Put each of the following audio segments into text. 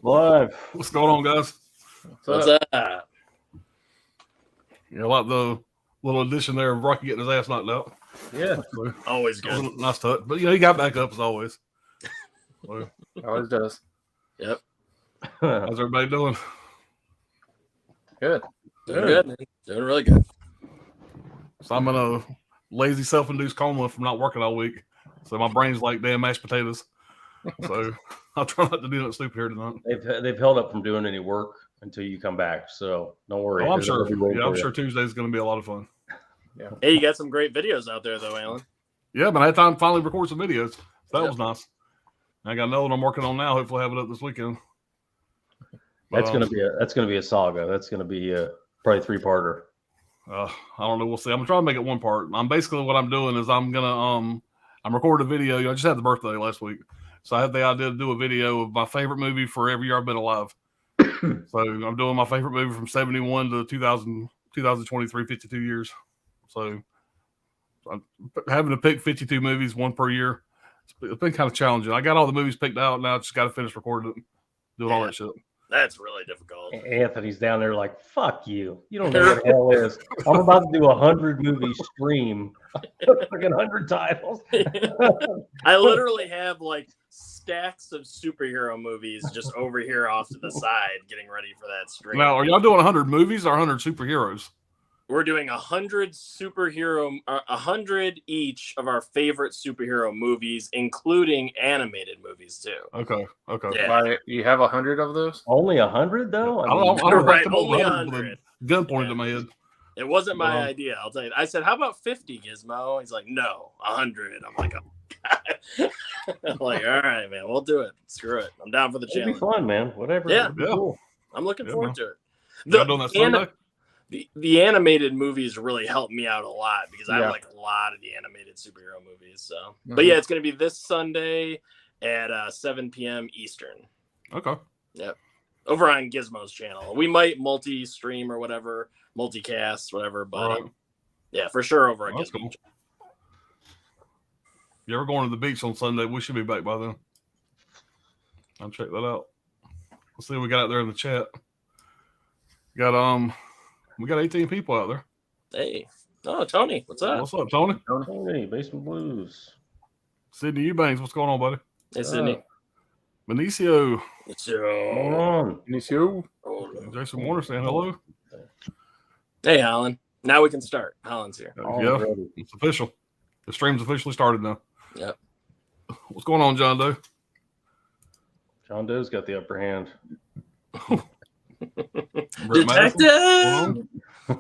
Live. What's going on, guys? What's up? Yeah, like the little addition there of Rocky getting his ass knocked out. Yeah. So, Always that was good. a nice touch. But, he got back up as always. So, Always does. Yep. how's everybody doing? Good. Doing good, man. Doing really good. So I'm in a lazy self-induced coma from not working all week. So my brain's like damn mashed potatoes. So I'll try not to do nothing stupid here tonight. They've held up from doing any work until you come back. So don't worry. Oh, I'm sure. Yeah, I'm sure Tuesday's going to be a lot of fun. Yeah. Hey, you got some great videos out there, though, Alan. Yeah, but I had time to finally record some videos. So that Yep. was nice. I got another one I'm working on now. Hopefully, have it up this weekend. That's gonna be a saga. That's gonna be probably 3-parter. I don't know. We'll see. I'm gonna try to make it one part. I'm basically what I'm doing is I'm recording a video. I just had the birthday last week, so I had the idea to do a video of my favorite movie for every year I've been alive. So I'm doing my favorite movie from 71 to 2023, 52 years. So I'm having to pick 52 movies, one per year. It's been kind of challenging. I got all the movies picked out. Now I just got to finish recording it, doing all that shit. That's really difficult. Anthony's down there like, fuck you. You don't know what the hell is. I'm about to do 100 movie stream. Fucking 100 titles. I literally have like stacks of superhero movies just over here off to the side getting ready for that stream. Now, are y'all doing 100 movies or 100 superheroes? We're doing 100 100 each of our favorite superhero movies, including animated movies too. Okay. Yeah. Why, you have 100 of those? Only 100 though? I don't know. Right, Come on, only 100 with 100. a gun pointed to my head. It wasn't my idea, I'll tell you. I said, "How about 50, Gizmo?" He's like, "No, 100." I'm like, "Oh God." I'm like, "All right, man, we'll do it. Screw it. I'm down for the It'll be challenge. fun, man. Whatever. Yeah. It'll be cool. I'm looking forward to it." Y'all doing that Sunday? The animated movies really helped me out a lot because I Yeah. like a lot of the animated superhero movies. So, but yeah, it's going to be this Sunday at 7 p.m. Eastern. Okay. Over on Gizmo's channel. We might multi-stream or whatever, multicast, whatever, but All right. yeah, for sure over on That's Gizmo. cool. You ever going to the beach on Sunday? We should be back by then. I'll check that out. Let's see what we got out there in the chat. We got 18 people out there. Hey, oh Tony, what's up? What's up, Tony? Tony, Basement Blues. Sydney Eubanks, what's going on, buddy? Hey, Sydney. Benicio, Come So, on. You? Jason Warner saying hello. hey, Holland. Now we can start. Holland's here. Yeah, Already. it's official. The stream's officially started now. Yep. What's going on, John Doe? John Doe's got the upper hand. Brett Madison? Detective.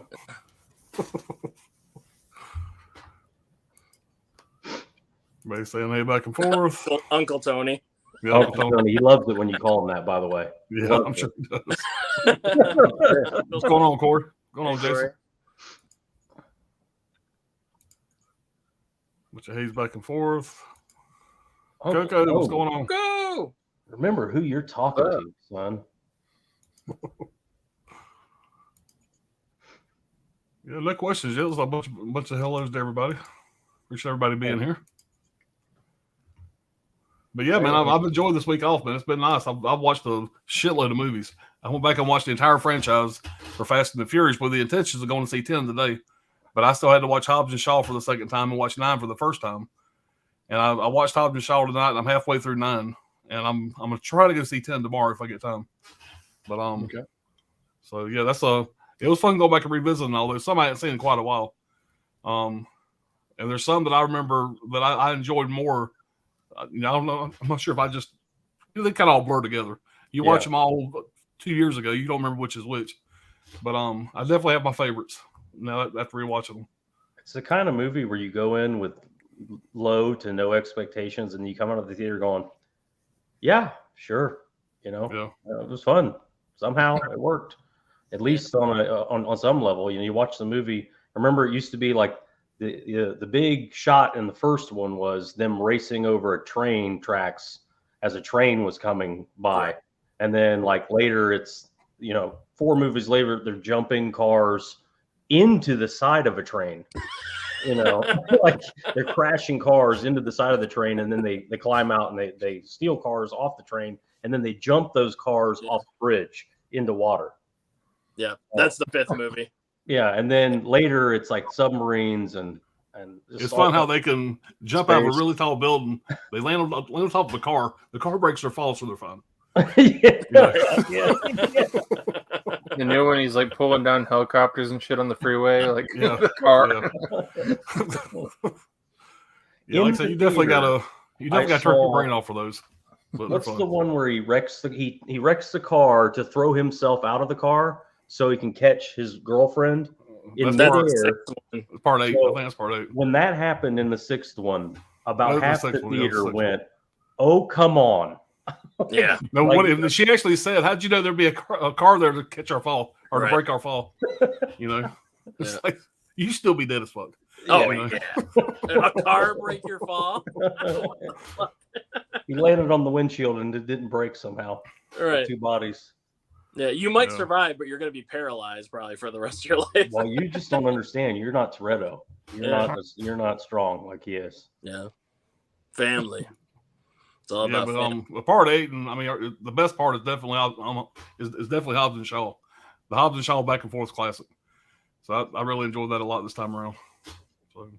Everybody saying hey back and forth. Uncle Tony. Yeah, Oh, Tony, he loves it when you call him that, by the way. yeah, I'm sure he does. What's going on, Corey? What's going on, Jason? Bunch of haze back and forth. Oh, Coco, what's oh, going on? Go. Remember who you're talking to, son. Yeah, no questions. Yeah, there's a bunch of hellos to everybody. Appreciate everybody being here. But yeah, man, I've enjoyed this week off, man. It's been nice. I've watched a shitload of movies. I went back and watched the entire franchise for Fast and the Furious with the intentions of going to see 10 today. But I still had to watch Hobbs and Shaw for the second time and watch 9 for the first time. And I watched Hobbs and Shaw tonight, and I'm halfway through 9. And I'm gonna try to go see 10 tomorrow if I get time. But Okay. So yeah, it was fun to go back and revisit all those. Some I hadn't seen in quite a while. And there's some that I remember that I enjoyed more. I don't know. I'm not sure if they kind of all blur together. You watch them all 2 years ago, you don't remember which is which. But I definitely have my favorites now after rewatching them. It's the kind of movie where you go in with low to no expectations and you come out of the theater going, yeah, sure. You know, Yeah. it was fun. Somehow it worked, at least on some level. You know, you watch the movie. Remember, it used to be like the big shot in the first one was them racing over a train tracks as a train was coming by. Right. And then like later it's, 4 movies later, they're jumping cars into the side of a train. You know, like they're crashing cars into the side of the train, and then they climb out and they steal cars off the train, and then they jump those cars off the bridge into water. Yeah, that's the 5th movie. Yeah, and then later it's like submarines and it's fun how they can jump out of a really tall building. They land on top of a car. The car breaks their fall, so they're fine. yeah. You know when he's like pulling down helicopters and shit on the freeway, like Yeah. the car. Yeah, like I said, you definitely gotta turn your brain off for those. But What's the one where he wrecks he wrecks the car to throw himself out of the car so he can catch his girlfriend in midair? Part 8. So, I think that's part 8. When that happened in the 6th one, about half the theater one. went, "Oh, come on!" Yeah. No, Like- she actually said, "How'd you know there'd be a car there to catch our fall or to Right. break our fall?" You know, it's Yeah. like you still be dead as fuck. Oh, Yeah. yeah. A car break your fall? He landed on the windshield and it didn't break somehow. Right. 2 bodies. Yeah, you might Yeah. survive, but you're going to be paralyzed probably for the rest of your life. Well, you just don't understand. You're not Toretto. You're not strong like he is. Yeah. Family. It's all Yeah, about but family. the part 8, and I mean, the best part is definitely is definitely Hobbs and Shaw. The Hobbs and Shaw back and forth classic. So I really enjoyed that a lot this time around. So,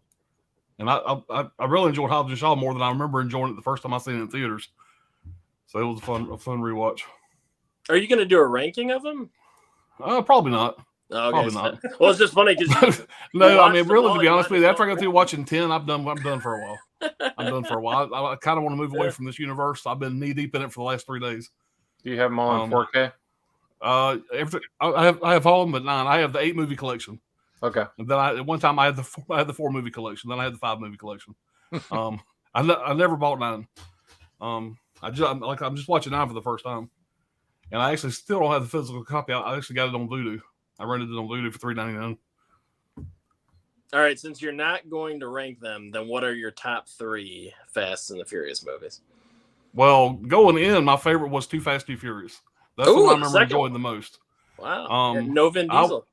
and I really enjoyed Hobbs and Shaw more than I remember enjoying it the first time I seen it in theaters. So it was a fun rewatch. Are you going to do a ranking of them? Probably not. Oh, okay. Probably not. Well, it's just funny because No, I watched mean, them really, all, to be you honest might with you, as after I well got through watching 10, I'm done for a while. I'm done for a while. I kind of want to move away from this universe. I've been knee deep in it for the last 3 days. Do you have them all in 4K? Everything, I have all of them but 9. I have the 8 movie collection. Okay. And then at one time I had the 4 movie collection. Then I had the 5 movie collection. I never bought 9. I'm just watching 9 for the first time, and I actually still don't have the physical copy. I actually got it on Vudu. I rented it on Vudu for $3.99. All right, since you're not going to rank them, then what are your top 3 Fast and the Furious movies? Well, going in, my favorite was Too Fast, Too Furious. That's Ooh, what I the remember second enjoying one. the most. Wow. No Vin Diesel.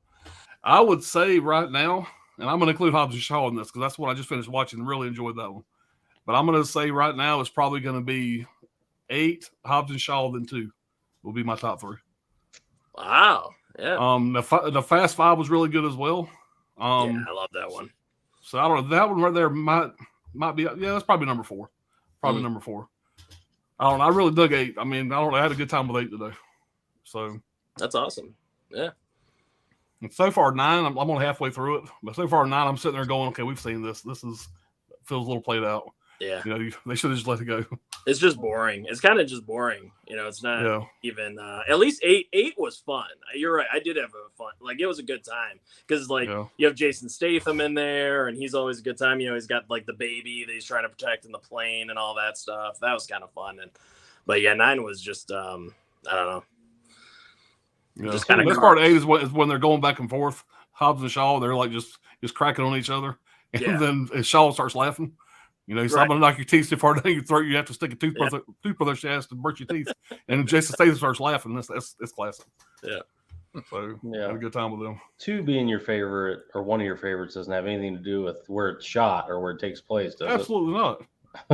I would say right now, and I'm going to include Hobbs and Shaw in this because that's what I just finished watching and really enjoyed that one. But I'm going to say right now it's probably going to be 8, Hobbs and Shaw, then 2 will be my top 3. Wow. Yeah. The Fast 5 was really good as well. Yeah, I love that one. So I don't know. That one right there might be. Yeah, that's probably number 4. Probably Mm. number 4. I don't know. I really dug 8. I mean, I had a good time with 8 today. So That's awesome. Yeah. and so far 9, I'm only halfway through it. But so far 9, I'm sitting there going, okay, we've seen this. This feels a little played out. Yeah. You know, they should have just let it go. It's just boring. It's kind of just boring. You know, it's not Yeah. even at least 8 was fun. You're right. I did have a fun, like it was a good time because like Yeah. you have Jason Statham in there and he's always a good time. You know, he's got like the baby that he's trying to protect in the plane and all that stuff. That was kind of fun. But yeah, 9 was just I don't know. Yeah. Just kinda This part 8 is when they're going back and forth. Hobbs and Shaw, they're like just cracking on each other. And Yeah. then Shaw starts laughing. You know, he's Right. I'm gonna knock your teeth so far down your throat, you have to stick a toothbrush up your ass to burst your teeth. And Jason Statham starts laughing. That's classic. Yeah. So Yeah. had a good time with them. 2 being your favorite or one of your favorites doesn't have anything to do with where it's shot or where it takes place, does Absolutely not.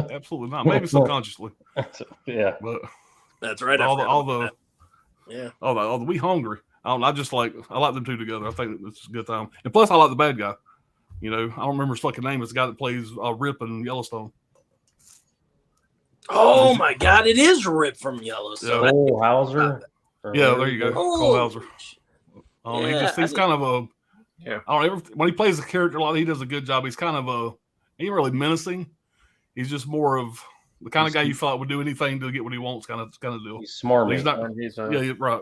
Absolutely not. Maybe subconsciously, it? Yeah. but That's right. all the yeah. we hungry. I like them 2 together. I think it's a good time. And plus, I like the bad guy. You know, I don't remember his fucking name. It's the guy that plays Rip in Yellowstone. Oh my God! It is Rip from Yellowstone. Yeah. Cole Hauser. or Yeah, whatever there you go. it is. Cole Hauser. Yeah, He's kind of a Yeah. I don't know. When he plays the character a lot, he does a good job. He's kind of he ain't really menacing. He's just more of the kind of guy you thought would do anything to get what he wants, kind of deal. He's smarmy. He's not. He's, Yeah, right.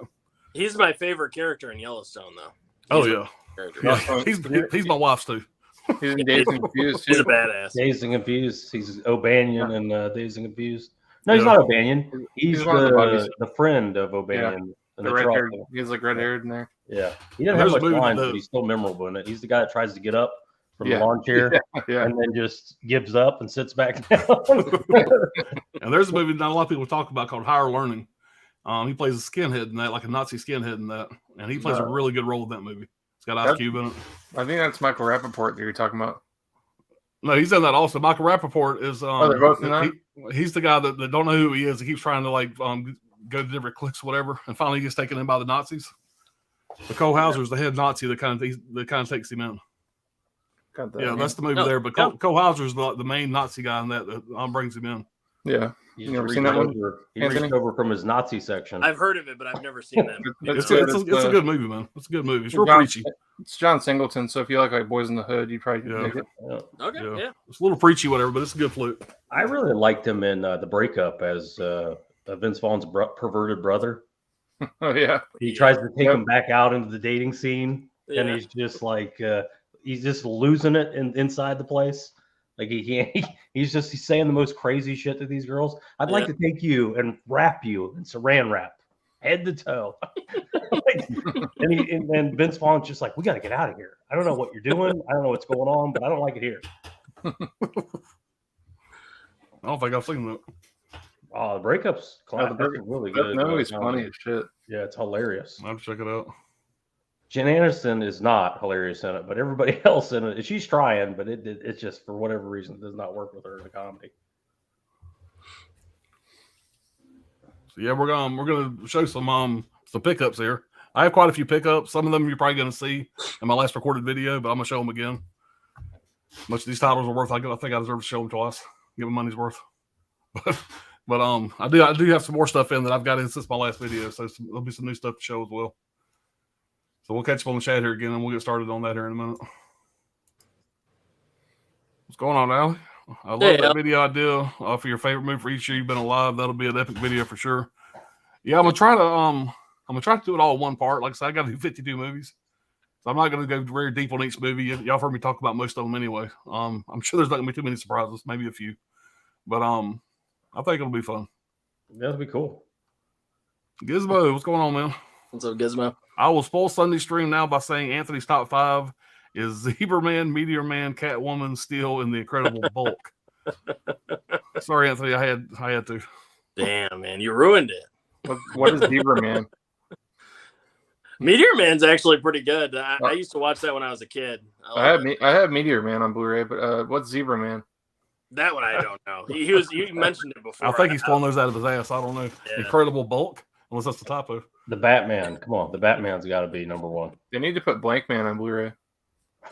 He's my favorite character in Yellowstone, though. Oh He's yeah. my character. Yeah, he's my wife's too. he's in Dazed and Confused He's a too. badass. Dazed and Confused. He's O'Banion and Dazed and Confused. No, he's Yeah. not O'Banion. He's one of the buddies. the friend of O'Banion. in The the red truck. haired. He's like red haired in there. Yeah. He doesn't There's have a much movie lines, that- but he's still memorable in it. He's the guy that tries to get up from Yeah. the lawn chair Yeah. and then just gives up and sits back down. And there's a movie not a lot of people talk about called Higher Learning. He plays a skinhead in that, like a Nazi skinhead in that, and he plays a really good role in that movie. It's got Ice Yep. Cube in it. I think that's Michael Rappaport that you're talking about. No, he's in that also. Michael Rappaport is. They're both in that? He's the guy that don't know who he is. He keeps trying to like go to different cliques, whatever, and finally he gets taken in by the Nazis. But Cole Hauser's the head Nazi that kind of takes him in. Yeah, that's the movie there. But Cole Hauser's the main Nazi guy in that brings him in. Yeah. You never seen that one? He reached over from his Nazi section. I've heard of it, but I've never seen that. It's a good movie, man. It's a good movie. It's real preachy. It's John Singleton, so if you like Boys in the Hood, you probably dig it. Okay, yeah. It's a little preachy, whatever, but it's a good fluke. I really liked him in The Breakup as Vince Vaughn's perverted brother. Oh, yeah. He tries to take him back out into the dating scene, and he's just like he's just losing it inside the place. Like he's saying the most crazy shit to these girls. I'd like to take you and wrap you in saran wrap, head to toe. and Vince Vaughn's just like, we got to get out of here. I don't know what you're doing. I don't know what's going on, but I don't like it here. I don't think I've seen that. Oh, the Breakup's really good. That movie's funny as shit. Yeah, it's hilarious. I'll have to check it out. Jen Aniston is not hilarious in it, but everybody else in it, she's trying, but it's just for whatever reason it does not work with her in a comedy. So yeah, we're gonna show some pickups here. I have quite a few pickups. Some of them you're probably gonna see in my last recorded video, but I'm gonna show them again. Much of these titles are worth. I think I deserve to show them twice. Give them money's worth. But I do have some more stuff in that I've got in since my last video, so there'll be some new stuff to show as well. So we'll catch up on the chat here again, and we'll get started on that here in a minute. What's going on, Allie? I love that video idea for your favorite movie for each year you've been alive. That'll be an epic video for sure. Yeah, I'm gonna try to do it all in one part. Like I said, I got to do 52 movies, so I'm not gonna go very deep on each movie. Y'all have heard me talk about most of them anyway. I'm sure there's not gonna be too many surprises, maybe a few, but I think it'll be fun. That'll be cool. Gizmo, what's going on, man? What's up, Gizmo? I will spoil Sunday's stream now by saying Anthony's top 5 is Zebra Man, Meteor Man, Catwoman, Steel, and the Incredible Bulk. Sorry, Anthony, I had to. Damn, man, you ruined it. What is Zebra Man? Meteor Man's actually pretty good. I used to watch that when I was a kid. I have Meteor Man on Blu-ray, but what's Zebra Man? That one I don't know. He mentioned it before. I think he's pulling those out of his ass. I don't know. Yeah. Incredible Bulk, unless that's the typo. The Batman. Come on, the Batman's got to be number 1. They need to put Blank Man on Blu-ray.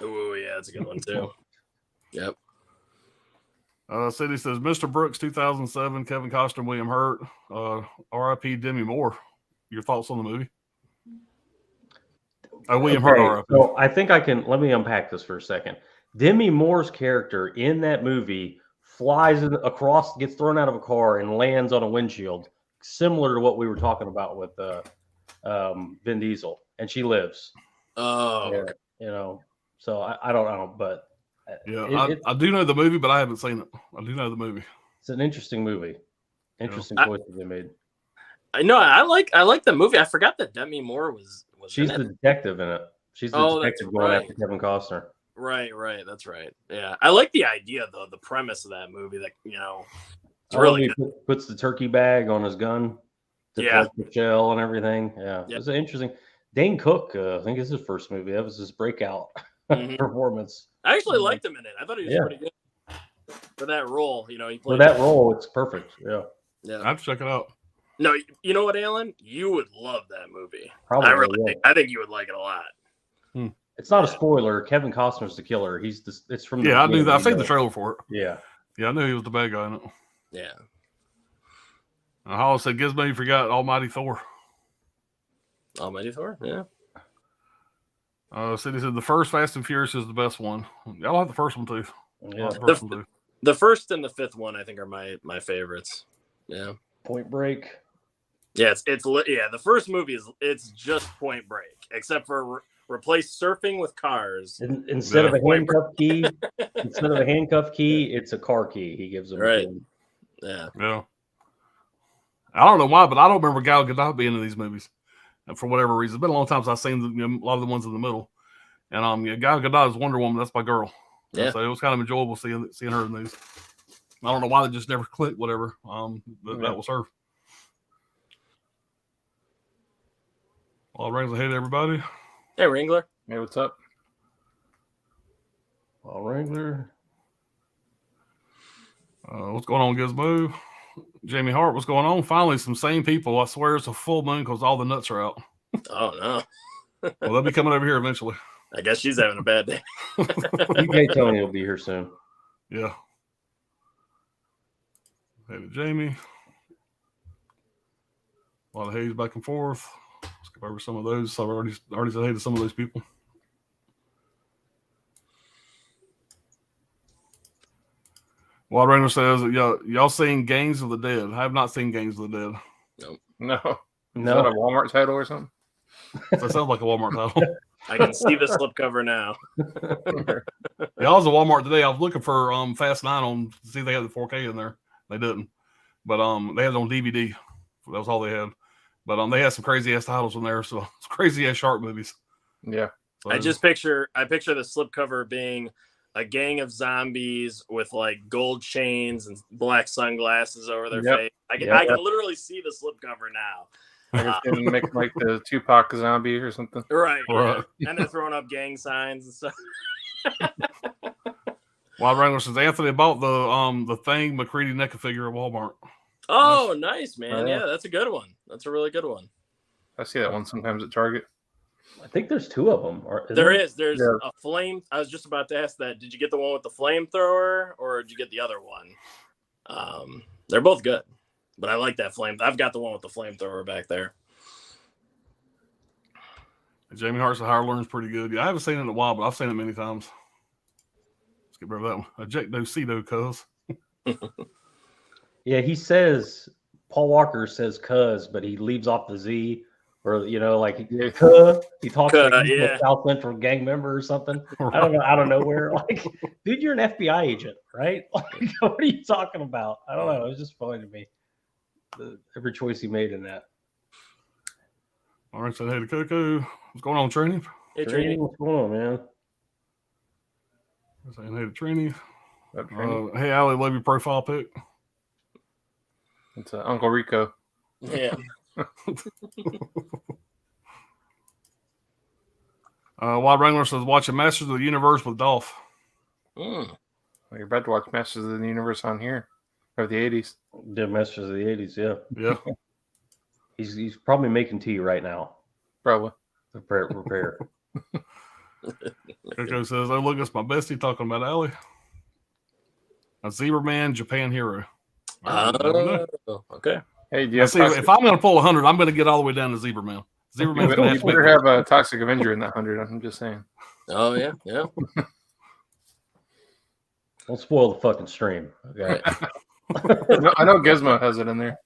Oh yeah, that's a good one too. Yep. City says Mr. Brooks 2007, Kevin Costner, William Hurt, R.I.P. Demi Moore. Your thoughts on the movie? William Hurt, R.I.P. So I think let me unpack this for a second. Demi Moore's character in that movie flies across, gets thrown out of a car and lands on a windshield, similar to what we were talking about with Vin Diesel, and she lives. Oh, so I don't know, but I do know the movie, but I haven't seen it. I do know the movie. It's an interesting movie. Interesting choices they made. I know. I like the movie. I forgot that Demi Moore was. She's the detective in it. She's the detective going after Kevin Costner. Right. That's right. Yeah, I like the idea though. The premise of that movie, that it's really good. Puts the turkey bag on his gun. The shell and everything. Yeah, it was interesting. Dane Cook, I think it's his first movie. That was his breakout performance. I actually liked him in it. I thought he was pretty good for that role. He played for that role. It's perfect. Yeah. I have to check it out. No, you know what, Alan? You would love that movie. Probably. I think you would like it a lot. It's not a spoiler. Kevin Costner's the killer. It's from. I knew that. I've seen the trailer for it. Yeah. Yeah, I knew he was the bad guy in it. Yeah. Hollis said, Gizmo, you forgot Almighty Thor. Almighty Thor? Yeah. City said the first Fast and Furious is the best one. Y'all have the first one too. Yeah. The first and the fifth one, I think, are my favorites. Yeah. Point Break. Yeah, the first movie it's just Point Break, except for replace surfing with cars. Instead of a handcuff key, it's a car key. He gives them. Right. Yeah. I don't know why, but I don't remember Gal Gadot being in these movies, and for whatever reason. It's been a long time since I've seen a lot of the ones in the middle. And Gal Gadot is Wonder Woman. That's my girl. Yeah. So it was kind of enjoyable seeing her in these. I don't know why they just never clicked. Whatever. That was her. Well, rings ahead, everybody. Hey, Wrangler. Hey, what's up? Well, Wrangler. What's going on, Gizmo? Jamie Hart, what's going on? Finally, some sane people. I swear it's a full moon because all the nuts are out. Oh no. Well, they'll be coming over here eventually. I guess she's having a bad day. DJ Tony will be here soon. Yeah. Hey to Jamie. A lot of haze back and forth. Skip over some of those. I've already said hey to some of those people. Wild Ranger says, y'all seen Gangs of the Dead? I have not seen Gangs of the Dead. No. Is No. that a Walmart title or something? That sounds like a Walmart title. I can see the slipcover now. Yeah, I was at Walmart today. I was looking for Fast 9 on to see if they had the 4K in there. They didn't. But they had it on DVD. That was all they had. But they had some crazy ass titles in there, so some crazy ass shark movies. Yeah. So, I picture the slipcover being a gang of zombies with like gold chains and black sunglasses over their face. I can literally see the slipcover now. I guess they didn't make like the Tupac zombie or something. Right. Right. Yeah. And they're throwing up gang signs and stuff. Wild Wrangler says Anthony bought the Thing McCready NECA figure at Walmart. Oh, nice, man. Oh, yeah. Yeah, that's a good one. That's a really good one. I see that one sometimes at Target. I think there's two of them. There's Yeah. a flame. I was just about to ask that. Did you get the one with the flamethrower or did you get the other one? They're both good, but I like that flame. I've got the one with the flamethrower back there. Jamie Hart's the Higher Learn's pretty good. Yeah, I haven't seen it in a while, but I've seen it many times. Let's get rid of that one. Ejecto Cedo, cuz. Yeah, he says, Paul Walker says cuz, but he leaves off the Z, or like cuh. He talks like he's a South Central gang member or something. I don't know, out of nowhere. Like, dude, you're an FBI agent, right? Like, what are you talking about? I don't know. It was just funny to me. Every choice he made in that. All right, so hey to Coco. What's going on, Trini? Hey, Trini. What's going on, man? Saying hey to Trini. Trini. Hey, Allie, love your profile pic. It's Uncle Rico. Yeah. Wild Wrangler says watching Masters of the Universe with Dolph. Mm. Well, you're about to watch Masters of the Universe on here. Of the 80s. The Masters of the 80s, yeah. Yeah. He's probably making tea right now. Probably. Prepare. Coco says, oh, look, it's my bestie talking about Allie. A Zebra Man, Japan hero. Okay. Hey, do you have See, if I'm going to pull 100, I'm going to get all the way down to Zebra Man. Zebra Man's going to you better have a Toxic Avenger in that 100. I'm just saying. Oh, yeah. Yeah. Don't spoil the fucking stream. Okay. I know Gizmo has it in there.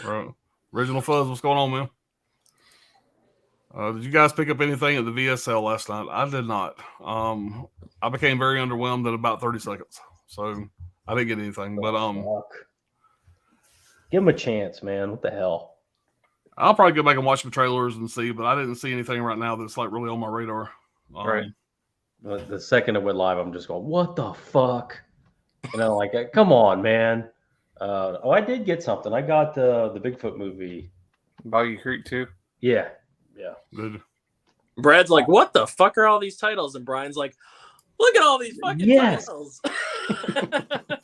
Right. Original Fuzz, what's going on, man? Did you guys pick up anything at the VSL last night? I did not. I became very underwhelmed in about 30 seconds. So I didn't get anything. But give him a chance, man. What the hell? I'll probably go back and watch the trailers and see, but I didn't see anything right now that's like really on my radar. Right. The second it went live, I'm just going, what the fuck? Like, come on, man. I did get something. I got the Bigfoot movie. Boggy Creek 2. Yeah. Good. Brad's like, what the fuck are all these titles? And Brian's like, look at all these fucking titles.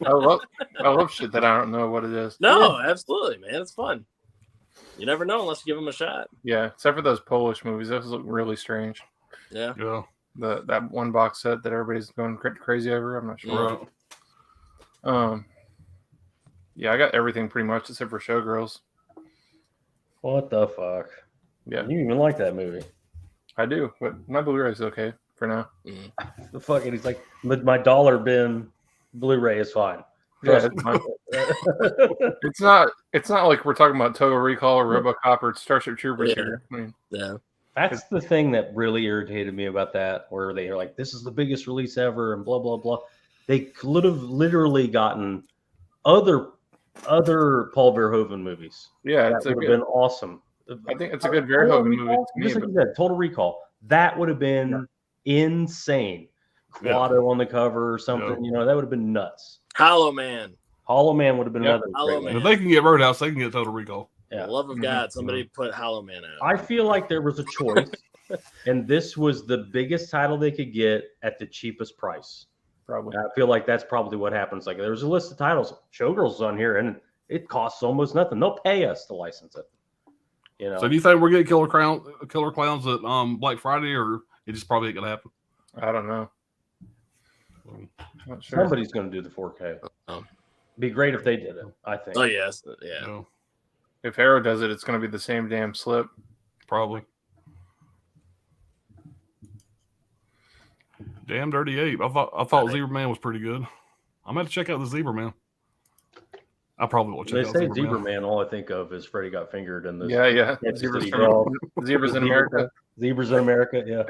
I love shit that I don't know what it is. No, absolutely, man. It's fun. You never know unless you give them a shot. Yeah, except for those Polish movies. Those look really strange. Yeah. Yeah. That one box set that everybody's going crazy over. I'm not sure. Right. Yeah, I got everything pretty much except for Showgirls. What the fuck? Yeah. You even like that movie? I do, but my Blu-ray's okay for now. The fuck? And he's like, my dollar bin Blu-ray is fine. Yeah, it's fine. It's not like we're talking about Total Recall or RoboCop or Starship Troopers here. I mean, Yeah. That's the thing that really irritated me about that, where they are like, this is the biggest release ever and blah, blah, blah. They could have literally gotten other Paul Verhoeven movies. yeah, That it's would have been awesome. I think it's a good Verhoeven movie to me. Just like you said, Total Recall. That would have been insane. Quado on the cover or something. That would have been nuts. Hollow Man. Hollow Man would have been another Hollow great Man. one. If they can get Roadhouse, they can get Total Recall. For the love of God, somebody put Hollow Man out. I feel like there was a choice, and this was the biggest title they could get at the cheapest price. probably. I feel like that's probably what happens. Like there's a list of titles. Showgirls is on here, and it costs almost nothing. They'll pay us to license it. You know. So do you think we're getting Killer Clowns at Black Friday, or it just probably ain't gonna happen? I don't know. Not sure. Somebody's going to do the 4K. Be great if they did it. I think. Oh yes, yeah. No, If Arrow does it, it's going to be the same damn slip. probably. Damn Dirty Ape. I thought Zebra Man was pretty good. I'm gonna have to check out the Zebra Man. I probably will check They out say Zebra Zebra Man. Man. All I think of is Freddy Got Fingered in this. Yeah. Kansas Zebras, City from, Brawl. Zebras in America. Zebras in America. Yeah.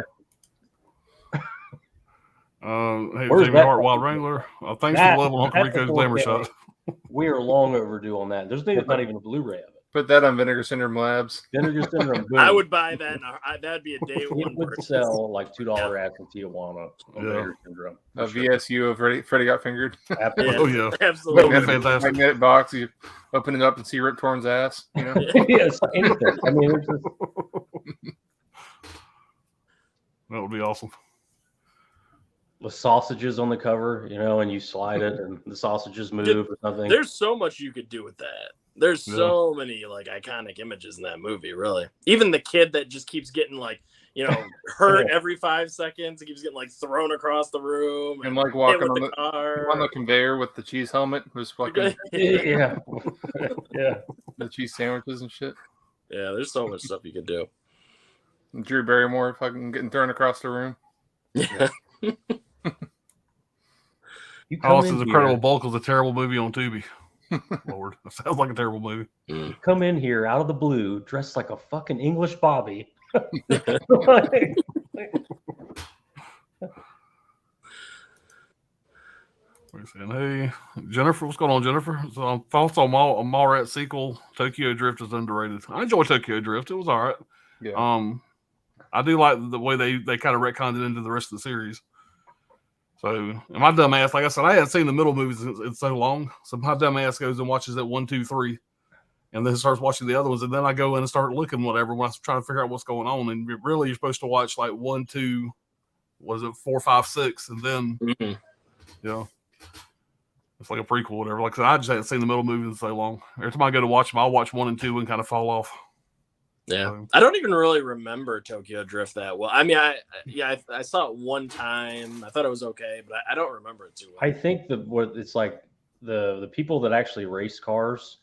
Hey, Where's Jamie that Hart, one? Wild Wrangler. Thanks That- for the level on that's Rico's the Glamour 4K. Shot. We are long overdue on that. There's not even a Blu-ray of it. Put that on Vinegar Syndrome Labs. Vinegar Syndrome. Boom. I would buy that. That'd be a day It one would purchase. sell like $2 ads in Tijuana. On Yeah. Vinegar Syndrome. A VSU of Freddy Got Fingered. Absolutely. Oh yeah, Absolutely. That'd be fantastic. Magnetic box. You open it up and see Rip Torn's ass. You know. Yes, anything. I mean, it's just, That would be awesome. with sausages on the cover, you know, and you slide it and the sausages move or something. There's so much you could do with that. There's Yeah. so many like iconic images in that movie, really. Even the kid that just keeps getting like, hurt every 5 seconds. He keeps getting like thrown across the room And like hit walking with on the car. the conveyor with the cheese helmet, was fucking Yeah. Yeah. the cheese sandwiches and shit. Yeah, there's so much stuff you could do. And Drew Barrymore fucking getting thrown across the room. Yeah. You come Alice's in Incredible here- Bulk was a terrible movie on Tubi. Lord, that sounds like a terrible movie. come in here out of the blue, dressed like a fucking English Bobby. Like, We're saying, hey, Jennifer, what's going on, Jennifer? So, thoughts on Mallrats sequel? Tokyo Drift is underrated. I enjoy Tokyo Drift. It was all right. Yeah. I do like the way they kind of retconned it into the rest of the series. So, and my dumb ass, like I said, I hadn't seen the middle movies in so long. So my dumb ass goes and watches that 1, 2, 3, and then starts watching the other ones. And then I go in and start looking whatever when I'm trying to figure out what's going on. And really, you're supposed to watch like 1, 2, 4, 5, 6, and then it's like a prequel, whatever. Like I said, I just hadn't seen the middle movies in so long. Every time I go to watch them, I'll watch 1 and 2 and kind of fall off. Yeah, I don't even really remember Tokyo Drift that well. I mean, I saw it one time. I thought it was okay, but I don't remember it too well. I think it's like the people that actually race cars,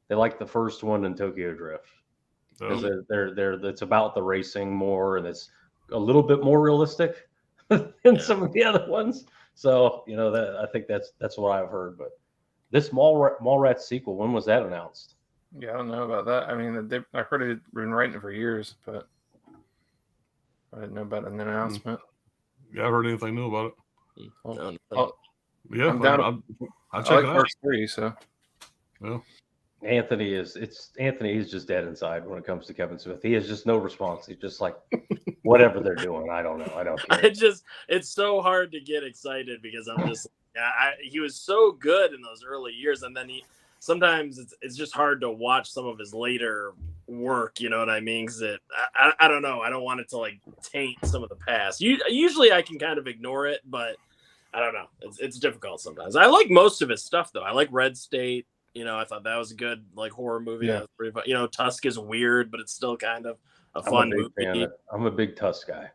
they like the first one in Tokyo Drift because they're it's about the racing more and it's a little bit more realistic than some of the other ones. So that I think that's what I've heard. But this Mallrats sequel, when was that announced? Yeah, I don't know about that. I mean, I heard it had been writing it for years, but I didn't know about an announcement. Yeah, I heard anything new about it. No. Yeah, I'm down. I'll I check like it out. first 3, so Anthony is just dead inside when it comes to Kevin Smith. He has just no response. He's just like, whatever they're doing, I don't know. I don't care. It's so hard to get excited because I'm just he was so good in those early years, and then sometimes it's just hard to watch some of his later work. You know what I mean? Because I don't know. I don't want it to like taint some of the past. Usually I can kind of ignore it, but I don't know. It's difficult sometimes. I like most of his stuff though. I like Red State. I thought that was a good like horror movie. Yeah. That was pretty fun. Tusk is weird, but it's still kind of a fun movie. I'm a big Tusk guy.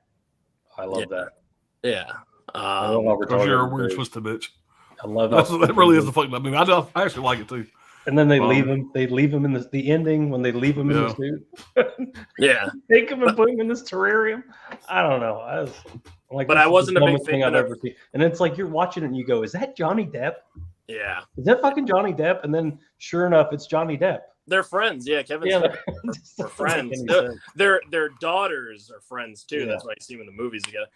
I love that. Yeah. I love how Because retarded you're a it weird is. twisted bitch. I love That really is the fucking movie. I actually like it too. And then they leave him. They leave him in the ending when they leave him in the suit. Yeah. Take him and put him in this terrarium. I don't know. I wasn't a big thing fan I've of- ever seen. And it's like you're watching it and you go, "Is that Johnny Depp? Yeah. Is that fucking Johnny Depp?" And then sure enough, it's Johnny Depp. They're friends. Yeah. Kevin Yeah, Smith. just We're doesn't make friends. any sense. Their daughters are friends too. Yeah. That's why you see them in the movies together.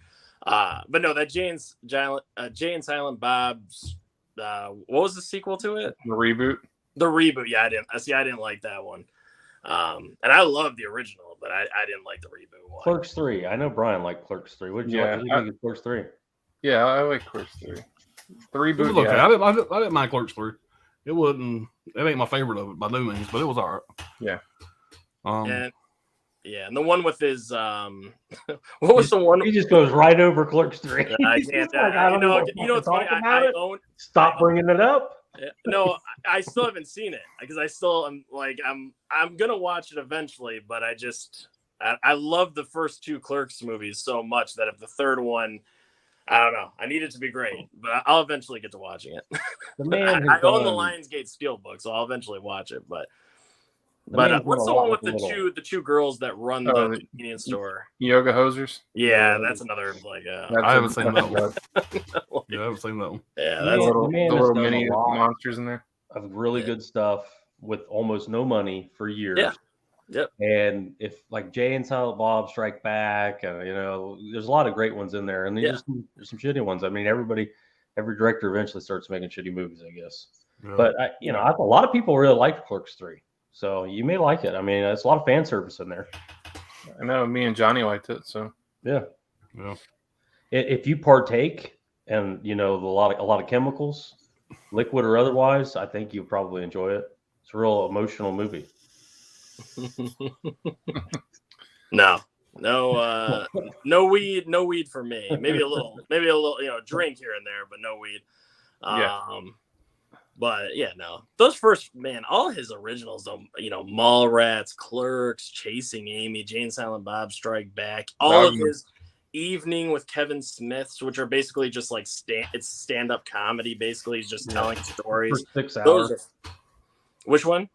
But no, that Jay and Silent Bob's. What was the sequel to it? the reboot. The reboot. Yeah, I didn't like that one. And I love the original, but I didn't like the reboot one. Clerks 3. I know Brian liked Clerks 3. What did you like? What did you think of Clerks 3? Yeah, I like Clerks 3. The It reboot. was okay. Yeah. I didn't mind Clerks 3. It wasn't. It ain't my favorite of it by no means, but it was all right. Yeah. And Yeah, and the one with his what was the one? He just goes right over Clerks 3. I He's can't. just like, I don't know It's funny. about it. Stop bringing it up. No, I still haven't seen it because I'm gonna watch it eventually, but I love the first two Clerks movies so much that if the third one, I don't know, I need it to be great, but I'll eventually get to watching it. The man I own the Lionsgate Steelbook, so I'll eventually watch it. But what's the one with the two girls that run the convenience store? Yoga Hosers. Yeah, that's another I haven't seen that one. Yeah, I haven't seen that one. Yeah, the that's little mini monsters in there. Of really good stuff with almost no money for years. Yeah. Yep. And if like Jay and Silent Bob Strike Back, there's a lot of great ones in there, and there's some shitty ones. I mean, every director eventually starts making shitty movies, I guess. Yeah. But a lot of people really liked Clerks 3, so you may like it. I mean, it's a lot of fan service in there. I know me and Johnny liked it, so yeah. If you partake and a lot of chemicals, liquid or otherwise, I think you'll probably enjoy it. It's a real emotional movie. No weed for me. Maybe a little, drink here and there, but no weed. But yeah, no. Those first, all his originals though, Mallrats, Clerks, Chasing Amy, Jane Silent Bob Strike Back, all of his Evening with Kevin Smiths, which are basically just like it's stand-up comedy. Basically, he's just telling stories. For 6 hours. Which one?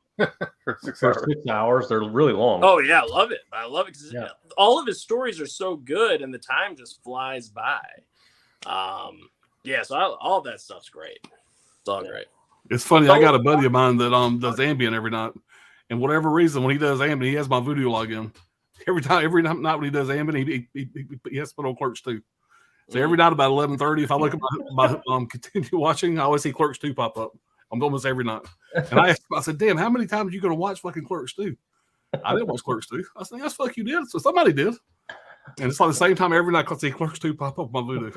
for 6 For hours. 6 hours, they're really long. Oh yeah, I love it. Because all of his stories are so good, and the time just flies by. So all that stuff's great. It's all great. It's funny. I got a buddy of mine that does Ambien every night, and whatever reason, when he does Ambien, he has my Voodoo login. Every night when he does Ambien, he has to put on Clerks 2. So every night about 11:30, if I look at my continue watching, I always see Clerks 2 pop up. I'm almost every night. And I said, damn, how many times are you going to watch fucking Clerks 2? I didn't watch Clerks 2. I said, yes, fuck you did. So somebody did. And it's like the same time every night I see Clerks 2 pop up on my Voodoo.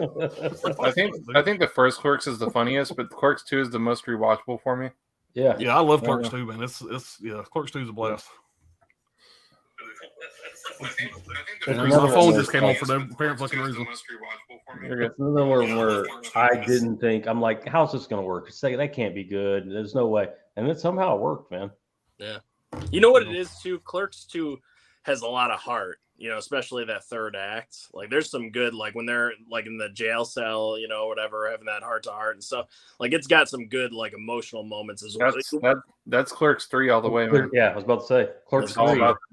I think the first Clerks is the funniest, but Clerks 2 is the most rewatchable for me. Yeah. Yeah, I love Clerks 2, man. Clerks 2 is a blast. My phone just came on for no apparent fucking reason. It's another one where I didn't think, I'm like, how's this going to work? That can't be good. There's no way. And then somehow it worked, man. Yeah. You know what it is, too? Clerks 2 has a lot of heart, especially that third act. Like, there's some good, like, when they're, like, in the jail cell, whatever, having that heart-to-heart and stuff. Like, it's got some good, like, emotional moments as well. That's Clerks 3 all the way, man. Yeah, I was about to say. Clerks 3.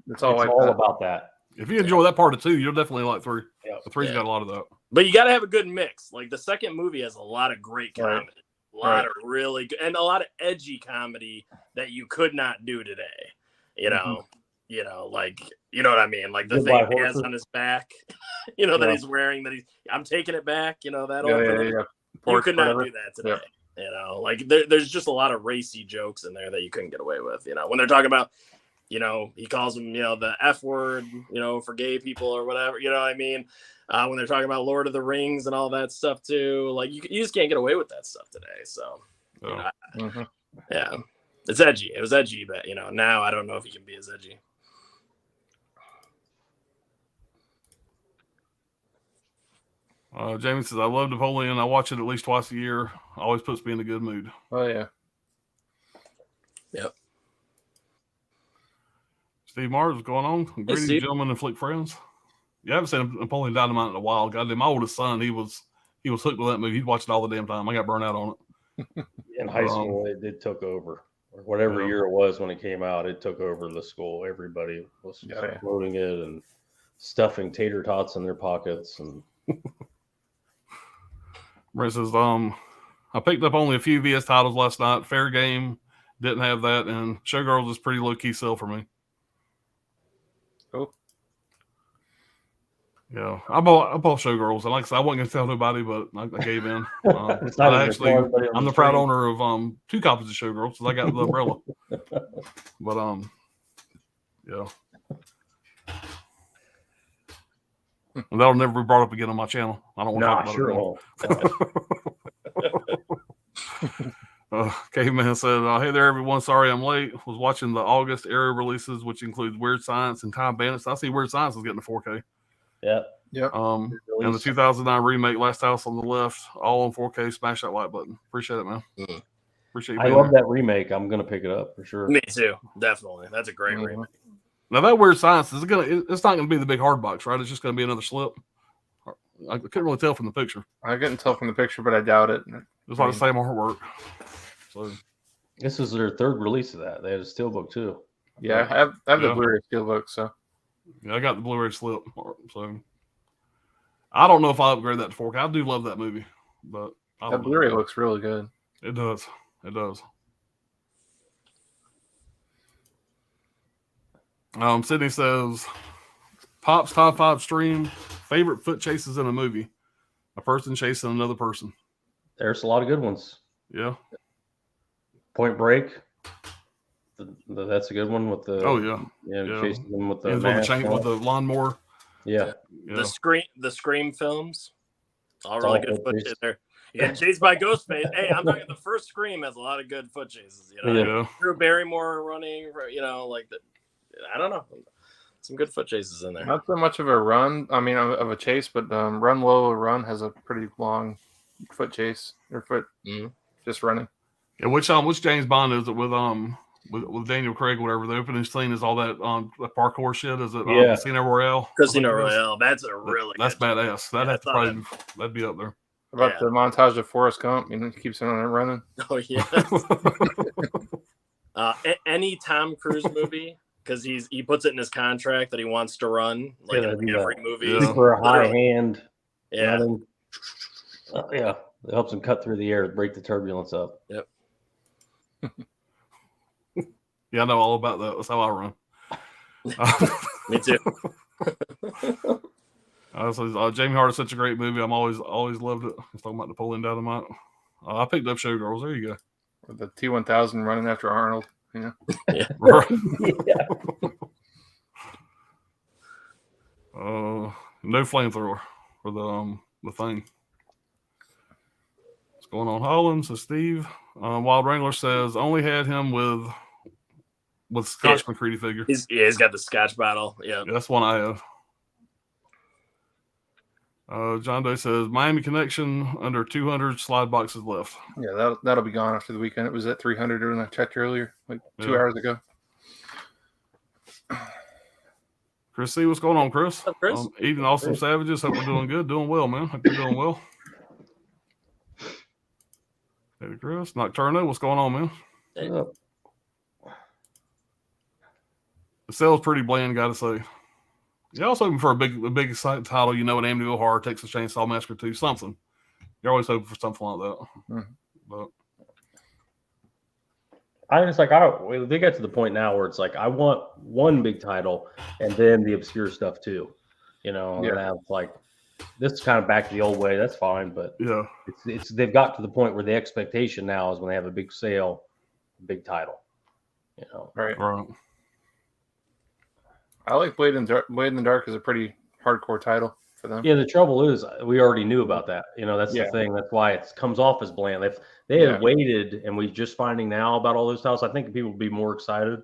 It's all about that. If you enjoy that part of 2, you'll definitely like 3. Yeah. The 3's got a lot of that. But you got to have a good mix. Like, the second movie has a lot of great comedy. A lot of really good, and a lot of edgy comedy that you could not do today. Like, you know what I mean? Like the thing he has on his back, that he's wearing, I'm taking it back, that old thing. You could not do that today. Like there's just a lot of racy jokes in there that you couldn't get away with. When they're talking about, he calls them, the F word, for gay people or whatever, you know what I mean? When they're talking about Lord of the Rings and all that stuff too, like you just can't get away with that stuff today. So, yeah, it's edgy. It was edgy, but now I don't know if he can be as edgy. Jamie says, I love Napoleon. I watch it at least twice a year. Always puts me in a good mood. Oh, yeah. Yep. Steve Mars, what's going on? Greetings, gentlemen and Flick friends. You haven't seen Napoleon Dynamite in a while. Goddamn, my oldest son, he was hooked with that movie. He'd watch it all the damn time. I got burnt out on it. In high school, it took over. Or whatever year it was when it came out, it took over the school. Everybody was promoting it and stuffing tater tots in their pockets. And Brent says, I picked up only a few VS titles last night. Fair Game didn't have that, and Showgirls is pretty low key sell for me. Cool. Yeah, I bought Showgirls, and like I said, I wasn't gonna tell nobody, but I gave in. I'm the proud owner of 2 copies of Showgirls because I got the umbrella. But yeah. And that'll never be brought up again on my channel. I don't want to talk about it. Caveman said, "Hey there, everyone. Sorry I'm late. Was watching the August era releases, which includes Weird Science and Time Bandits. I see Weird Science is getting a 4K. Yeah. Yep. And the 2009 remake, Last House on the Left, all on 4K. Smash that like button. Appreciate it, man. Appreciate you I being love there. that remake. I'm gonna pick it up for sure. Me too, definitely. That's a great remake. Now that Weird Science it's not gonna be the big hard box, right? It's just gonna be another slip. I couldn't really tell from the picture. I couldn't tell from the picture, but I doubt it. It's like the same artwork. So This is their third release of that. They had a steelbook too. Yeah, I have the Blu-ray steelbook, so yeah, I got the Blu-ray slip. So I don't know if I upgrade that to 4K. I do love that movie, but that Blu-ray looks really good. It does. It does. Sydney says, Pop's top 5 stream, favorite foot chases in a movie. A person chasing another person. There's a lot of good ones. Yeah. Point Break. That's a good one with the. Chasing them with the with the lawnmower. Yeah. The Scream films. All really good foot chases there. Yeah, chased by Ghostface. Hey, I'm talking. The first Scream has a lot of good foot chases. You know, Yeah. Drew Barrymore running. You know, like the. I don't know. Some good foot chases in there. Not so much of a run. I mean, of a chase, but Run Lola Run has a pretty long foot chase or foot just running. Yeah, which James Bond is it with Daniel Craig? Whatever the opening scene is, all that parkour shit. Is it Casino Royale? Casino Royale. That's a really that's badass. That'd be up there. About the montage of Forrest Gump, he keeps on running. Oh yeah. Any Tom Cruise movie. Because he puts it in his contract that he wants to run in every movie. For a high hand. Yeah. It helps him cut through the air, break the turbulence up. Yep. Yeah, I know all about that. That's how I run. Me too. Jamie Hart is such a great movie. I'm always loved it. He's talking about Napoleon Dynamite. I picked up Showgirls. There you go. With the T-1000 running after Arnold. Yeah. Yeah. No flamethrower for the thing. What's going on, Holland? So Steve, Wild Wrangler says only had him with Scotch McCready figure. He's got the Scotch bottle. Yeah, that's one I have. John Doe says Miami Connection under 200 slide boxes left. Yeah, that'll be gone after the weekend. It was at 300 when I checked earlier, like 2 hours ago. Chris C, what's going on, Chris? What's up, Chris? Eating Awesome Savages. Hope we're doing good. Doing well, man. Hope you're doing well. Hey, Chris. Nocturno, what's going on, man? Hey. The sale's pretty bland, gotta say. You're also hoping for a big title, an Amityville Horror, Texas Chainsaw Massacre 2, something. You're always hoping for something like that. But I just they got to the point now where it's like I want one big title and then the obscure stuff too. And I'm like, this is kind of back to the old way. That's fine, but it's they've got to the point where the expectation now is when they have a big sale, big title. Right. I like Blade in the Dark is a pretty hardcore title for them. Yeah, the trouble is we already knew about that. That's the thing. That's why it comes off as bland. They had waited, and we're just finding now about all those titles. I think people would be more excited.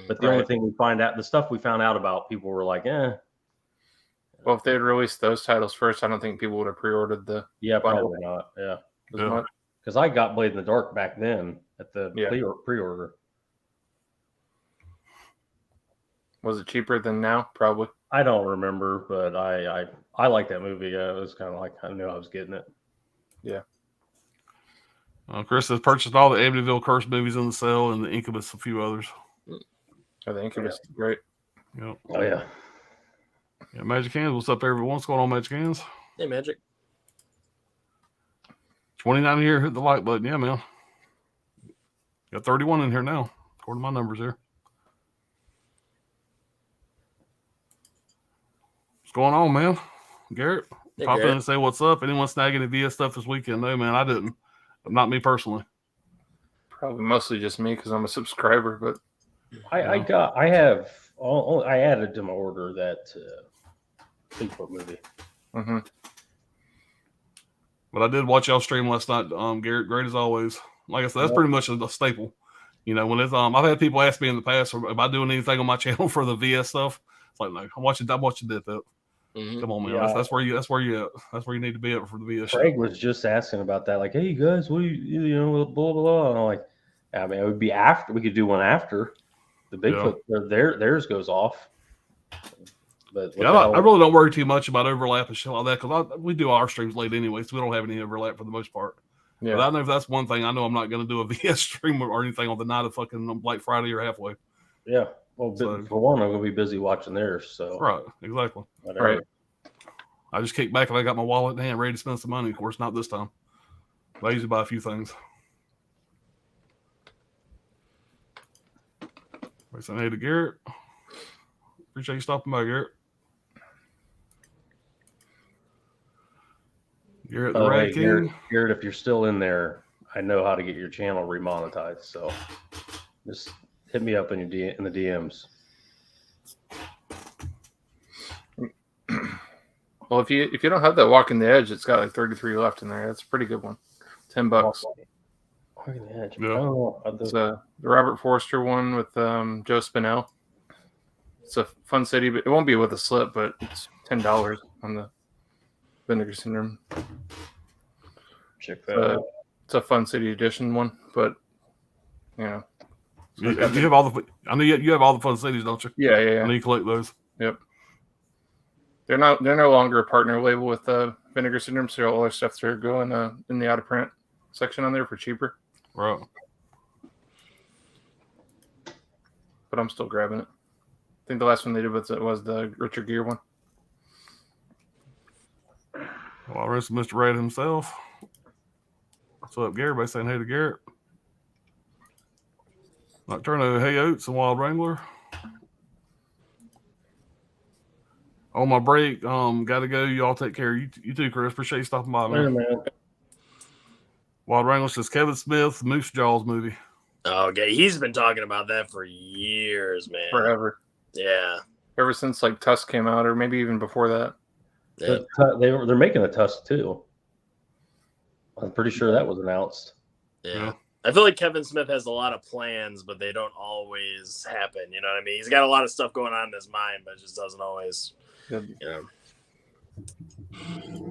But the only thing we find out, the stuff we found out about, people were like, eh. Well, if they had released those titles first, I don't think people would have pre-ordered the. Yeah, probably not. Yeah. Because I got Blade in the Dark back then at the pre-order. Was it cheaper than now? Probably. I don't remember, but I like that movie. It was kind of like I knew I was getting it. Yeah. Chris has purchased all the Amityville Curse movies on the sale and the Incubus, a few others. Oh, the Incubus is great. Yep. Oh, yeah. Yeah, Magic Hands, what's up, everyone? What's going on, Magic Hands? Hey, Magic. 29 here, hit the like button. Yeah, man. Got 31 in here now, according to my numbers here. What's going on, man? Garrett? Pop in and say what's up. Anyone snagging the VS stuff this weekend? No, man, I didn't. Not me personally. Probably mostly just me because I'm a subscriber, but I added to my order that Bigfoot movie. Mm-hmm. But I did watch y'all stream last night. Garrett, great as always. Like I said, that's pretty much a staple. You know, when it's I've had people ask me in the past about doing anything on my channel for the VS stuff. It's like, no, I'm watching that. Mhm. Come on, man. Yeah. That's where you need to be at for the VS show. Craig was just asking about that. Like, hey, you guys, what do you know, blah, blah, blah. And I'm like, I mean, it would be after. We could do one after the Bigfoot. Theirs goes off. But Yeah, I really don't worry too much about overlap and shit like that because we do our streams late anyway, so we don't have any overlap for the most part. Yeah. But I know if that's one thing, I know I'm not going to do a VS stream or anything on the night of fucking Black Friday or halfway. Yeah. Well, for one, I'm going to be busy watching theirs. So right, exactly. Whatever. Right. I just kick back and I got my wallet in hand, ready to spend some money. Of course, not this time. But I usually buy a few things. Saying hey to Garrett. Appreciate you stopping by, Garrett. Garrett the Rat King. Garrett, if you're still in there, I know how to get your channel remonetized. So just hit me up in the DMs. Well, if you don't have that Walking the Edge, it's got like 33 left in there. That's a pretty good one. $10. Walking the Edge. Yeah. Oh, It's the Robert Forster one with Joe Spinell. It's a fun city, but it won't be with a slip, but it's $10 on the Vinegar Syndrome. check that out. It's a Fun City Edition one, but you know. You have all the. I know you have all the fun cities, don't you? Yeah. I know you collect those. Yep. They're no longer a partner label with Vinegar Syndrome, so all their stuff they're going in the out of print section on there for cheaper. Right. But I'm still grabbing it. I think the last one they did was the Richard Gere one. Well, I rest of Mr. Red himself. What's up, Garrett? By saying hey to Garrett. Nocturno, Hey Oats, and Wild Wrangler. On my break, gotta go. Y'all take care. You too, Chris. Appreciate you stopping by, man. Later, man. Wild Wrangler says Kevin Smith, Moose Jaws movie. Okay, he's been talking about that for years, man. Forever. Yeah. Ever since like Tusk came out, or maybe even before that. Yeah. They're making a Tusk too. I'm pretty sure that was announced. Yeah. I feel like Kevin Smith has a lot of plans, but they don't always happen. You know what I mean? He's got a lot of stuff going on in his mind, but it just doesn't always. Good. You know.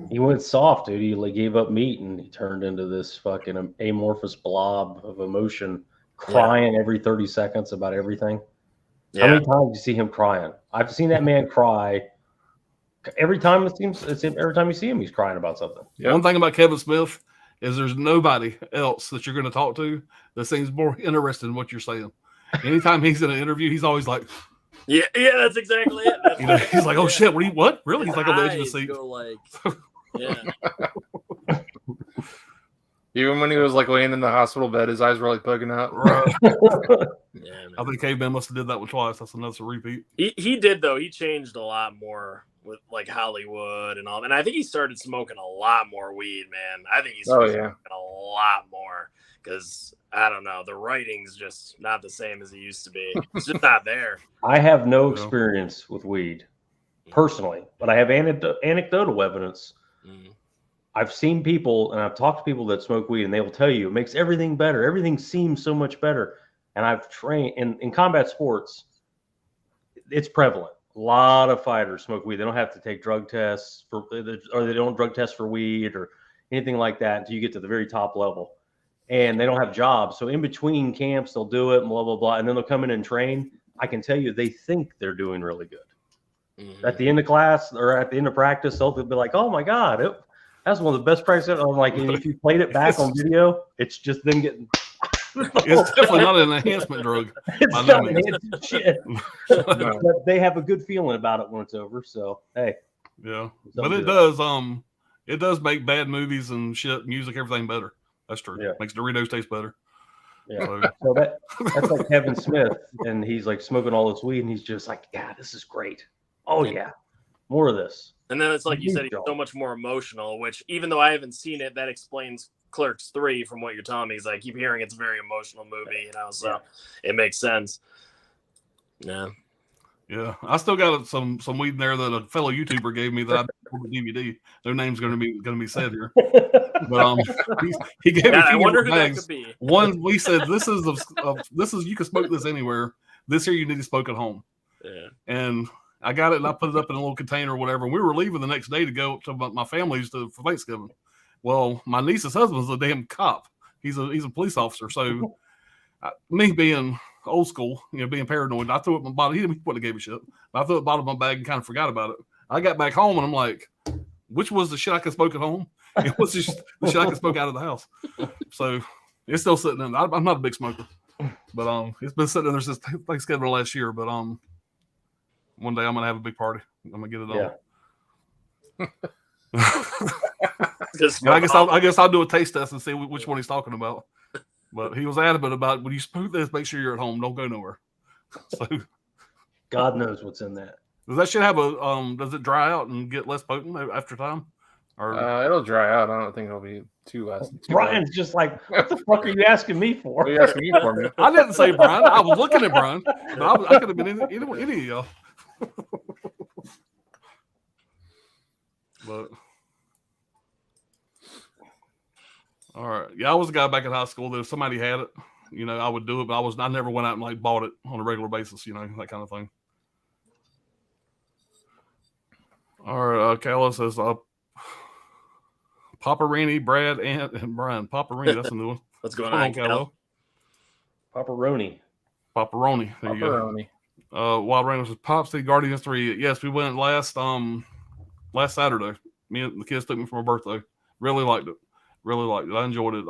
He went soft, dude. He like gave up meat and he turned into this fucking amorphous blob of emotion, crying every 30 seconds about everything. Yeah. How many times do you see him crying? I've seen that man cry. Every time every time you see him, he's crying about something. Yep. One thing about Kevin Smith is there's nobody else that you're going to talk to that seems more interested in what you're saying. Anytime he's in an interview, he's always like, Yeah, that's exactly it. That's you know, he's like, oh shit, what? Really? His He's like on the edge of the eyes seat. go like, yeah. Even when he was like laying in the hospital bed, his eyes were like bugging out. Yeah, man. I think Caveman must have did that one twice. That's another repeat. He did though. He changed a lot more with like Hollywood and all. And I think he started smoking a lot more weed, man. I think he's smoking a lot more because I don't know. The writing's just not the same as it used to be. It's just not there. I have no experience with weed personally, but I have anecdotal evidence. Mm. I've seen people and I've talked to people that smoke weed and they will tell you it makes everything better. Everything seems so much better. And I've trained in combat sports. It's prevalent. A lot of fighters smoke weed. They don't have to take drug tests or they don't drug test for weed or anything like that until you get to the very top level. And they don't have jobs. So in between camps, they'll do it, blah, blah, blah. And then they'll come in and train. I can tell you, they think they're doing really good. Mm-hmm. At the end of class or at the end of practice, they'll be like, oh my God, that's one of the best practices. I'm like, and if you played it back on video, it's just them getting. It's definitely not an enhancement drug. It's not enhancing shit. But they have a good feeling about it when it's over. So, hey. Yeah. But it does make bad movies and shit, music, everything better. That's true. Yeah. Makes Doritos taste better. Yeah. So that's like Kevin Smith, and he's like smoking all this weed, and he's just like, yeah, this is great. Oh yeah, more of this. And then it's like you said, he's so much more emotional, which even though I haven't seen it, that explains Clerks 3 from what you're telling me. Is I keep hearing it's a very emotional movie, so it makes sense. Yeah. Yeah. I still got some weed in there that a fellow YouTuber gave me that I the DVD. No name's going to be said here. But he gave me God, I two wonder who different that bags. could be. One, we said this is you can smoke this anywhere. This here you need to smoke at home. Yeah. And I got it and I put it up in a little container or whatever. And we were leaving the next day to go up to my family's for Thanksgiving. Well, my niece's husband's a damn cop. He's a police officer. So me being old school, being paranoid, I threw it in my bottom. He wouldn't have gave a shit. But I threw it in the bottom of my bag and kind of forgot about it. I got back home and I'm like, which was the shit I could smoke at home? And what's the shit I could smoke out of the house? So it's still sitting in. I'm not a big smoker, but it's been sitting in there since Thanksgiving last year. But one day I'm gonna have a big party. I'm gonna get it on. I guess I'll do a taste test and see which one he's talking about. But he was adamant about when you smoke this, make sure you're at home. Don't go nowhere. So God knows what's in that. Does that shit have does it dry out and get less potent after time? Or it'll dry out. I don't think it'll be too less. Brian's just like, what the fuck are you asking me for? What are you asking me for, man? I didn't say Brian. I was looking at Brian. But I could have been any of y'all. But all right, yeah, I was a guy back in high school that if somebody had it, I would do it, but I never went out and like bought it on a regular basis, that kind of thing. All right, Kayla says, Paparini, Brad, and Brian. Paparini, that's a new one. What's going on, Kayla? Paparoni. Paparoni. There you go. Wild Random says, Pops, the Guardians 3. Yes, we went last Saturday. Me and the kids took me for my birthday. Really liked it. I enjoyed it.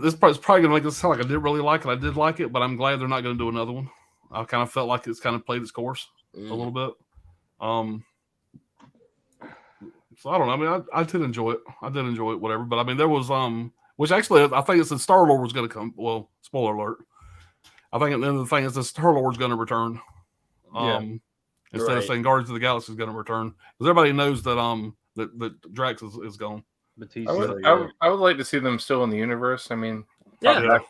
This part's probably gonna make it sound like I didn't really like it. I did like it, but I'm glad they're not gonna do another one. I kind of felt like it's kind of played its course a little bit. So I don't know. I mean, I did enjoy it. Whatever. But I mean, there was which actually I think it's the Star-Lord was gonna come. Well, spoiler alert. I think the thing is the Star-Lord's gonna return. Instead of saying Guardians of the Galaxy is gonna return, because everybody knows that that Drax is gone. I would like to see them still in the universe. I mean, and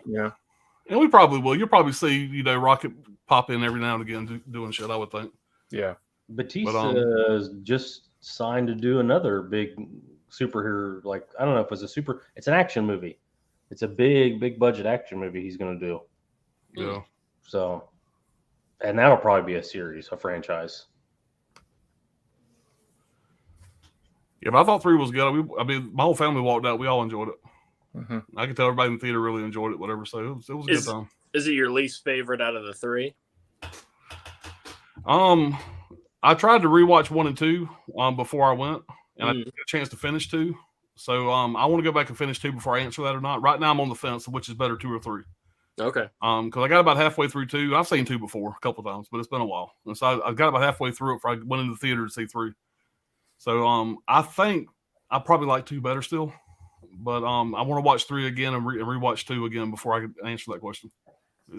we probably will. You'll probably see Rocket pop in every now and again doing shit. I would think. Yeah, Batista is just signed to do another big superhero. Like I don't know if it's an action movie. It's a big budget action movie he's going to do. Yeah. So, and that'll probably be a series, a franchise. Yeah, but I thought 3 was good. I mean, my whole family walked out. We all enjoyed it. Mm-hmm. I could tell everybody in the theater really enjoyed it, whatever. So it was a good time. Is it your least favorite out of the 3? I tried to rewatch 1 and 2 before I went, and I didn't get a chance to finish 2. So I want to go back and finish 2 before I answer that or not. Right now I'm on the fence, which is better, 2 or 3. Okay. Because I got about halfway through 2. I've seen 2 before a couple of times, but it's been a while. And so I got about halfway through it before I went into the theater to see 3. So I think I probably like 2 better still, but I want to watch 3 again and rewatch 2 again before I can answer that question.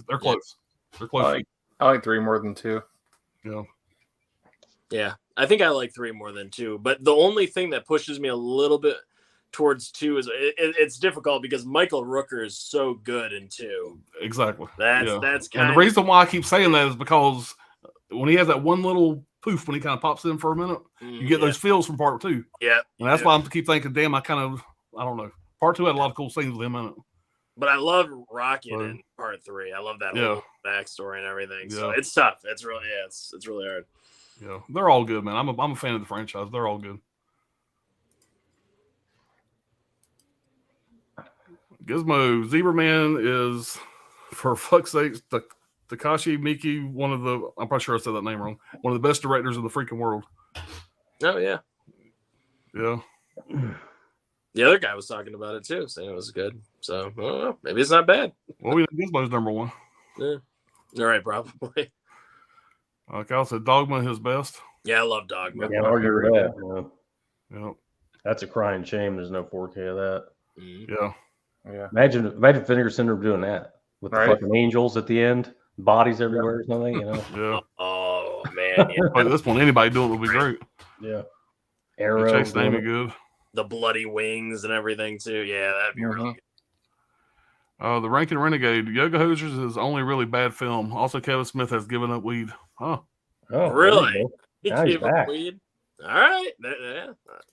They're close. They're close. I like 3 more than 2. Yeah. Yeah, I think I like 3 more than 2. But the only thing that pushes me a little bit towards 2 is it's difficult because Michael Rooker is so good in 2. Exactly. That's kind and the reason why I keep saying that is because when he has that one little poof when he kind of pops in for a minute, you get those feels from part 2. Yeah. And that's why I keep thinking, damn, I don't know. Part 2 had a lot of cool scenes with him in it. But I love Rocket in part 3. I love that whole backstory and everything. So it's tough. It's really it's really hard. Yeah, they're all good, man. I'm a fan of the franchise. They're all good. Gizmo Zebra Man is, for fuck's sake, Takashi Miki, I'm probably sure I said that name wrong, one of the best directors in the freaking world. Oh, yeah. Yeah. The other guy was talking about it, too, saying it was good. So, I don't know. Maybe it's not bad. Well, we know Gizmo's number 1. Yeah. All right, probably. Kyle said Dogma his best. Yeah, I love Dogma. Yeah, argue with that. Yeah. That's a crying shame. There's no 4K of that. Yeah. Yeah. Imagine Vinegar Syndrome doing that with the fucking angels at the end, bodies everywhere or something, Yeah. Oh, man. Yeah. At this point, anybody doing it would be great. Yeah. Arrow. Chase Amy good. The bloody wings and everything, too. Yeah, that'd be really good. The Rankin Renegade. Yoga Hosers is only really bad film. Also, Kevin Smith has given up weed. Huh. Oh, really? He Now he's gave up back. weed. All right. Yeah.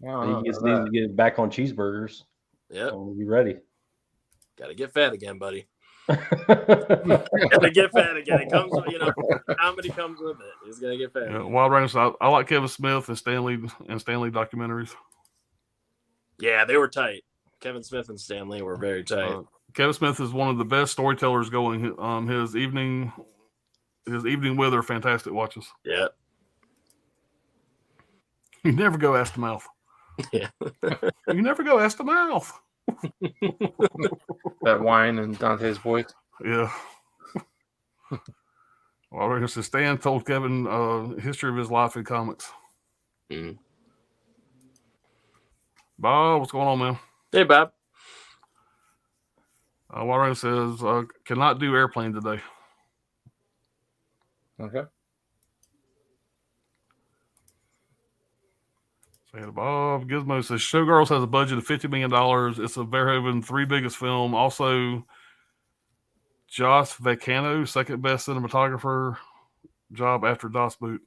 Oh, He just needs to get back on cheeseburgers. Yep. And we'll be ready. Got to get fat again, buddy. yeah, Got to get fat again. It comes, comedy comes with it. He's gonna get fat. Yeah, Wild Rangers. I like Kevin Smith and Stanley documentaries. Yeah, they were tight. Kevin Smith and Stan Lee were very tight. Kevin Smith is one of the best storytellers going. His evening with are fantastic watches. Yeah. You never go ass to mouth. Yeah. You never go ass to mouth. that whine in Dante's voice. Yeah. Well, I guess Stan told Kevin history of his life in comics. Mm. Bob, what's going on, man? Hey, Bob. Warren says, cannot do airplane today. Okay. Say to Bob. Gizmo says, Showgirls has a budget of $50 million. It's a Verhoeven 3 biggest film. Also, Josh Vacano, second best cinematographer job after Das Boot.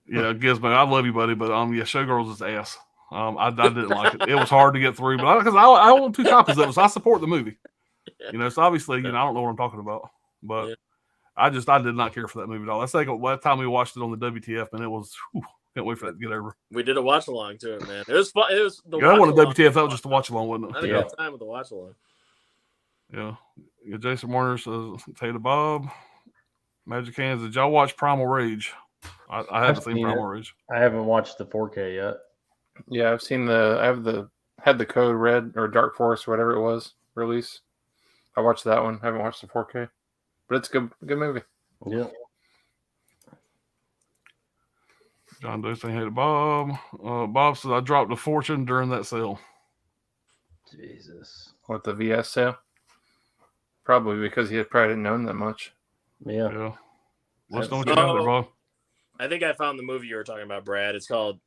Yeah, Gizmo, I love you, buddy, but yeah, Showgirls is ass. I didn't like it. It was hard to get through, but because I own 2 copies of it, so I support the movie. So obviously, I don't know what I'm talking about, but I did not care for that movie at all. That's like that time we watched it on the WTF, and it was can't wait for that to get over. We did a watch along to it, man. It was fun. It was the I won the WTF. That was just a watch along, wasn't I it? had a good time with the watch along. Yeah. Jason Warner says, Tater Bob, Magic Hands. Did y'all watch Primal Rage? I haven't seen Primal Rage. I haven't watched the 4K yet. Yeah, I've seen had the code red or Dark Force or whatever it was release. I watched that one. I haven't watched the 4K, but it's a good movie. Yeah. John Doe saying, hey to Bob. Bob says, I dropped a fortune during that sale. Jesus. With the VS sale? Probably because he probably didn't own that much. Yeah. Let's know what you got there, Bob. I think I found the movie you were talking about, Brad. It's called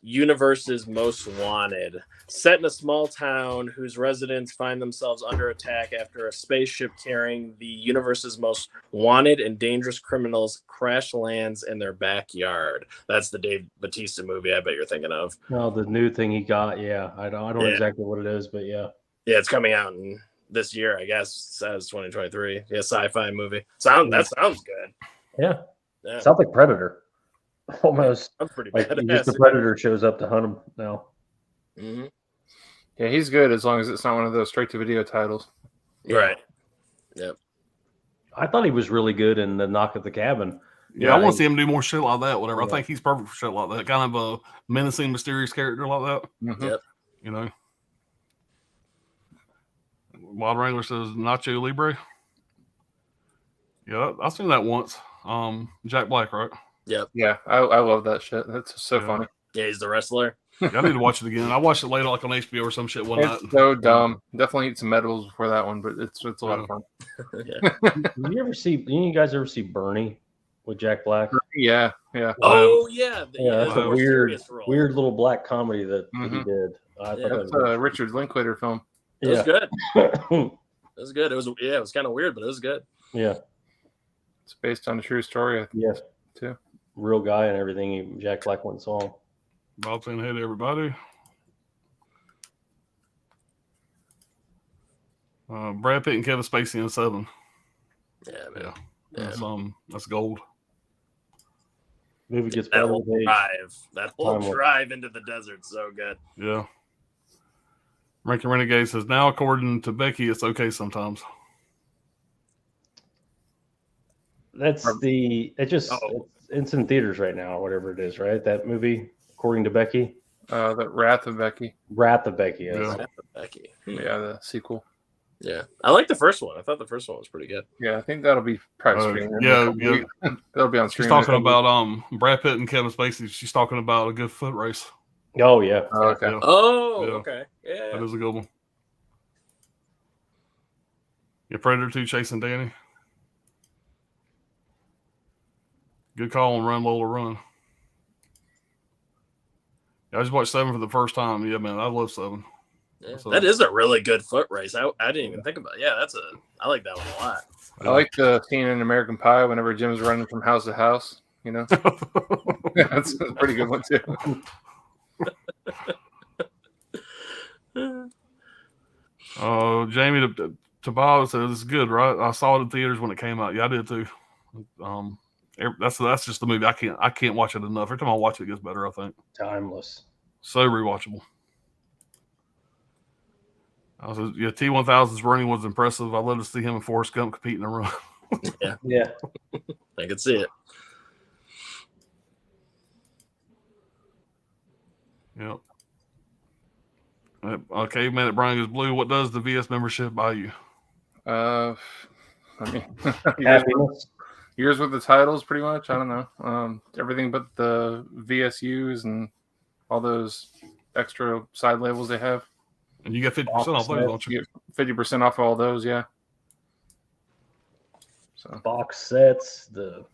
Universe's Most Wanted. Set in a small town whose residents find themselves under attack after a spaceship carrying the universe's most wanted and dangerous criminals crash lands in their backyard. That's the Dave Bautista movie I bet you're thinking of. No, the new thing he got. Yeah. I don't know exactly what it is, but yeah. Yeah, it's coming out this year, I guess. It says 2023. Yeah, sci-fi movie. That sounds good. Yeah. Yeah. Sounds like Predator. Almost. That's pretty Like bad. just the Predator shows up to hunt him now. Mm-hmm. Yeah, he's good as long as it's not one of those straight-to-video titles. Right. Yep. I thought he was really good in the Knock at the Cabin. Yeah, I want to see him do more shit like that, whatever. Yeah. I think he's perfect for shit like that. Kind of a menacing, mysterious character like that. Mm-hmm. Yep. Wild Wrangler says Nacho Libre. Yeah, I've seen that once. Jack Black, right? Yep. Yeah, I love that shit. That's so funny. Yeah, he's the wrestler. Yeah, I need to watch it again. I watched it later, like on HBO or some shit one night. It's so dumb. Definitely eat some medals before that one, but it's a lot of fun. Did you guys ever see Bernie with Jack Black? Yeah. Oh yeah, That's a more serious role. weird little black comedy that he did. I thought That's that was a Richard Linklater film. It was good. good. It was good. It was kind of weird, but it was good. Yeah. It's based on a true story, Yes. too. Real guy and everything. Jack Black went and saw him. Bob saying hey to everybody. Brad Pitt and Kevin Spacey in 7. Yeah, man. Yeah. That's gold. Movie gets That better whole with age. drive. That whole Time will- drive into the desert, so good. Yeah. Rankin Renegade says now, according to Becky, it's okay sometimes. That's it's in theaters right now, or whatever it is, right? That movie, according to Becky. The Wrath of Becky. Wrath of Becky. Yes. Yeah. Becky. Yeah, the sequel. Yeah, I like the first one. I thought the first one was pretty good. Yeah, I think that'll be probably streaming. yeah. That'll be on She's streaming. talking about Brad Pitt and Kevin Spacey. She's talking about a good foot race. Oh yeah. Oh, okay. Yeah. Oh, Yeah. okay. Yeah. That is a good one. Yeah, Predator 2 chasing Danny. Good call on Run Lola Run. Yeah, I just watched 7 for the first time. Yeah, man, I love 7. Yeah, So- that is a really good foot race. I didn't even think about it. Yeah, I like that one a lot. I like the scene in American Pie whenever Jim's running from house to house. You know, that's a pretty good one too. Jamie Tabal says it's good, right? I saw it in theaters when it came out. Yeah, I did too. That's just the movie. I can't watch it enough. Every time I watch it, it gets better. I think Timeless. so rewatchable. Yeah, T1000's running was impressive. I love to see him and Forrest Gump compete in a run. Yeah, I can see it. Yep. Okay, man. At Brian Goes Blue, what does the VS membership buy you? I mean, Happiness. years with the titles, pretty much. I don't know. Everything but the VSUs and all those extra side labels they have. And you get 50% off those, don't you? You get 50% off all those, yeah. So Box sets, the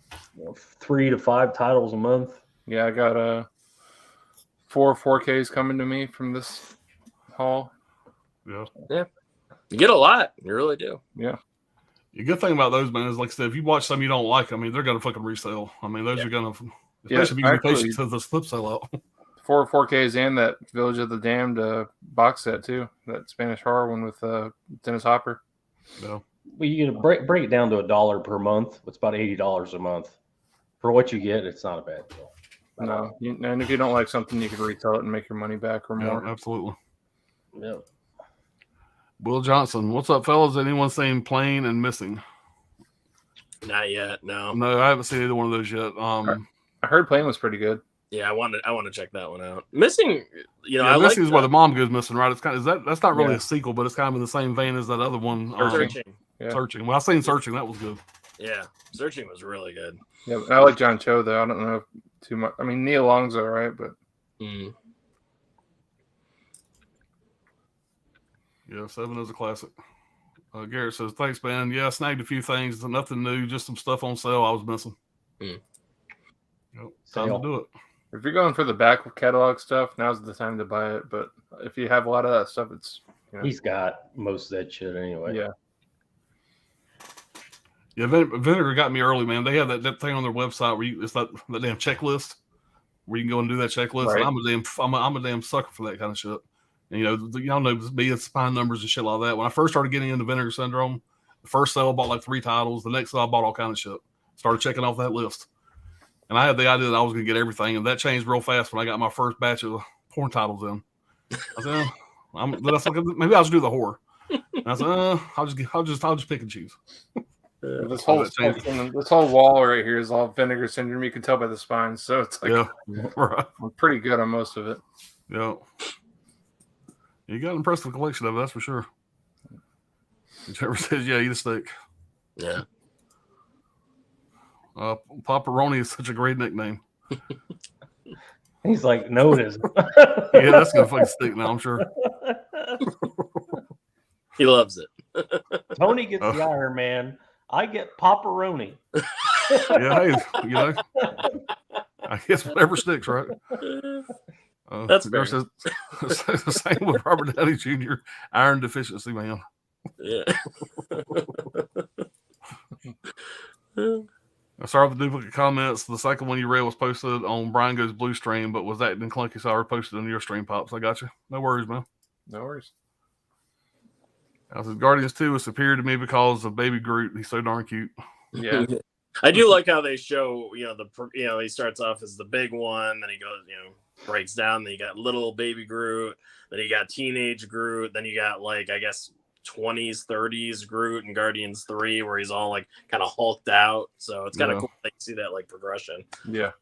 3 to 5 titles a month. yeah, I got 4 4Ks coming to me from this haul. Yeah. You get a lot. You really do. Yeah. The good thing about those, man, is like I said, if you watch some you don't like, I mean, they're gonna fucking resell. I mean, those are gonna, especially if you be patient to the flip sell out. 4 4Ks and that Village of the Damned box set too. That Spanish horror one with Dennis Hopper. Yeah. Well, you can break it down to $1 per month. It's about $80 a month. For what you get, it's not a bad deal. No, and if you don't like something, you can retail it and make your money back or more. Yeah, absolutely. Yeah. Will Johnson, what's up, fellas? Anyone saying Plain and Missing? Not yet. No. No, I haven't seen either one of those yet. I heard Plane was pretty good. Yeah, I want to check that one out. Missing, I Missing is where the mom goes missing, right? It's kind of that's not really Yeah. a sequel, but it's kind of in the same vein as that other one. Searching. Yeah. Searching. Well, I seen Searching. That was good. Yeah, Searching was really good. Yeah, I like John Cho though. I don't know too much. I mean, Neil Long's all right, but Yeah, 7 is a classic. Garrett says, thanks, man. Yeah, I snagged a few things. Nothing new, just some stuff on sale I was missing. Yep, time to do it. if you're going for the back catalog stuff, now's the time to buy it. But if you have a lot of that stuff, it's He's got most of that shit anyway. yeah. Yeah, Vinegar got me early, man. They have that thing on their website where it's that damn checklist where you can go and do that checklist. Right. And I'm a damn sucker for that kind of shit. And, y'all know me and spine numbers and shit like that. When I first started getting into Vinegar Syndrome, the first sale I bought like 3 titles. The next sale I bought all kind of shit. Started checking off that list. And I had the idea that I was going to get everything. And that changed real fast when I got my first batch of porn titles in. I said, maybe I'll just do the horror. And I said, I'll just pick and choose. This whole wall right here is all Vinegar Syndrome. You can tell by the spines, so it's like right. I'm pretty good on most of it. Yeah, you got an impressive collection of it, that's for sure. Whichever says, yeah, eat a steak. Yeah. Paparoni is such a great nickname. He's like, no, it isn't. Yeah, that's gonna fucking stick now, I'm sure. He loves it. Tony gets the Iron Man. I get Paparoni. Yeah, hey, I guess whatever sticks, right? That's fair. Says, the same with Robert Downey Jr. Iron deficiency, man. Yeah. Sorry for the duplicate comments. The second one you read was posted on Brian Goes Blue stream, but was that in Clunky? So I posted on your stream, Pops. I got you. No worries, man. No worries. I said Guardians 2 is superior to me because of Baby Groot. He's so darn cute. Yeah. I do like how they show, he starts off as the big one, then he goes, breaks down, then you got little baby Groot, then you got teenage Groot, then you got like, I guess 20s, 30s Groot in Guardians 3 where he's all like kind of hulked out. So it's kind of cool to see that like progression. Yeah.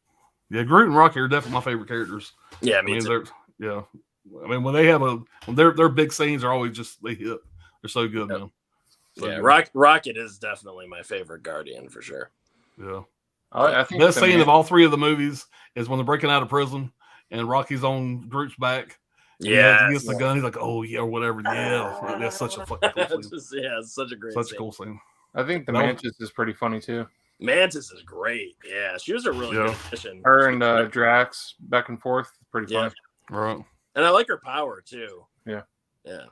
Yeah, Groot and Rocky are definitely my favorite characters. Yeah, when they have their big scenes are always just they hit. They're so good, man. So yeah, good. Rocket is definitely my favorite Guardian for sure. Yeah. I think the best scene of all 3 of the movies is when they're breaking out of prison and Rocky's on Groot's back. Yeah. He gets the gun. He's like, oh, yeah, or whatever. Yeah. That's such a fucking cool scene. It's such a great Such scene. a cool scene. I think the Mantis is pretty funny too. Mantis is great. Yeah, she was a really good addition. Her and Drax back and forth, pretty fun. Right. And I like her power too. Yeah. Yeah.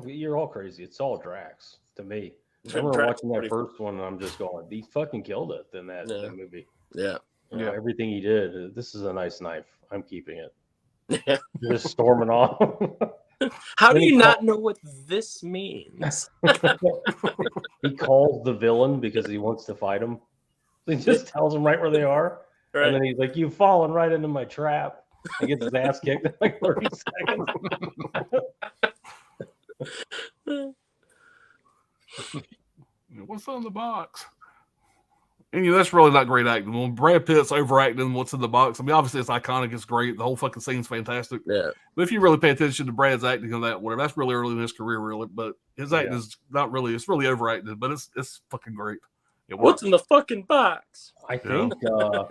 You're all crazy. It's all Drax to me. I remember Drive watching that 44. first one, and I'm just going, he fucking killed it in that, Yeah. that movie. Yeah. Yeah. Everything he did. This is a nice knife. I'm keeping it. Yeah. Just storming off. How do Then he you not know what this means? He calls the villain because he wants to fight him. He just tells him right where they are. Right. And then he's like, "You've fallen right into my trap." He gets his ass kicked in like 30 seconds. What's on the box? And that's really not great acting. When Brad Pitt's overacting what's in the box, I mean, obviously it's iconic, it's great. The whole fucking scene's fantastic. Yeah. But if you really pay attention to Brad's acting on that, whatever, that's really early in his career, really. But his acting is not really, it's really overacted, but it's fucking great. It works. What's in the fucking box? I think I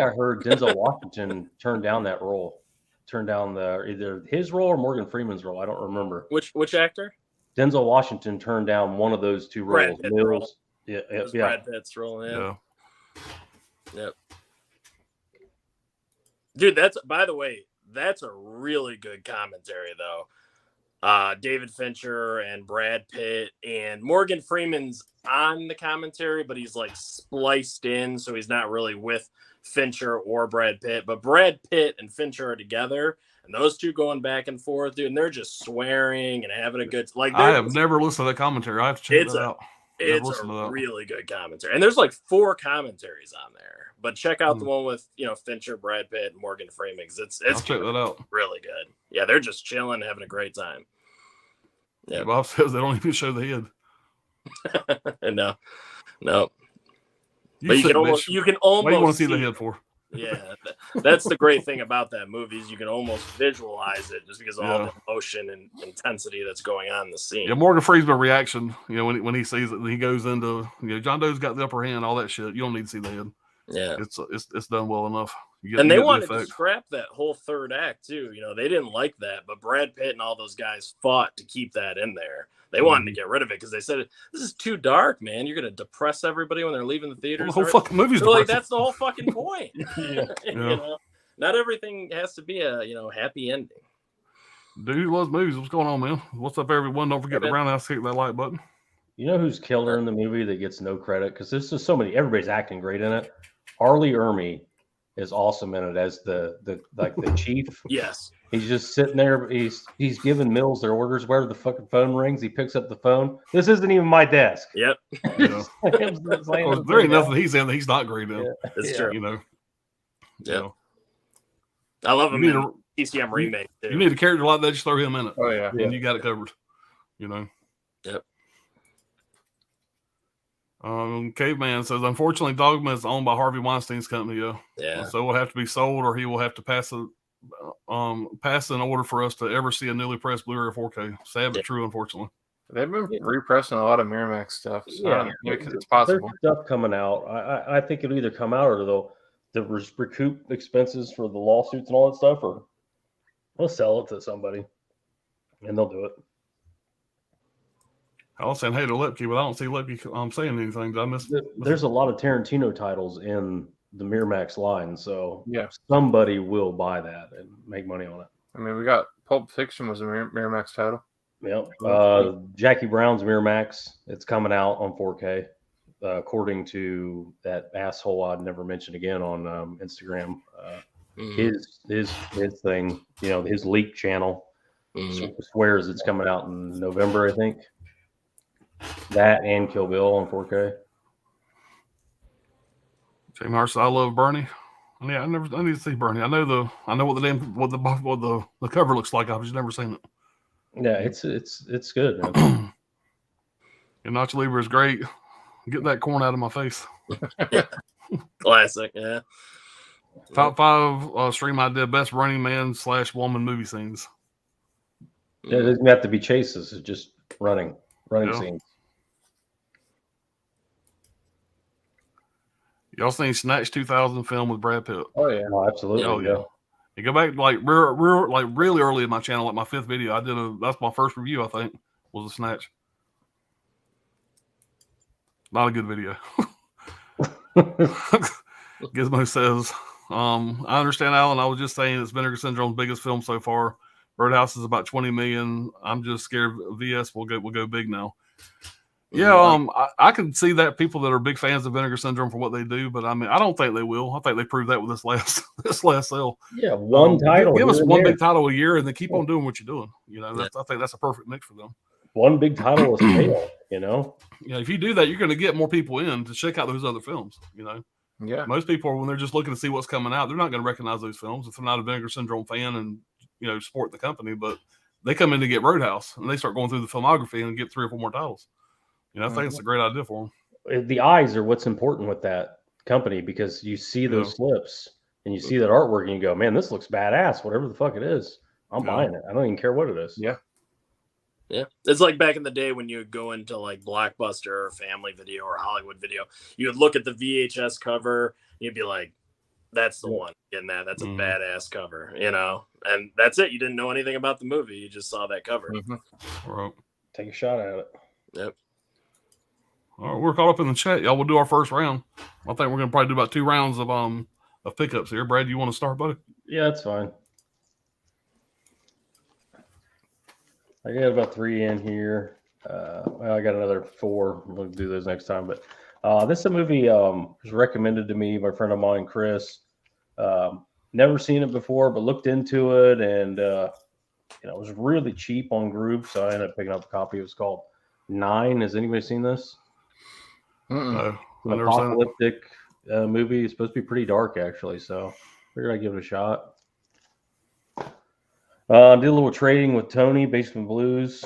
heard Denzel Washington turn down that role. Turn down either his role or Morgan Freeman's role. I don't remember. Which actor? Denzel Washington turned down one of those two Brad roles. Pitt's Mills. role. Yeah, It was yeah. Brad Pitt's role. Yeah. Yeah. Dude, by the way, that's a really good commentary though. David Fincher and Brad Pitt and Morgan Freeman's on the commentary, but he's like spliced in, so he's not really with Fincher or Brad Pitt. But Brad Pitt and Fincher are together, and those two going back and forth, dude, and they're just swearing and having a good like. I have never listened to that commentary. I have to check that out. It's a really good commentary, and there's like 4 commentaries on there. But check out the one with Fincher, Brad Pitt, and Morgan Freeman. It's I'll check that out. really good. Yeah, they're just chilling, having a great time. Yeah, Bob says they don't even show the head. No. You But you sick can almost bitch. you can What do you want almost to see the see head for? Yeah, that's the great thing about that movie is you can almost visualize it just because of all the emotion and intensity that's going on in the scene. Yeah, Morgan Freeman's reaction, when he sees it, he goes into, John Doe's got the upper hand, all that shit. You don't need to see the head. Yeah, it's done well enough. And they wanted to scrap that whole third act too. They didn't like that, but Brad Pitt and all those guys fought to keep that in there. They wanted to get rid of it because they said this is too dark, man. You're gonna depress everybody when they're leaving the theaters. The whole fucking movie's like that's the whole fucking point. Yeah. Not everything has to be a happy ending. Dude who loves movies, what's going on, man? What's up, everyone? Don't forget to roundhouse kick that like button. You know who's killer in the movie that gets no credit because there's just so many. Everybody's acting great in it. Arlie Ermy is awesome in it as the chief. Yes. He's just sitting there. He's giving Mills their orders. Where the fucking phone rings, he picks up the phone. This isn't even my desk. Yep. There ain't nothing he's in that he's not great in. Yeah, it's true. Yeah. I love him in TCM remake too. You need a character like that, just throw him in it. Oh yeah. And you got it covered. Yep. Caveman says, unfortunately, Dogma is owned by Harvey Weinstein's company. Yeah. So it will have to be sold, or he will have to pass an order for us to ever see a newly pressed Blu-ray or 4K. Sad but true, unfortunately. They've been repressing a lot of Miramax stuff. So Yeah, it's possible. There's stuff coming out. I think it'll either come out or they'll recoup expenses for the lawsuits and all that stuff, or they'll sell it to somebody, and they'll do it. I was saying hey to Lepke, but I don't see Lepke saying anything. Did I miss? There's a lot of Tarantino titles in the Miramax line, so Yeah. somebody will buy that and make money on it. I mean, we got Pulp Fiction was a Miramax title. Yep. Jackie Brown's Miramax. It's coming out on 4K, according to that asshole I'd never mention again on Instagram. His thing, his leak channel swears it's coming out in November, I think. That and Kill Bill on 4K. Jamie Hart says, I love Bernie. Yeah, I need to see Bernie. I know what the cover looks like. I've just never seen it. Yeah, it's good, man. And Nacho Libre is great. Get that corn out of my face. Classic, yeah. Top 5 stream idea: best Running Man / woman movie scenes. Yeah, it doesn't have to be chases. It's just running scenes. Y'all seen Snatch 2000 film with Brad Pitt? Oh yeah, absolutely. Oh yeah. You go back like really early in my channel, like my 5th video. That's my first review. I think was a Snatch. Not a good video. Gizmo says, I understand, Alan. I was just saying it's Vinegar Syndrome's biggest film so far. Birdhouse is about 20 million. I'm just scared VS will go big now. Yeah, I can see that people that are big fans of Vinegar Syndrome for what they do, but I mean, I don't think they will. I think they proved that with this last sale. Yeah, one title. Give us here and one there. big title a year, and then keep on doing what you're doing. You know, I think that's a perfect mix for them. One big title is fail. You know. Yeah, if you do that, you're going to get more people in to check out those other films. You know, Yeah. most people when they're just looking to see what's coming out, they're not going to recognize those films if they're not a Vinegar Syndrome fan and support the company. But they come in to get Roadhouse, and they start going through the filmography and get 3 or 4 more titles. I think it's a great idea for them. The eyes are what's important with that company because you see those slips and you see that artwork and you go, man, this looks badass. Whatever the fuck it is, I'm buying it. I don't even care what it is. Yeah. Yeah. It's like back in the day when you would go into like Blockbuster or Family Video or Hollywood Video, you would look at the VHS cover, and you'd be like, that's the one getting that. That's a badass cover, and that's it. You didn't know anything about the movie. You just saw that cover. Right. Take a shot at it. Yep. All right, we're caught up in the chat, y'all. We'll do our first round. I think we're gonna probably do about 2 rounds of pickups here. Brad, you want to start, buddy? Yeah, that's fine. I got about 3 in here. Well, I got another 4. We'll do those next time. But this is a movie was recommended to me by a friend of mine, Chris. Never seen it before, but looked into it, and it was really cheap on Groove, so I ended up picking up a copy. It was called 9. Has anybody seen this? No, An apocalyptic movie. It's supposed to be pretty dark, actually. So figured I'd give it a shot. Did a little trading with Tony, Basement Blues.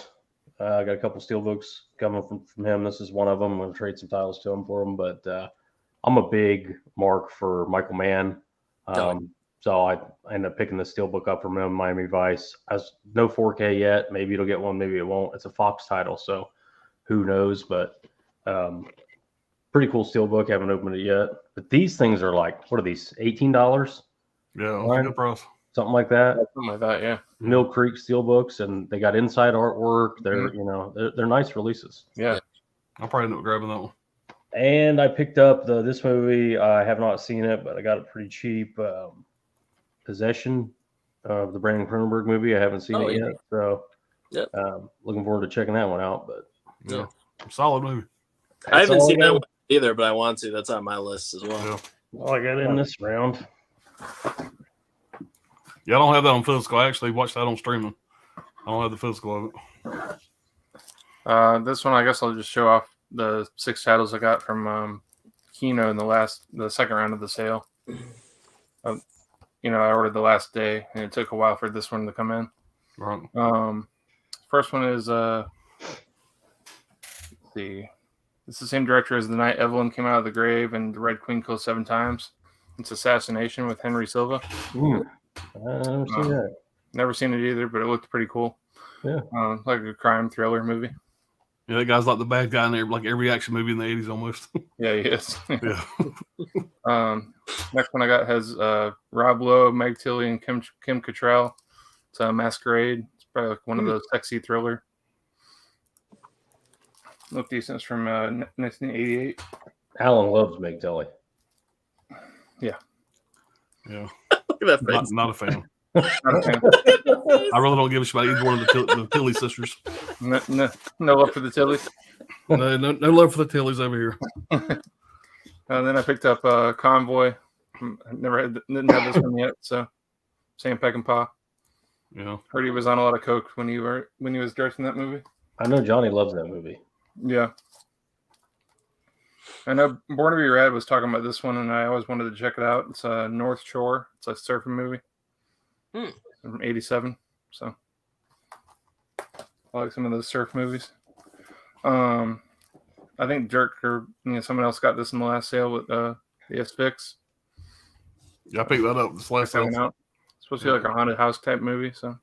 I got a couple steelbooks coming from him. This is one of them. I'm going to trade some titles to him for him. But I'm a big mark for Michael Mann. So I ended up picking the steelbook up from him, Miami Vice. No 4K yet. Maybe it'll get one. Maybe it won't. It's a Fox title, so who knows? But pretty cool steelbook. Haven't opened it yet. But these things are like, what are these? $18? Yeah, good price. Something like that. Something like that, yeah. Mill Creek steelbooks, and they got inside artwork. They're they're nice releases. Yeah. I'll probably end up grabbing that one. And I picked up this movie. I have not seen it, but I got it pretty cheap. Possession of the Brandon Cronenberg movie. I haven't seen it yet, so looking forward to checking that one out. But yeah, solid movie. I haven't seen that one either, but I want to. That's on my list as well. Yeah. Well, I got in this round. Yeah, I don't have that on physical. I actually watched that on streaming. I don't have the physical of it. This one, I guess I'll just show off the 6 titles I got from Kino in the second round of the sale. I ordered the last day, and it took a while for this one to come in. Right. First one is it's the same director as The Night Evelyn Came Out of the Grave and The Red Queen Kills 7 Times. It's Assassination with Henry Silva. I've never seen that. Never seen it either, but it looked pretty cool. Yeah. Like a crime thriller movie. Yeah, that guy's like the bad guy in every action movie in the 80s almost. Yeah, he is. Yeah. Next one I got has Rob Lowe, Meg Tilly, and Kim Cattrall. It's Masquerade. It's probably like one of those sexy thriller. Look decent. It's from 1988. Alan loves Meg Tilly. Yeah. Look at that face. Not a fan. Not a fan. I really don't give a shit about either one of the Tilly sisters. No love for the Tillys. No love for the Tillys over here. And then I picked up Convoy. Didn't have this one yet, so Sam Peckinpah. Yeah. Heard he was on a lot of coke when he was directing that movie. I know Johnny loves that movie. Yeah. I know Born to Be Red was talking about this one, and I always wanted to check it out. It's North Shore. It's a surfing movie from '87. So I like some of those surf movies. I think Dirk or someone else got this in the last sale with the Asphyx. Yeah, I picked that up this last time. It's supposed to be like a haunted house type movie. So,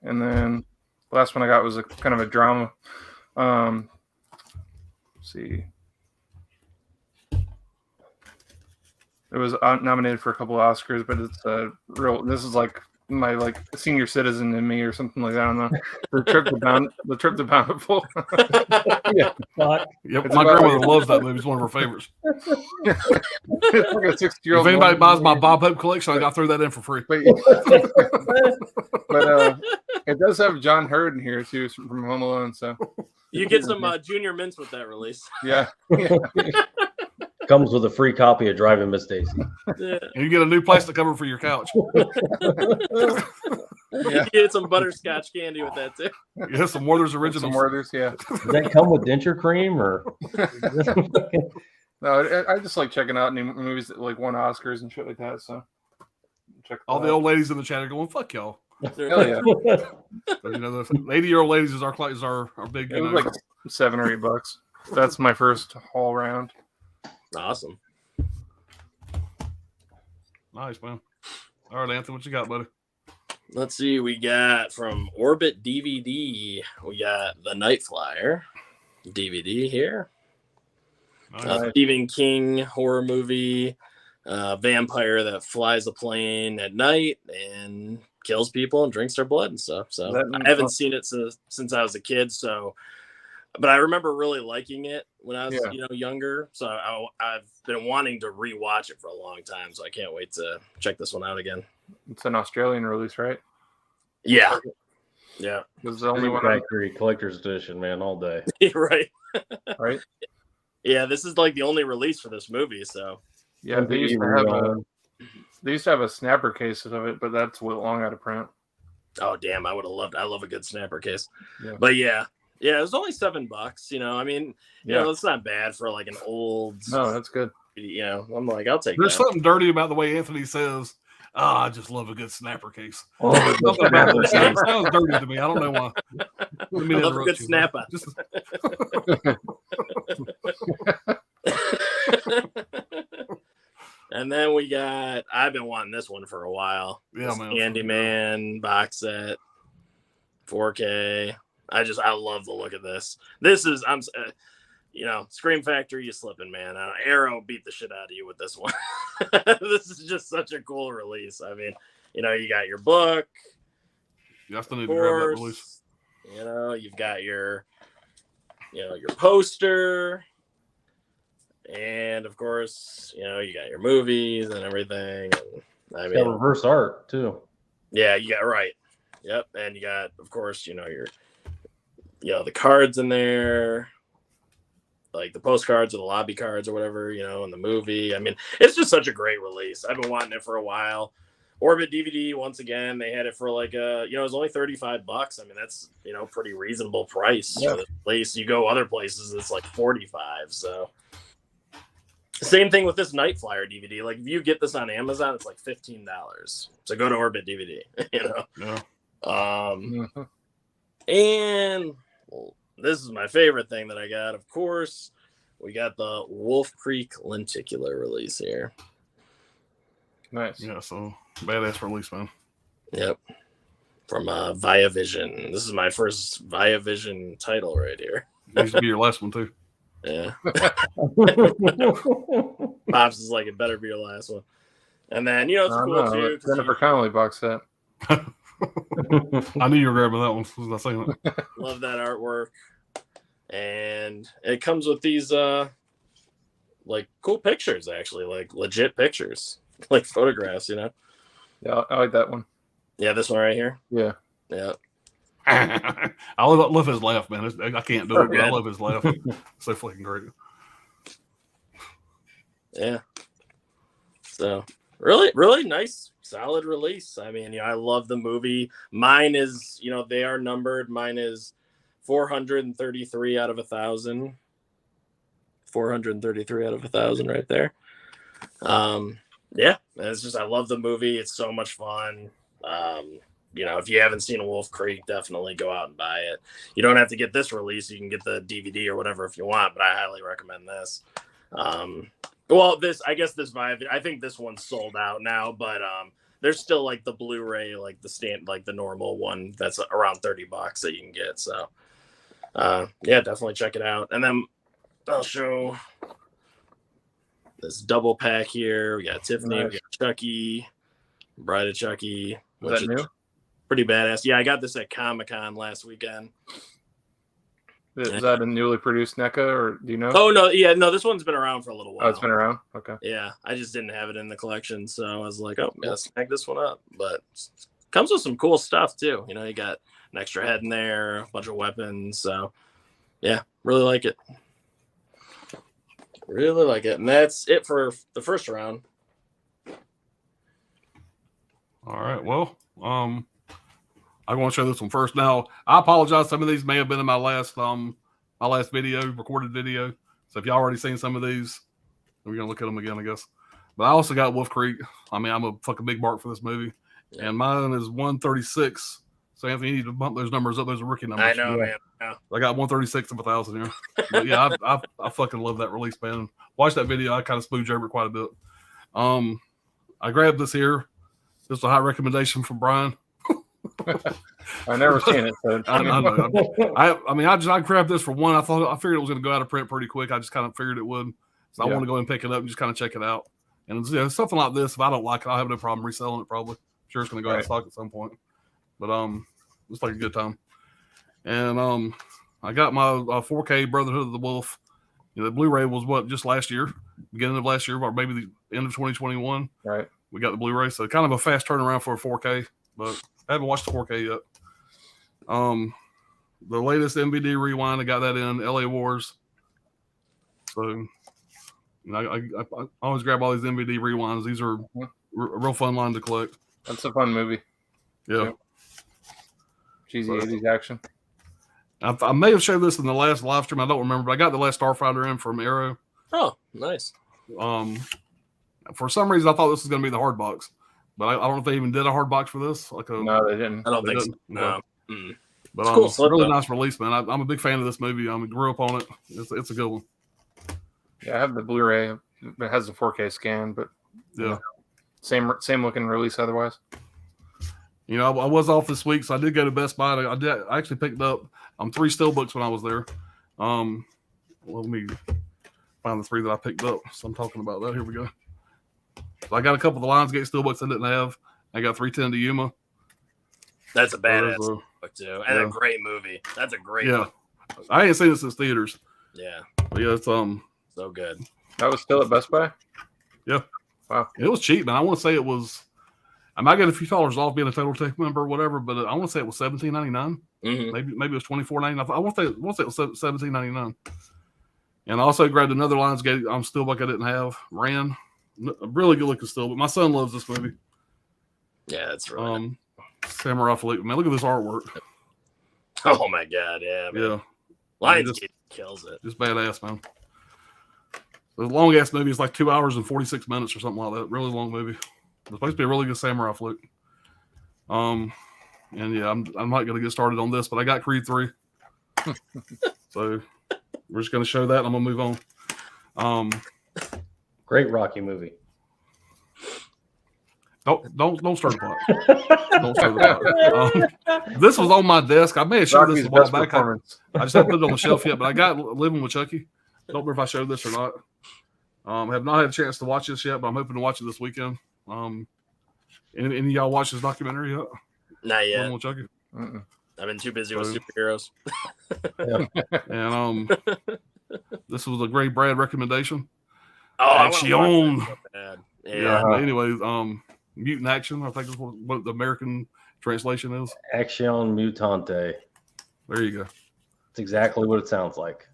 and then the last one I got was a kind of a drama. Let's see. It was nominated for a couple of Oscars, but it's this is like my senior citizen in me or something like that. I don't know. The trip to Bountiful. Yeah. Yep. My grandmother loves that movie. It's one of her favorites. It's like a 60-year-old. If anybody buys my Bob Hope collection, I got to throw that in for free. But it does have John Hurd in here too from Home Alone. So You get some junior mints with that release. Yeah. Comes with a free copy of Driving Miss Daisy. Yeah. And you get a new plastic cover for your couch. You get some butterscotch candy with that too. Yeah, some Werther's Originals. Some Werther's, yeah. Does that come with denture cream or? No, I just like checking out new movies that like won Oscars and shit like that. So check All that the out. old ladies in the chat are going, "Fuck y'all." Hell yeah. So, you know, the 80-year-old ladies is our big. It You was know, like $7 or $8. That's my first haul round. Awesome. nice, man. All right, Anthony, what you got, buddy? Let's see. We got from Orbit DVD. We got The Night Flyer DVD here. Nice. Stephen King horror movie. Vampire that flies a plane at night and kills people and drinks their blood and stuff. So I haven't seen it since I was a kid. So, but I remember really liking it when I was younger. So I've been wanting to rewatch it for a long time. So I can't wait to check this one out again. It's an Australian release, right? Yeah. Yeah. It was the only one. Factory collector's edition, man, all day. Right. Right? Yeah, this is like the only release for this movie. So Yeah, they used to have a snapper case of it, but that's long out of print. oh damn, I would have loved. I love a good snapper case. Yeah. But yeah, it was only $7. You know, I mean, Yeah. it's not bad for like an old. No, that's good. I'm like, I'll take There's that. something dirty about the way Anthony says, I just love a good snapper case. Oh, Something about that sounds dirty to me. I don't know why. Let me I love a interrupt good you, snap man. on. Just- And then I've been wanting this one for a while. Yeah, This man. Candyman box set, 4K. I love the look of this. This is, Scream Factory, you slipping, man. Arrow beat the shit out of you with this one. This is just such a cool release. I mean, you got your book. I still need Of to grab that release. course, you've got your poster. And of course, you got your movies and everything. And I It's got mean, reverse art too. yeah, you got right. Yep. And you got, of course, your the cards in there, like the postcards or the lobby cards or whatever, in the movie. I mean, it's just such a great release. I've been wanting it for a while. Orbit DVD, once again, they had it for like it was only $35. I mean, that's pretty reasonable price for this place. You go other places, it's like $45. So same thing with this Night Flyer DVD. Like if you get this on Amazon, it's like $15. So go to Orbit DVD. Yeah. Mhm. And this is my favorite thing that I got. Of course, we got the Wolf Creek lenticular release here. Nice. Yeah, so badass release, man. Yep. From Viavision. This is my first Viavision title right here. Needs to be your last one, too. Yeah. Pops is like, it better be your last one. And then, it's cool too. 'Cause Jennifer Connelly box set. I knew you were grabbing that one. Was I saying it? love that artwork. And it comes with these like cool pictures, actually, like legit pictures, like photographs, Yeah, I like that one. Yeah, this one right here. Yeah. Yeah. I love his laugh, man. I can't do it, but I love his laugh. So fucking great. Yeah. So really, really nice, solid release. I mean, I love the movie. Mine is, they are numbered. Mine is 433 out of 1,000. 433 out of 1,000 right there. Yeah, it's just, I love the movie. It's so much fun. If you haven't seen Wolf Creek, definitely go out and buy it. You don't have to get this release. You can get the DVD or whatever if you want, but I highly recommend this. I guess this Vibe, I think this one's sold out now, but there's still like the Blu-ray, like the normal one that's around $30 that you can get. So yeah, definitely check it out. And then I'll show this double pack here. We got Tiffany, Nice. we got Chucky, Bride of Chucky, Is which that is new? pretty badass. Yeah, I got this at Comic-Con last weekend. Is that a newly produced NECA, or do you know? Oh no, this one's been around for a little while. Oh, it's been around. Okay. Yeah, I just didn't have it in the collection, so I was like, oh, yeah, snag this one up. But comes with some cool stuff too. You got an extra head in there, a bunch of weapons. So Yeah, really like it. Really like it. And that's it for the first round. All right. Well, I want to show this one first. Now, I apologize. Some of these may have been in my last video, recorded video. So if y'all already seen some of these, we're gonna look at them again, I guess. But I also got Wolf Creek. I mean, I'm a fucking big mark for this movie, and mine is 136. So Anthony, you need to bump those numbers up. Those are rookie numbers. I know, man. Yeah. I got 136 of 1,000 here. But yeah, I fucking love that release, man. Watch that video. I kind of spooged over it quite a bit. I grabbed this here. This is a high recommendation from Brian. I've never seen it. So. I know. I mean, I grabbed this for one. I figured it was going to go out of print pretty quick. I just kind of figured it would. So I want to go ahead and pick it up and just kind of check it out. And something like this, if I don't like it, I'll have no problem reselling it probably. I'm sure it's going to go out of stock at some point. But it's like a good time. And I got my 4K Brotherhood of the Wolf. You know, the Blu-ray was just last year, beginning of last year, or maybe the end of 2021. Right. We got the Blu-ray, so kind of a fast turnaround for a 4K, but I haven't watched the 4K yet. The latest MVD rewind, I got that in LA Wars. So I always grab all these MVD rewinds. These are a real fun line to collect. That's a fun movie. Yeah. Yep. Cheesy 80s action. I may have showed this in the last live stream. I don't remember, but I got the last Starfighter in from Arrow. Oh, nice. For some reason, I thought this was going to be the hard box, but I don't know if they even did a hard box for this. No, they didn't. I don't think so. No. But it's cool slip, really though. nice release, man. I'm a big fan of this movie. I grew up on it. It's a good one. Yeah, I have the Blu-ray. It has a 4K scan, but same looking release otherwise. You know, I was off this week, so I did go to Best Buy. I actually picked up 3 steelbooks when I was there. Let me find the 3 that I picked up. So I'm talking about that. Here we go. So I got a couple of the Lionsgate steelbooks I didn't have. I got 310 to Yuma. That's a badass book too, and a great movie. That's a great book. I ain't seen this in theaters. Yeah. But yeah, it's so good. That was still at Best Buy? Yeah. Wow. It was cheap, man. I want to say it was. I might get a few dollars off being a Total Tech member or whatever, but I want to say it was $17.99. Mm-hmm. Maybe it was $24.99. I want to say it was $17.99. And I also grabbed another Lionsgate steelbook I didn't have. Ran. A really good looking still, but my son loves this movie. Yeah, that's really nice. Samurai Flute. Man, look at this artwork. Oh my god, yeah, man. Yeah. Lionsgate kills it. Just badass, man. The long ass movie is like 2 hours and 46 minutes or something like that. Really long movie. It's supposed to be a really good Samurai Flute. And yeah, I'm not gonna get started on this, but I got Creed 3. So we're just gonna show that and I'm gonna move on. Great Rocky movie. Don't start the pot. Don't start the pot. This was on my desk. I may have showed this a while back. I just haven't put it on the shelf yet, but I got Living with Chucky. Don't remember if I showed this or not. Have not had a chance to watch this yet, but I'm hoping to watch it this weekend. Any of y'all watch this documentary yet? Not yet. Living with Chucky? Mm-mm. I've been too busy with superheroes. And this was a great Brad recommendation. Oh, Action. Yeah. Anyways, Mutant Action, I think is what the American translation is. Action Mutante. There you go. It's exactly what it sounds like.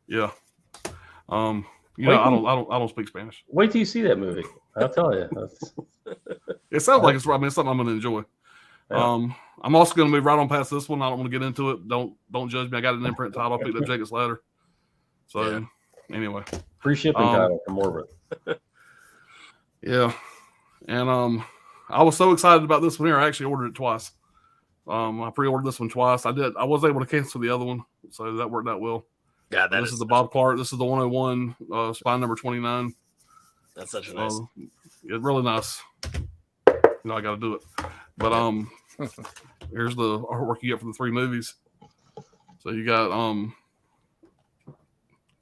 Yeah. I don't speak Spanish. Wait till you see that movie. I'll tell you. It sounds like it's something I'm gonna enjoy. Yeah. I'm also gonna move right on past this one. I don't want to get into it. Don't judge me. I got an imprint title. I picked up Jacob's Ladder. So anyway. Free shipping title from Orbit. Yeah. And I was so excited about this one here. I actually ordered it twice. I pre-ordered this one twice. I was able to cancel the other one, so that worked out well. God, this is the Bob Clark. This is the 101 spine number 29. That's such a nice. It's really nice. You know, I got to do it. But here's the artwork you get for the 3 movies. So you got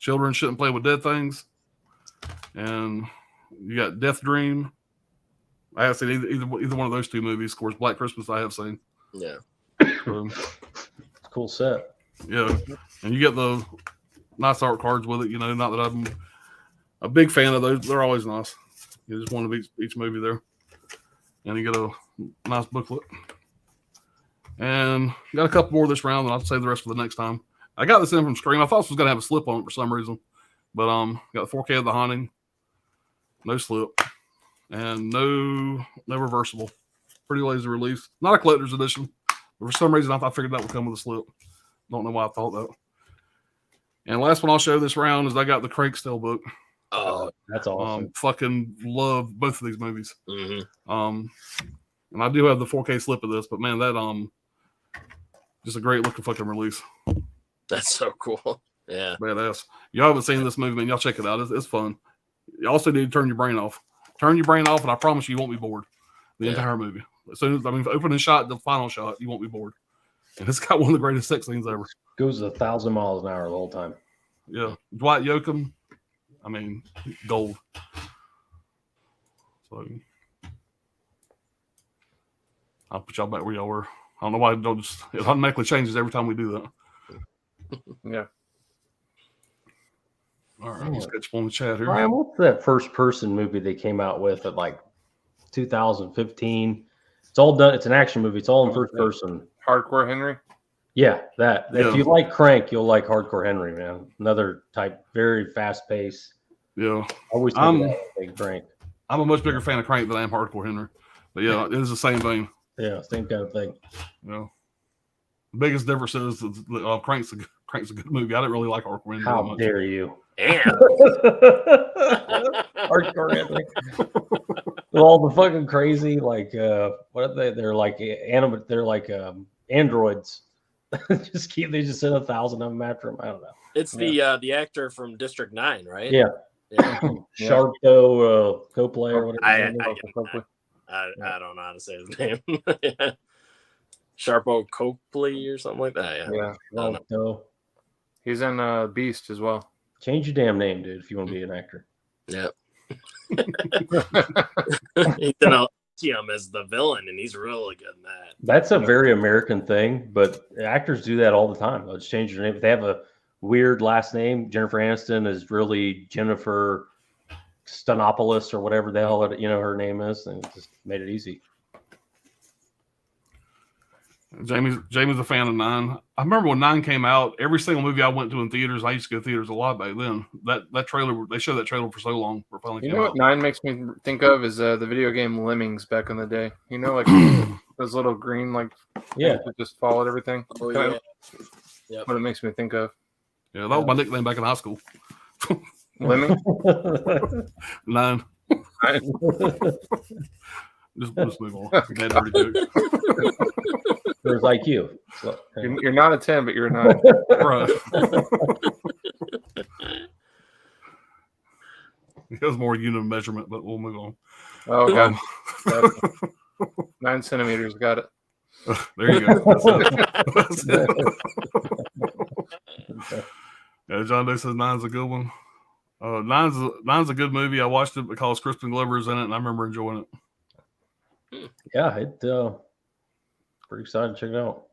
Children Shouldn't Play with Dead Things, and you got Death Dream. I have seen either one of those 2 movies. Of course, Black Christmas I have seen. Yeah. Cool set. Yeah, and you get the nice art cards with it. You know, not that I'm a big fan of those. They're always nice. You just one of each movie there, and you get a nice booklet. And got a couple more this round, and I'll save the rest for the next time. I got this in from Scream. I thought this was gonna have a slip on it for some reason, but got the 4K of The Haunting, no slip, and no reversible. Pretty lazy release. Not a collector's edition, but for some reason I figured that would come with a slip. Don't know why I thought that. And last one I'll show this round is I got the Crank Steelbook. Oh, That's awesome. Fucking love both of these movies. mm-hmm. And I do have the 4K slip of this, but man, that just a great looking fucking release. That's so cool. Yeah. Badass. Y'all haven't seen this movie, man. Y'all check it out. It's fun. You also need to turn your brain off. Turn your brain off, and I promise you won't be bored. The entire movie. As soon as opening shot, the final shot, you won't be bored. And it's got one of the greatest sex scenes ever. Goes 1,000 miles an hour the whole time. Yeah. Dwight Yoakam, gold. So I'll put y'all back where y'all were. I don't know why it automatically changes every time we do that. Yeah. All right, let's catch up on the chat here. Ryan, what's that first person movie they came out with at like 2015? It's all done. It's an action movie. It's all in first person. Hardcore Henry. Yeah, that. Yeah. If you like Crank, you'll like Hardcore Henry, man. Another type, very fast pace. Yeah. Always think of that big Crank. I'm a much bigger fan of Crank than I am Hardcore Henry. But yeah, it is the same thing. Yeah, same kind of thing. Yeah. The biggest difference is that Crank's a good movie. I didn't really like Hardcore Henry. How dare you? Damn. Hardcore Henry. With all the fucking crazy, like what are they? They're like animate. They're like androids. They just send 1,000 of them after him. I don't know. It's the actor from District 9, right? Yeah. Yeah. Sharpto Copley or whatever. I don't know how to say his name. Yeah. Sharpo Copley or something like that. Yeah. No. He's in Beast as well. Change your damn name, dude, if you want to be an actor. Yeah. Ethan Elysium is the villain, and he's really good in that. That's a very American thing, but actors do that all the time. They'll just change their name. If they have a weird last name, Jennifer Aniston is really Jennifer Stonopoulos or whatever the hell her name is, and just made it easy. Jamie's a fan of 9. I remember when 9 came out, every single movie I went to in theaters, I used to go to theaters a lot back then. That trailer, they showed that trailer for so long. You know what 9 makes me think of is the video game Lemmings back in the day. You know, like those little green, like, yeah, that just followed everything. Oh, yeah. Yep. What it makes me think of. Yeah, that was my nickname back in high school. Lemming? 9. Just move on. That dirty joke. There's like you. So, You're not a 10, but you're a 9. Right. It was more unit measurement, but we'll move on. Oh, God. 9 centimeters. Got it. There you go. That's it. Yeah, John Day says 9's a good one. 9's a good movie. I watched it because Crispin Glover is in it, and I remember enjoying it. Yeah, pretty excited to check it out.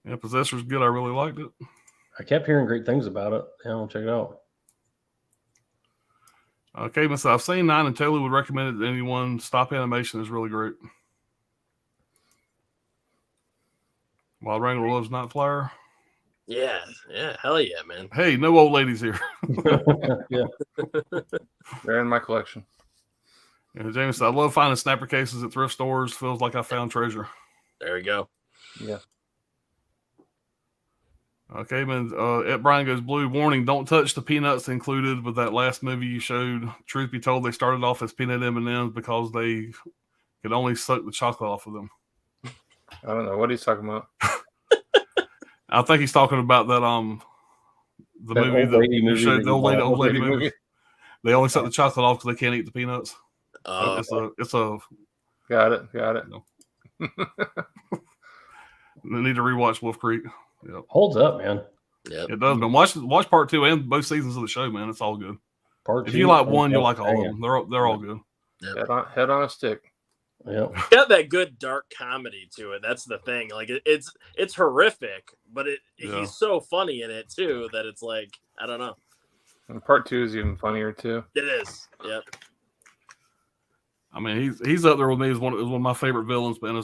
Yeah, Possessor's good. I really liked it. I kept hearing great things about it. Yeah, I'll check it out. Okay, so I've seen 9 and totally would recommend it to anyone. Stop animation is really great. Wild Wrangler loves Night Flyer. Yeah, hell yeah, man. Hey, no old ladies here. Yeah. They're in my collection. Yeah, James said, I love finding snapper cases at thrift stores. Feels like I found treasure. There we go. Yeah. Okay, man. Ed Brian goes, Blue, warning, don't touch the peanuts included with that last movie you showed. Truth be told, they started off as peanut M&Ms because they could only suck the chocolate off of them. I don't know what he's talking about. I think he's talking about that the That movie old that lady you movie showed, that the you old bought. lady movie. They only suck the chocolate off because they can't eat the peanuts. It's a Got it. They need to rewatch Wolf Creek. Yep. Holds up, man. Yep. It does, man. Watch part 2 and both seasons of the show, man. It's all good. Part If 2, you like one, you'll like all of them. They're all good. Yep. Head on a stick. Yeah. Got that good dark comedy to it. That's the thing. Like it's horrific, but he's so funny in it too that it's like, I don't know. And part 2 is even funnier too. It is. Yep. I mean, he's up there with me as one of my favorite villains. But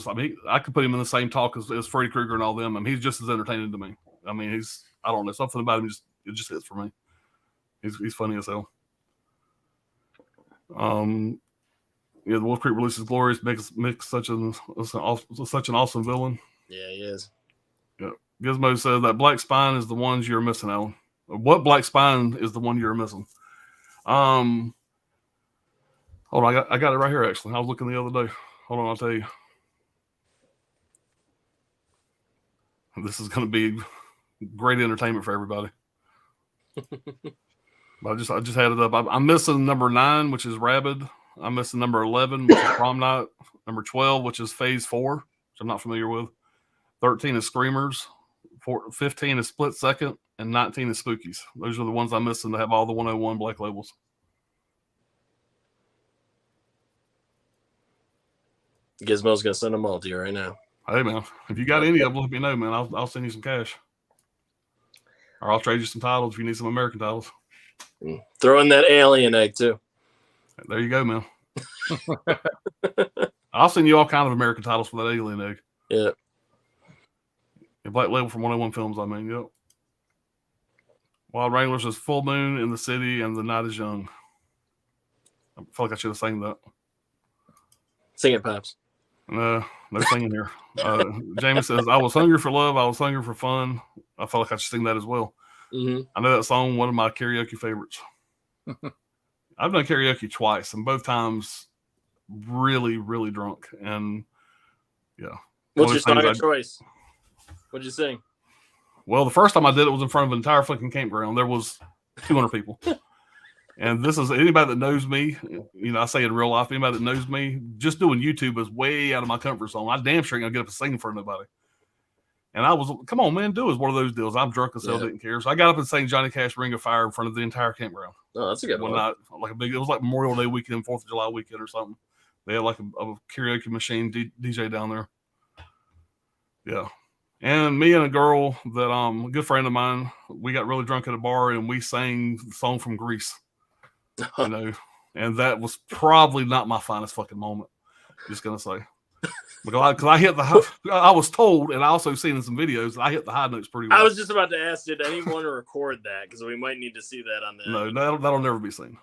I could put him in the same talk as Freddy Krueger and all them. I mean, he's just as entertaining to me. I mean, I don't know, something about him it just hits for me. He's funny as hell. Yeah, the Wolf Creek releases Glorious makes such an awesome villain. Yeah, he is. Yeah. Gizmo says that Black Spine is the ones you're missing, Alan. What Black Spine is the one you're missing? Hold on, I got it right here. Actually, I was looking the other day. Hold on, I'll tell you. This is going to be great entertainment for everybody. But I just had it up. I'm missing number 9, which is Rabid. I'm missing number 11, which is Prom Night. Number 12, which is Phase 4, which I'm not familiar with. 13 is Screamers. 15 is Split Second, and 19 is Spookies. Those are the ones I'm missing to have all the 101 black labels. Gizmo's gonna send them all to you right now. Hey man, if you got any of them, let me know, man. I'll send you some cash, or I'll trade you some titles if you need some American titles. Throw in that alien egg too. There you go, man. I'll send you all kind of American titles for that alien egg. Yeah. The black label from 101 Films, I mean, yep. Wild Wranglers is Full Moon in the City and The Night is Young. I feel like I should have sang that. Sing it, Pops. No singing here. Jamie says, I was hungry for love. I was hungry for fun. I felt like I should sing that as well. Mm-hmm. I know that song, one of my karaoke favorites. I've done karaoke twice, and both times really, really drunk. And yeah. What's your song of choice? What'd you sing? Well, the first time I did it was in front of an entire fucking campground. There was 200 people. And this is anybody that knows me, you know, I say in real life, anybody that knows me, just doing YouTube is way out of my comfort zone. I damn sure ain't gonna get up and sing in front of nobody. And I was, come on, man, do it. One of those deals. I'm drunk as hell, didn't care. So I got up and sang Johnny Cash Ring of Fire in front of the entire campground. Oh, that's a good one. Night, it was like Memorial Day weekend, 4th of July weekend or something. They had like a karaoke machine DJ down there. Yeah. And me and a girl that a good friend of mine, we got really drunk at a bar and we sang the song from Grease. You know, and that was probably not my finest fucking moment. Just gonna say, because I hit I was told, and I also seen in some videos, I hit the high notes pretty well. I was just about to ask, did anyone record that? Because we might need to see that on the. No, that'll never be seen.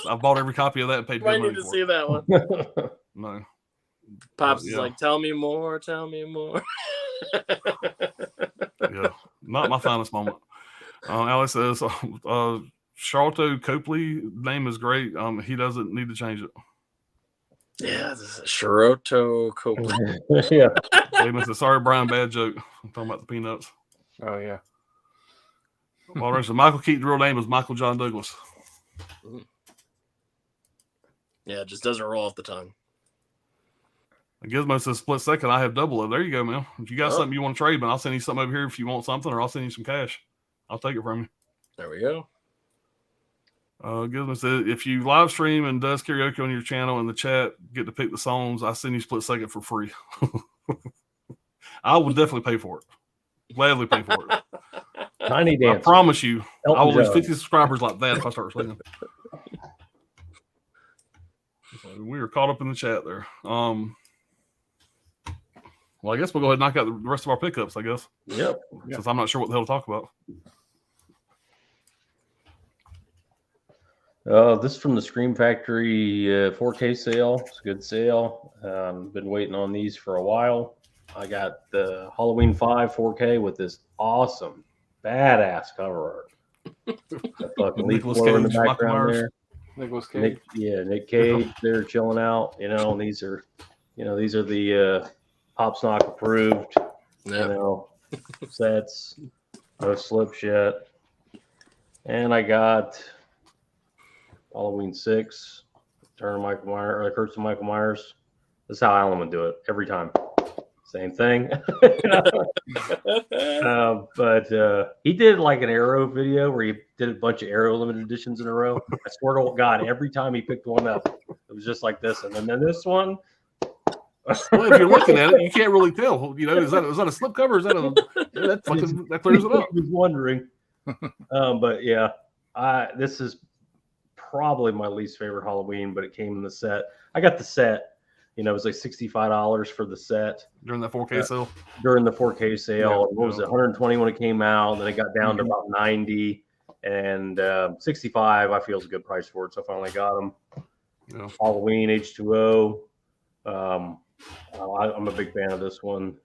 I bought every copy of that and paid good money for it. Might need to see that one. No. Pops is like, tell me more, tell me more. Yeah, not my finest moment. Alex says, Charlton Copley name is great. He doesn't need to change it. Yeah, this is Charlton Copley. Yeah. David says, sorry, Brian, bad joke. I'm talking about the peanuts. Oh yeah. Well, Michael Keaton's real name is Michael John Douglas. Yeah, it just doesn't roll off the tongue. Gizmo says Split Second. I have double it. There you go, man. If you got something you want to trade, man, I'll send you something over here if you want something, or I'll send you some cash. I'll take it from you. There we go. Gizmo says if you live stream and does karaoke on your channel in the chat, get to pick the songs. I send you Split Second for free. I would definitely pay for it. Gladly pay for it. Tiny Dancer. I promise you, Elton I will lose John. 50 subscribers like that if I start singing. So we were caught up in the chat there. Well, I guess we'll go ahead and knock out the rest of our pickups, I guess. Yep. Since I'm not sure what the hell to talk about. This is from the Scream Factory 4K sale. It's a good sale. Been waiting on these for a while. I got the Halloween 5 4K with this awesome, badass cover art. Fucking leaf Nicolas blower in the Cage, Michael background Myers. there. Nicolas Cage. Nick Cage, they're chilling out. You know, and these are the Pop Snock approved. You know, sets. No slips yet. And I got Halloween 6, Turn Michael Myers, or Curse of Michael Myers. This is how Alan would do it every time. Same thing. But he did like an Arrow video where he did a bunch of Arrow limited editions in a row. I swear to God, every time he picked one up, it was just like this. And then this one. Well, if you're looking at it, you can't really tell. You know, is that a slipcover? Or is that that clears it up? I was wondering. But yeah, this is probably my least favorite Halloween, but it came in the set. I got the set. You know, it was like $65 for the set during that 4K sale. During the 4K sale. Yeah, what was it? 120 when it came out. And then it got down to about 90, and 65. I feel is a good price for it. So I finally got them. Yeah. Halloween H2O. I'm a big fan of this one.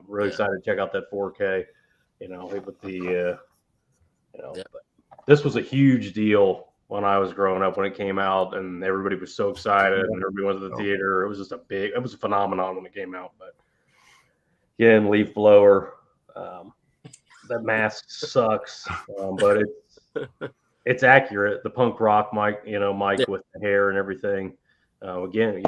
Really excited to check out that 4K. You know, with the this was a huge deal when I was growing up when it came out, and everybody was so excited, and everybody went to the theater. It was just it was a phenomenon when it came out. But again, Leaf Blower, that mask sucks, but it's accurate. The punk rock Mike with the hair and everything. Again,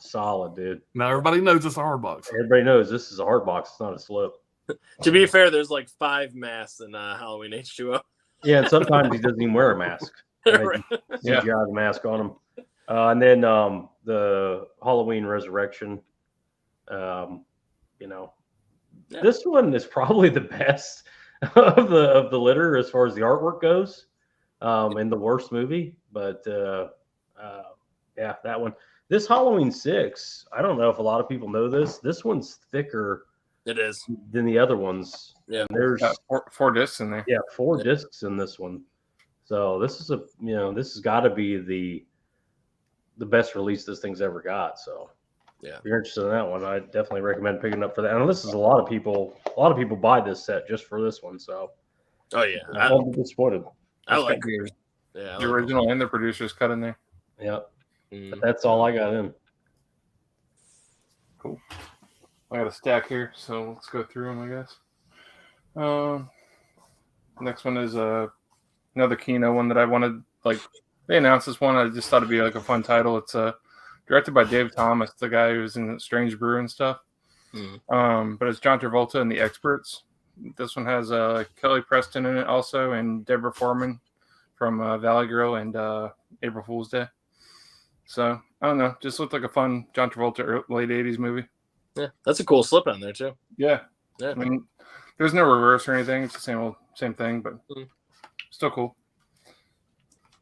solid, dude. Now everybody knows it's a hard box. Everybody knows this is a hard box. It's not a slip. To be fair, there's like 5 masks in Halloween H2O. Yeah, and sometimes he doesn't even wear a mask. Right. Yeah, the mask on him. And then the Halloween Resurrection. This one is probably the best of the litter as far as the artwork goes. And the worst movie, but yeah, that one. This Halloween 6, I don't know if a lot of people know this. This one's thicker. It is than the other ones. Yeah, there's four discs in there. Yeah, 4 discs in this one. So this is this has got to be the best release this thing's ever got. So yeah, if you're interested in that one, I definitely recommend picking up for that. And this is a lot of people buy this set just for this one. So I'm disappointed. I like the original and the producer's cut in there. Yeah, but that's all I got in. Cool. I got a stack here, so let's go through them, I guess. Next one is another Kino one that I wanted. Like, they announced this one. I just thought it'd be like a fun title. It's directed by Dave Thomas, the guy who's in Strange Brew and stuff. But it's John Travolta and the Experts. This one has Kelly Preston in it also, and Deborah Foreman from Valley Girl and April Fool's Day. So, I don't know. Just looked like a fun John Travolta late 80s movie. Yeah, that's a cool slip on there too. Yeah. I mean, there's no reverse or anything. It's the same thing, but still cool.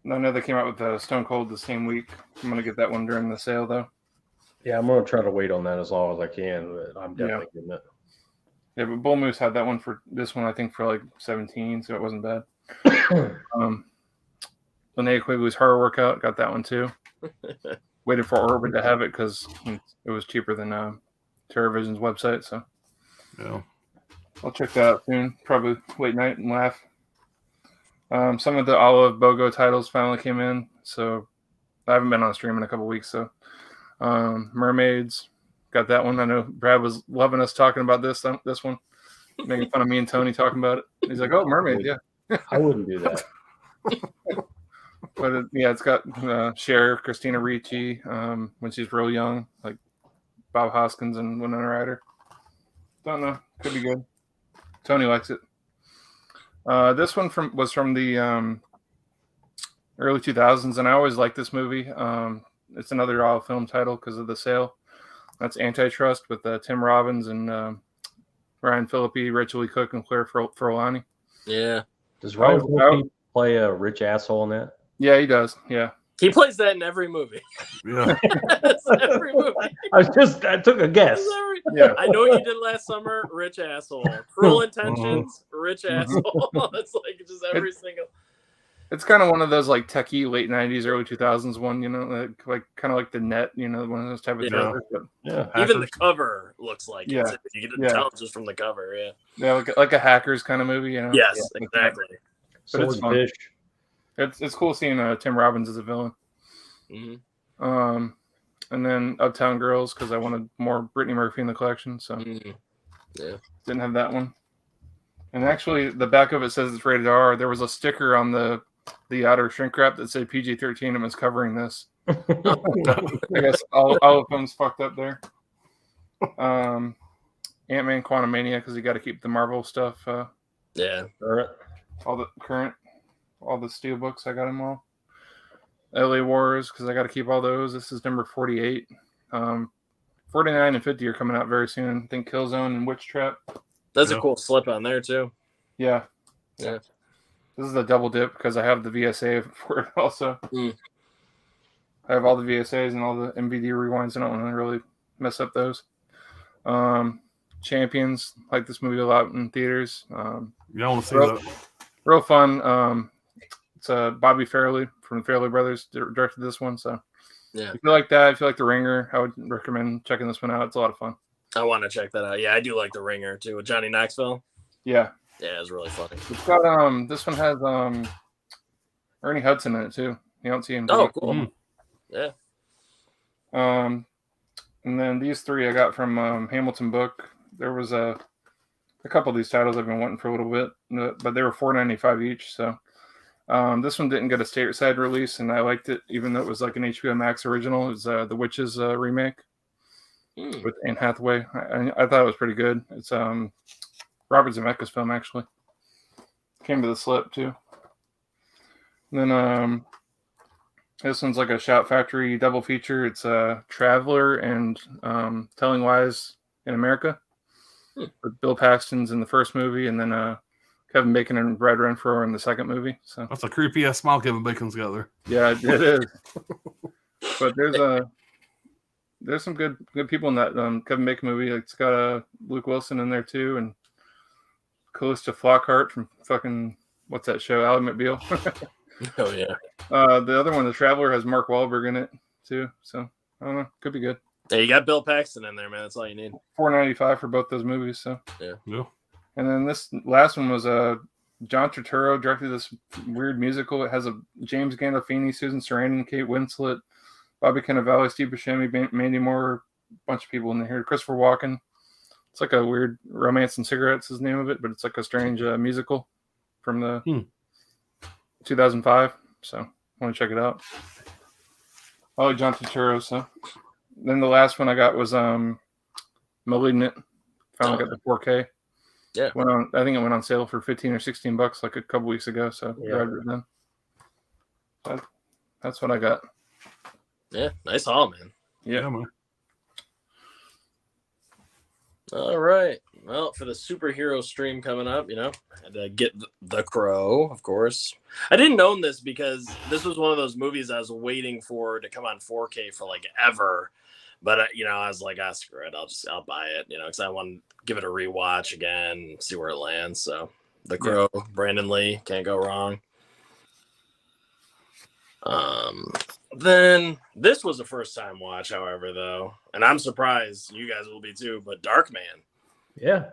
And I know they came out with Stone Cold the same week. I'm gonna get that one during the sale though. Yeah, I'm gonna try to wait on that as long as I can, but I'm definitely getting it. Yeah, but Bull Moose had that one for this one, I think, for like 17, so it wasn't bad. Linnea Quigley's Horror Workout got that one too. Waited for Orbit to have it because it was cheaper than TerraVision's website, so yeah, I'll check that out soon. Probably late night and laugh. Some of the Olive BOGO titles finally came in, so I haven't been on stream in a couple weeks. So Mermaids, got that one. I know Brad was loving us talking about this one, making fun of me and Tony talking about it. He's like, "Oh, Mermaids, yeah." I wouldn't do that. But it's got Cher, Christina Ricci, when she's real young, like Bob Hoskins and Winona Ryder. Don't know. Could be good. Tony likes it. This one was from the early 2000s, and I always liked this movie. It's another all film title because of the sale. That's Antitrust with Tim Robbins and Ryan Phillippe, Rachel Lee Cook, and Claire Forlani. Yeah. Does Ryan Phillippe play a rich asshole in that? Yeah, he does. Yeah. He plays that in every movie. Yeah. Every movie. I took a guess. Yeah. I Know What You Did Last Summer, rich asshole. Cruel Intentions, rich asshole. It's like just every single. It's kind of one of those like techie late 90s, early 2000s one, like kind of like The Net, one of those type of trailers. But yeah. Even the cover looks like it. You can tell just from the cover. Yeah. Yeah, like a Hackers kind of movie, Yes, yeah, exactly. But it's fun. It's cool seeing Tim Robbins as a villain. Mm-hmm. And then Uptown Girls because I wanted more Brittany Murphy in the collection, so didn't have that one. And actually, the back of it says it's rated R. There was a sticker on the outer shrink wrap that said PG-13 and was covering this. I guess all of them's fucked up there. Ant-Man Quantumania because you got to keep the Marvel stuff. Current. All the steel books, I got them all. LA Wars because I got to keep all those. This is number 48. 49 and 50 are coming out very soon. I think Killzone and Witch Trap. That's a cool slip on there too. Yeah. This is a double dip because I have the VSA for it also. I have all the VSAs and all the MVD rewinds. I don't want to really mess up those. Champions, like this movie a lot in theaters. You don't want to see that. Real fun. It's Bobby Farrelly from the Farrelly Brothers directed this one. So yeah, if you like that, if you like The Ringer, I would recommend checking this one out. It's a lot of fun. I want to check that out. Yeah, I do like The Ringer too with Johnny Knoxville. Yeah. Yeah, it's really funny. It's got this one has Ernie Hudson in it too. You don't see him. Oh, cool. Yeah. And then these three I got from Hamilton Book. There was a couple of these titles I've been wanting for a little bit, but they were $4.95 each. So this one didn't get a stateside release, and I liked it, even though it was like an HBO Max original. It was The Witches remake with Anne Hathaway. I thought it was pretty good. It's Robert Zemeckis film, actually. Came to the slip too. And then this one's like a Shout Factory double feature. It's Traveler and Telling Lies in America. With Bill Paxton's in the first movie, and then Kevin Bacon and Brad Renfro in the second movie. So that's a creepy ass smile Kevin Bacon's got there. Yeah, it is. But there's some good people in that Kevin Bacon movie. It's got Luke Wilson in there too, and Callista Flockhart from fucking what's that show? Ally McBeal. Oh yeah. The other one, The Traveler, has Mark Wahlberg in it too. So I don't know, could be good. Yeah, you got Bill Paxton in there, man. That's all you need. $4.95 for both those movies. So yeah. And then this last one was John Turturro directed this weird musical. It has a James Gandolfini, Susan Sarandon, Kate Winslet, Bobby Cannavale, Steve Buscemi, Mandy Moore, a bunch of people in there. Christopher Walken. It's like a weird Romance and Cigarettes is the name of it, but it's like a strange musical from the 2005. So I want to check it out. I like John Turturro. So then the last one I got was Malignant. Finally got the 4K. Yeah. I think it went on sale for $15 or $16 like a couple weeks ago. So grabbed it then. That's what I got. Yeah, nice haul, man. Yeah, man. All right. Well, for the superhero stream coming up, I had to get The Crow, of course. I didn't own this because this was one of those movies I was waiting for to come on 4K for like ever. But I was like, screw it. I'll buy it, because I want to give it a rewatch again and see where it lands. So The Crow, Brandon Lee, can't go wrong. Then this was a first time watch, however, though, and I'm surprised you guys will be too, but Darkman. Yeah,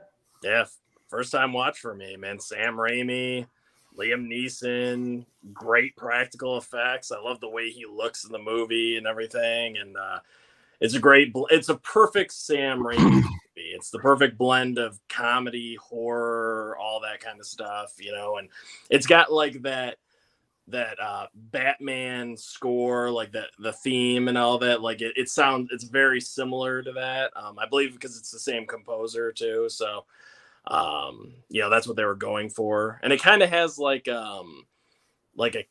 first time watch for me, man. Sam Raimi, Liam Neeson, great practical effects. I love the way he looks in the movie and everything, and it's a perfect Sam Raimi movie. It's the perfect blend of comedy, horror, all that kind of stuff, and it's got like that Batman score, like the theme and all that. Like it's very similar to that. I believe because it's the same composer too. So, that's what they were going for. And it kind of has like a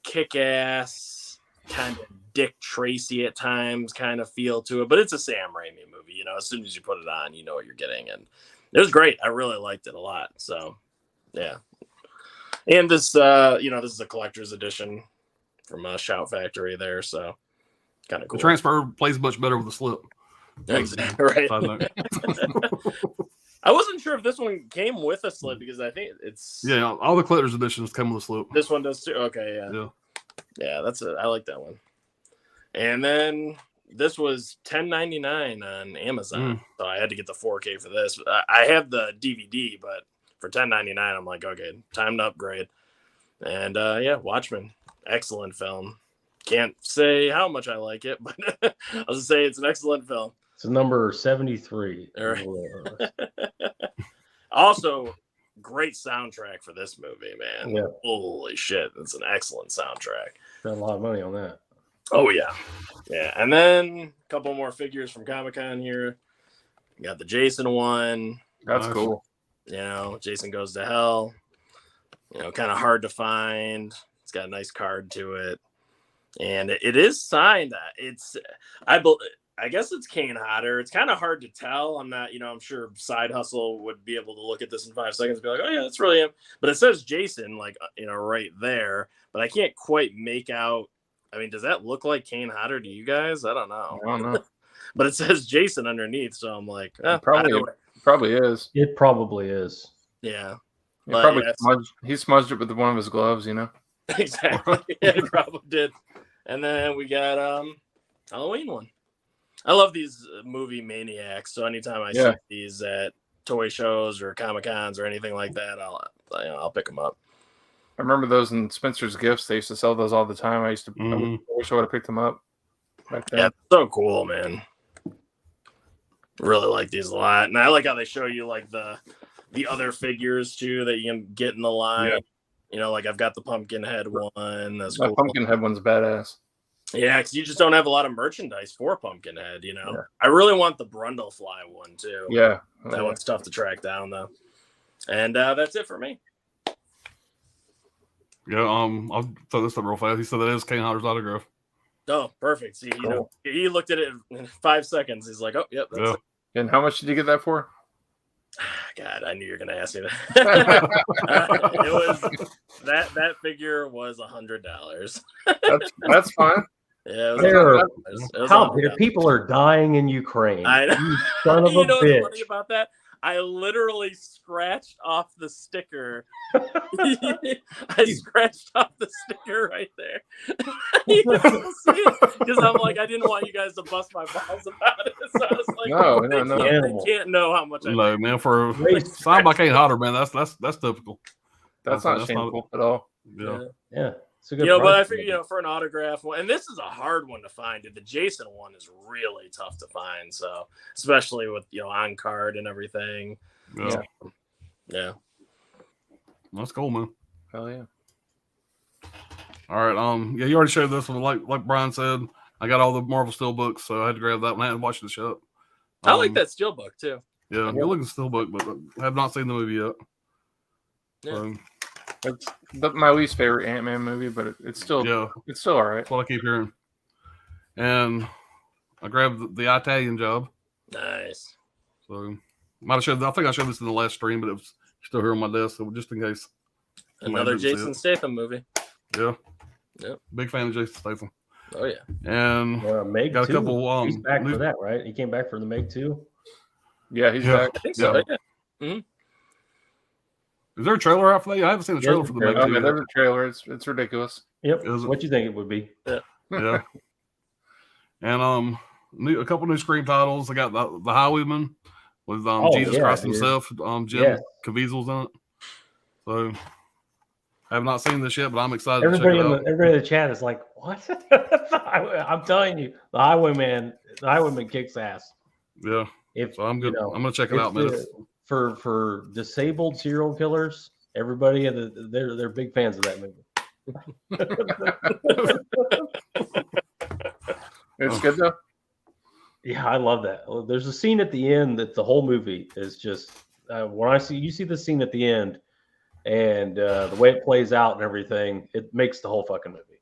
kick-ass kind of Dick Tracy at times kind of feel to it, but it's a Sam Raimi movie. As soon as you put it on, you know what you're getting. And it was great. I really liked it a lot. So yeah. And this, this is a collector's edition from Shout Factory there, so kind of cool. The transfer plays much better with the slip. Exactly right. I wasn't sure if this one came with a slip because I think it's all the collector's editions come with a slip. This one does too. Okay, yeah. That's it. I like that one. And then this was $10.99 on Amazon, so I had to get the 4K for this. I have the DVD, but for $10.99, I'm like, okay, time to upgrade. And Watchmen, excellent film. Can't say how much I like it, but I'll just say it's an excellent film. It's number 73. All right. Also, great soundtrack for this movie, man. Yeah. Holy shit, it's an excellent soundtrack. Spent a lot of money on that. Oh yeah. And then a couple more figures from Comic-Con here. You got the Jason one. That's cool. Jason Goes to Hell. Kind of hard to find. It's got a nice card to it, and it is signed. I I guess it's Kane Hodder. It's kind of hard to tell. I'm not, I'm sure Side Hustle would be able to look at this in 5 seconds and be like, oh yeah, that's really him. But it says Jason, like, right there. But I can't quite make out. I mean, does that look like Kane Hodder to you guys? I don't know. I don't know. But it says Jason underneath, so I'm like, probably is. It probably is. Yeah. He probably smudged it with one of his gloves, Exactly. Yeah, he probably did. And then we got Halloween one. I love these movie maniacs. So anytime I see these at toy shows or Comic-Cons or anything like that, I'll pick them up. I remember those in Spencer's Gifts. They used to sell those all the time. I wish I would have picked them up back then. Yeah, so cool, man. Really like these a lot. And I like how they show you like the other figures too that you can get in the line. Yeah. Like I've got the Pumpkinhead one. That's cool. Pumpkinhead one's badass. Yeah, because you just don't have a lot of merchandise for Pumpkinhead, Yeah. I really want the Brundlefly one too. Yeah. That one's tough to track down though. And that's it for me. Yeah, I'll throw this up real fast. He said that is Kane Hodder's autograph. Oh, perfect. See, he looked at it in 5 seconds. He's like, oh, yep, that's it. And how much did you get that for? God, I knew you were gonna ask me that. It was that figure was $100. That's fine. Yeah, it was people are dying in Ukraine. I know. You son of a know bitch. What's funny about that? I literally scratched off the sticker. I scratched off the sticker right there. Because I'm like, I didn't want you guys to bust my balls about it. So I was like, no. They can't know how much I No, man, for signed by Kane Hodder, man, that's typical. That's not shameful at all. Yeah. It's a good but I figure, for an autograph one, and this is a hard one to find. The Jason one is really tough to find. So, especially with, on card and everything. Yeah. That's cool, man. Hell yeah. All right. You already showed this one. Like Brian said, I got all the Marvel Steelbooks, so I had to grab that one. I hadn't watched the show. I like that Steelbook too. Yeah, good looking Steelbook, but I have not seen the movie yet. Yeah. It's my least favorite Ant-Man movie, but it's still all right. That's what I keep hearing. And I grabbed the Italian Job. Nice. So I think I showed this in the last stream, but it was still here on my desk, so just in case. Another Jason Statham movie. Yeah. Yep. Big fan of Jason Statham. Oh yeah. And Meg got a couple. He's back for that, right? He came back for the Meg 2. Yeah, he's back. I think so. Yeah. Mm-hmm. Is there a trailer out for that? I haven't seen the trailer for the Meg 2. There's a trailer. It's ridiculous. Yep. What you think it would be? Yeah. And a couple new Scream titles. I got the Highwayman with Jesus Christ himself. Jim Caviezel's in it. So I have not seen this yet, but I'm excited. Everybody in the chat is like, "What?" I'm telling you, the Highwayman kicks ass. Yeah. So I'm good. I'm gonna check it out, man. For disabled serial killers, everybody they're big fans of that movie. It's good though. Yeah, I love that. There's a scene at the end that the whole movie is just when you see the scene at the end and the way it plays out and everything, it makes the whole fucking movie.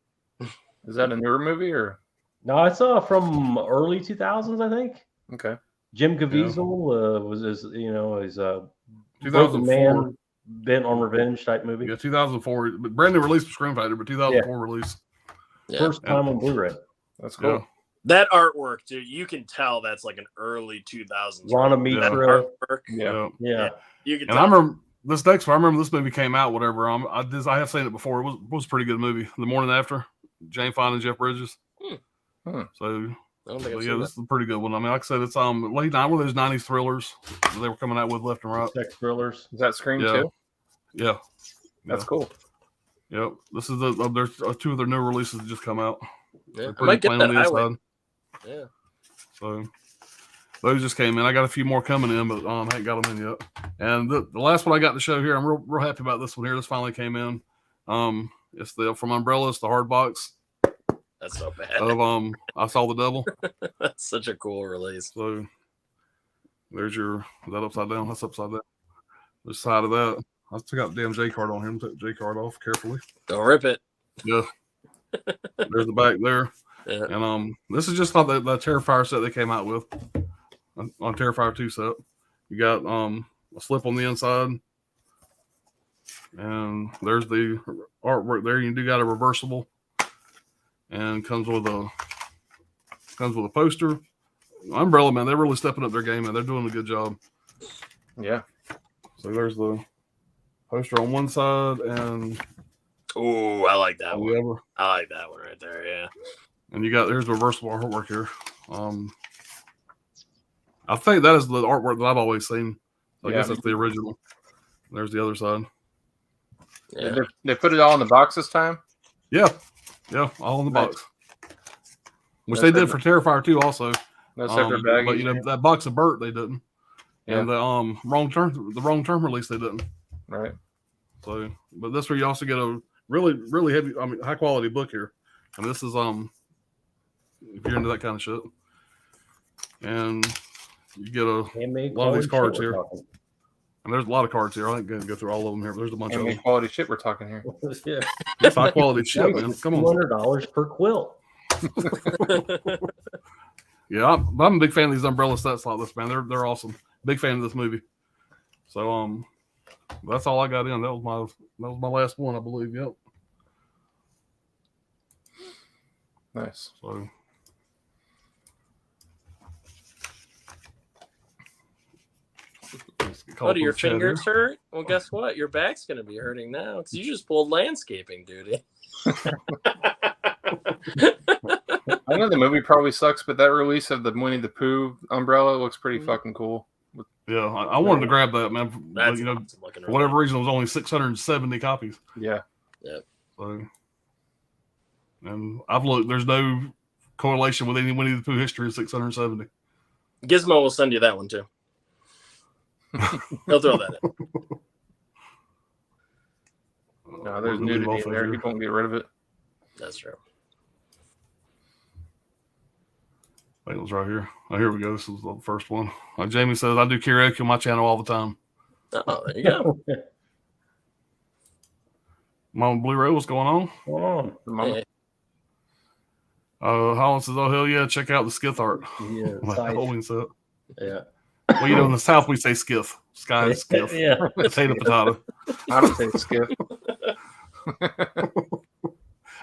Is that a newer movie or? No, it's from early 2000s, I think. Okay. Jim Caviezel was his 2004 man bent on revenge type movie. Yeah, 2004. Brand new release for Scream Fighter, but 2004 release. Yeah. First time on Blu-ray. That's cool. Yeah. That artwork, dude, you can tell that's like an early 2000s. Rana Mitra. Yeah. You can. And I remember this next one. I remember this movie came out. Whatever. I have seen it before. It was a pretty good movie. The Morning After. Jane Fonda and Jeff Bridges. So. This is a pretty good one. I mean, like I said, it's late night, one of those 90s thrillers they were coming out with left and right. Sex thrillers. Is that Scream too? Yeah. That's cool. Yep. This is there's 2 of their new releases that just come out. Yeah. I might get that Yeah. So those just came in. I got a few more coming in, but I ain't got them in yet. And the last one I got to show here, I'm real happy about this one here. This finally came in. It's from Umbrella. It's the hard box. That's so bad. Of I Saw the Devil. That's such a cool release. So there's is that upside down? That's upside down. The side of that. I took out the damn J card on here. Take the J card off carefully. Don't rip it. Yeah. There's the back there. Yeah. And this is just not the Terrifier set they came out with on Terrifier 2 set. You got a slip on the inside, and there's the artwork there. You do got a reversible, and comes with a poster. Umbrella, man, they're really stepping up their game, man. They're doing a good job. Yeah. So there's the poster on one side, and Ooh, I like that one. the other. I like that one right there. Yeah. And there's reversible artwork here. I think that is the artwork that I've always seen. I guess that's the original. There's the other side. Yeah. They put it all in the box this time? Yeah, all in the box. Which That's they did for Terrifier 2 also. That's their bag. But that box of Burt they didn't. Yeah. And the wrong term release they didn't. Right. So, but this where you also get a really, really heavy, high quality book here. And this is if you're into that kind of shit. And you get a lot of these cards here. And there's a lot of cards here. I ain't going to go through all of them here. There's a bunch of them. Quality shit we're talking here. Yeah. It's high quality shit, man. Come on. $200 per quilt. Yeah, but I'm a big fan of these umbrella sets like this, man. They're awesome. Big fan of this movie. So that's all I got in. That was my last one, I believe. Yep. Nice. So Oh, do your fingers hurt? Well, guess what? Your back's going to be hurting now because you just pulled landscaping duty. I know the movie probably sucks, but that release of the Winnie the Pooh umbrella looks pretty fucking cool. Yeah, I wanted to grab that, man. That's You know, awesome looking for whatever reason, it was only 670 copies. Yeah. So, and I've looked. There's no correlation with any Winnie the Pooh history of 670. Gizmo will send you that one too. He'll throw that in. No, there's nudity in there. He won't get rid of it. That's true. I think it was right here. Oh, here we go. This is the first one. Like Jamie says, I do karaoke on my channel all the time. Oh, there you go. Mama Blu-ray, what's going on? Hey. Holland says, oh, hell yeah, check out the Skith art. Yeah, Halloween set. Yeah. Well, you know, in the South, we say Skith. Sky is Skith. Yeah. Potato. I don't say Skith.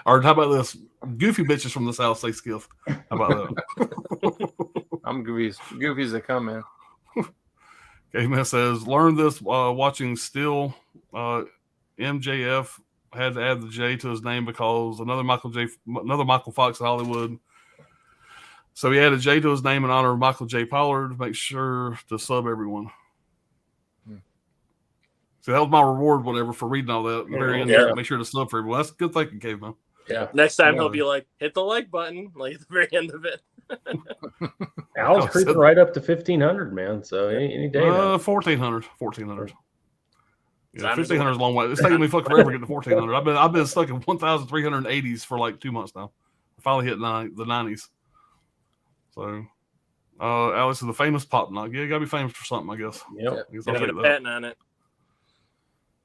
Or how about this? Goofy bitches from the South say Skith. How about that? I'm goofy as they come, man. Caveman says, learn this watching Steel. MJF had to add the J to his name because another Michael Fox in Hollywood. So he added J to his name in honor of Michael J. Pollard. Make sure to sub everyone. So that was my reward, whatever, for reading all that. Very end, make sure to sub for everyone. That's good thinking, Caveman. Yeah. Next time he'll be like, hit the like button, like at the very end of it. Al's creeping right up to 1,500, man. So any day. 1,400. Yeah, 1,500 is a long way. It's taking me fucking forever to get to 1,400. I've been stuck in 1,380s for like 2 months now. I finally hit the 90s. So, Alex is the famous pop knock. Yeah, you gotta be famous for something, I guess. Yep. Gotta get a patent on it.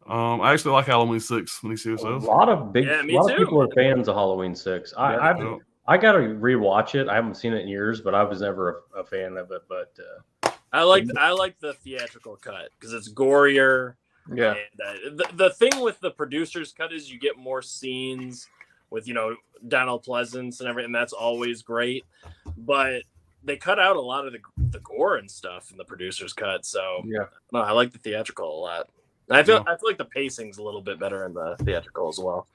I actually like Halloween 6 when he says. A lot of people are fans of Halloween 6. I got to rewatch it. I haven't seen it in years, but I was never a fan of it. But I like the theatrical cut because it's gorier. Yeah. And, the thing with the producer's cut is you get more scenes with Donald Pleasance and everything. And that's always great, but they cut out a lot of the gore and stuff in the producer's cut. So no, I like the theatrical a lot. I feel like the pacing's a little bit better in the theatrical as well.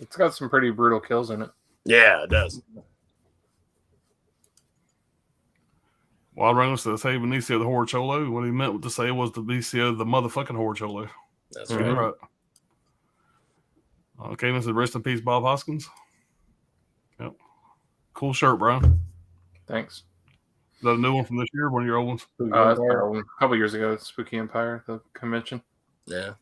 It's got some pretty brutal kills in it. Yeah, it does. Wild Runner says, hey, Benicio the Horror Cholo. What he meant to say was the Benicio the motherfucking Horror Cholo. That's right. Okay, this is rest in peace, Bob Hoskins. Yep. Cool shirt, Brian. Thanks. Is that a new one from this year? One of your old ones? A couple years ago, Spooky Empire, the convention. Yeah.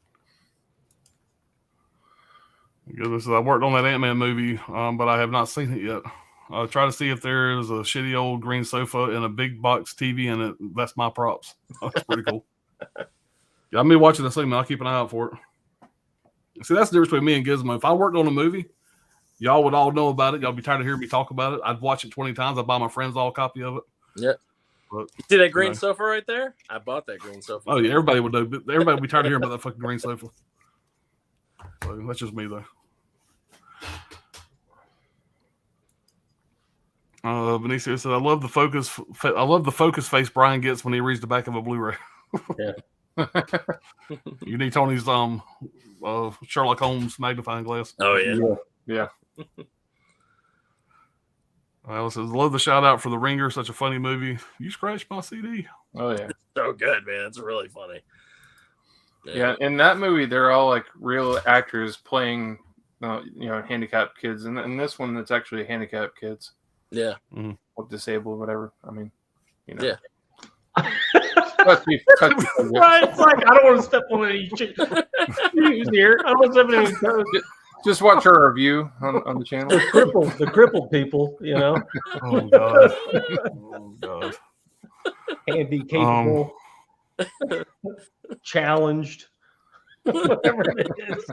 Goodness, I worked on that Ant-Man movie, but I have not seen it yet. I'll try to see if there is a shitty old green sofa and a big box TV in it. That's my props. That's pretty cool. Yeah, I'm watching the segment. I'll keep an eye out for it. See, that's the difference between me and Gizmo. If I worked on a movie, Y'all would all know about it. Y'all be tired of hearing me talk about it. I'd watch it 20 times. I'd buy my friends all a copy of it. Yeah. But, see that green sofa right there? I bought that green sofa. Oh, yeah. Everybody would know. Everybody would be tired of hearing about that fucking green sofa. So that's just me, though. Benicio said, "I love the focus face Brian gets when he reads the back of a Blu-ray." Yeah. You need Tony's Sherlock Holmes magnifying glass. Oh yeah. Yeah. Alice says, "Love the shout out for The Ringer. Such a funny movie. You scratched my CD." Oh yeah. So good, man. It's really funny. Yeah, in that movie, they're all like real actors playing, handicapped kids, and in this one, it's actually handicapped kids. Yeah. Or disabled, whatever. I mean, Yeah. Right, it's like I don't want to step on any shit. Who's here? I don't want to step on any toes. just watch our review on the channel. The crippled people, Oh god. Oh god. handy capable, challenged, whatever it is.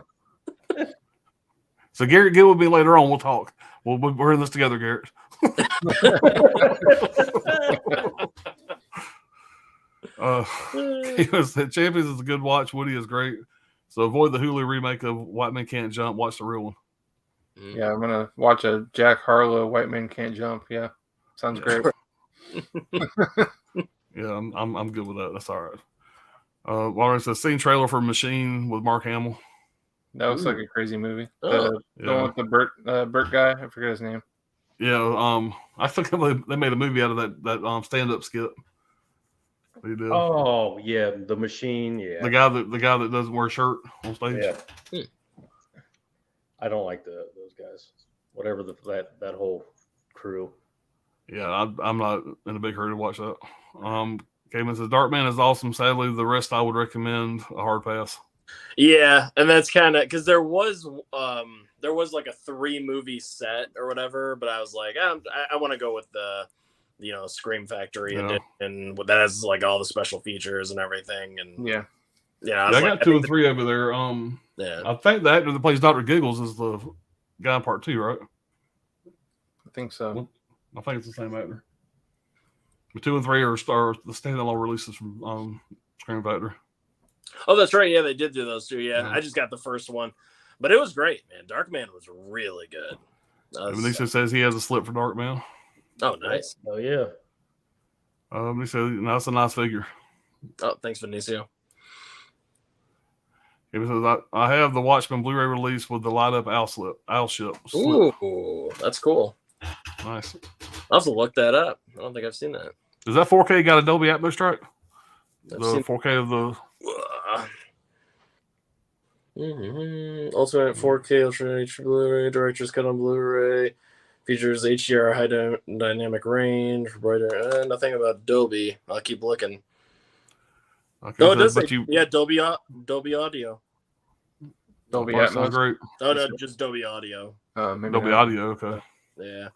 So Garrett, get with me later on. We'll talk. We're in this together, Garrett. He was the Champions is a good watch. Woody is great. So avoid the Hulu remake of White Men Can't Jump. Watch the real one. Yeah, I'm gonna watch a Jack Harlow White Man Can't Jump. Yeah, sounds great. Yeah, I'm good with that. That's all right. Lauren says, "Seen trailer for Machine with Mark Hamill." That looks like a crazy movie. Oh. The one with the Burt guy. I forget his name. Yeah, I think they made a movie out of that stand-up skit. They did. Oh yeah, the Machine. Yeah, The guy that doesn't wear a shirt on stage. Yeah. I don't like those guys. Whatever that whole crew. Yeah, I'm not in a big hurry to watch that. Cayman says Darkman is awesome. Sadly, the rest I would recommend a hard pass. Yeah, and that's kind of because there was like a 3-movie set or whatever, but I was like, I want to go with the Scream Factory edition that has like all the special features and everything, and I got 2 and 3 over there. I think the actor that plays Dr. Giggles is the guy in part 2, right? I think so. I think it's the same actor. But 2 and 3 are the standalone releases from Scream Factory. Oh, that's right. Yeah, they did do those 2. Yeah, I just got the first one, but it was great, man. Darkman was really good. Benicio says he has a slip for Darkman. Oh, nice. Oh yeah. He says that's a nice figure. Oh, thanks, Benicio. He says I have the Watchmen Blu-ray release with the light up owl ship. Ooh, that's cool. Nice. I'll have to look that up. I don't think I've seen that. Does that 4K got a Dolby Atmos track? I've The seen 4K of the Ultimate 4K Ultra HD Blu-ray, Director's Cut on Blu-ray, features HDR high dynamic range, brighter. Nothing about Dolby. I'll keep looking. Okay, No, it does say, you, Dolby Audio. Dolby sounds Atmos. great. Oh no, just Dolby Audio. Maybe Dolby not. Audio, okay. Yeah.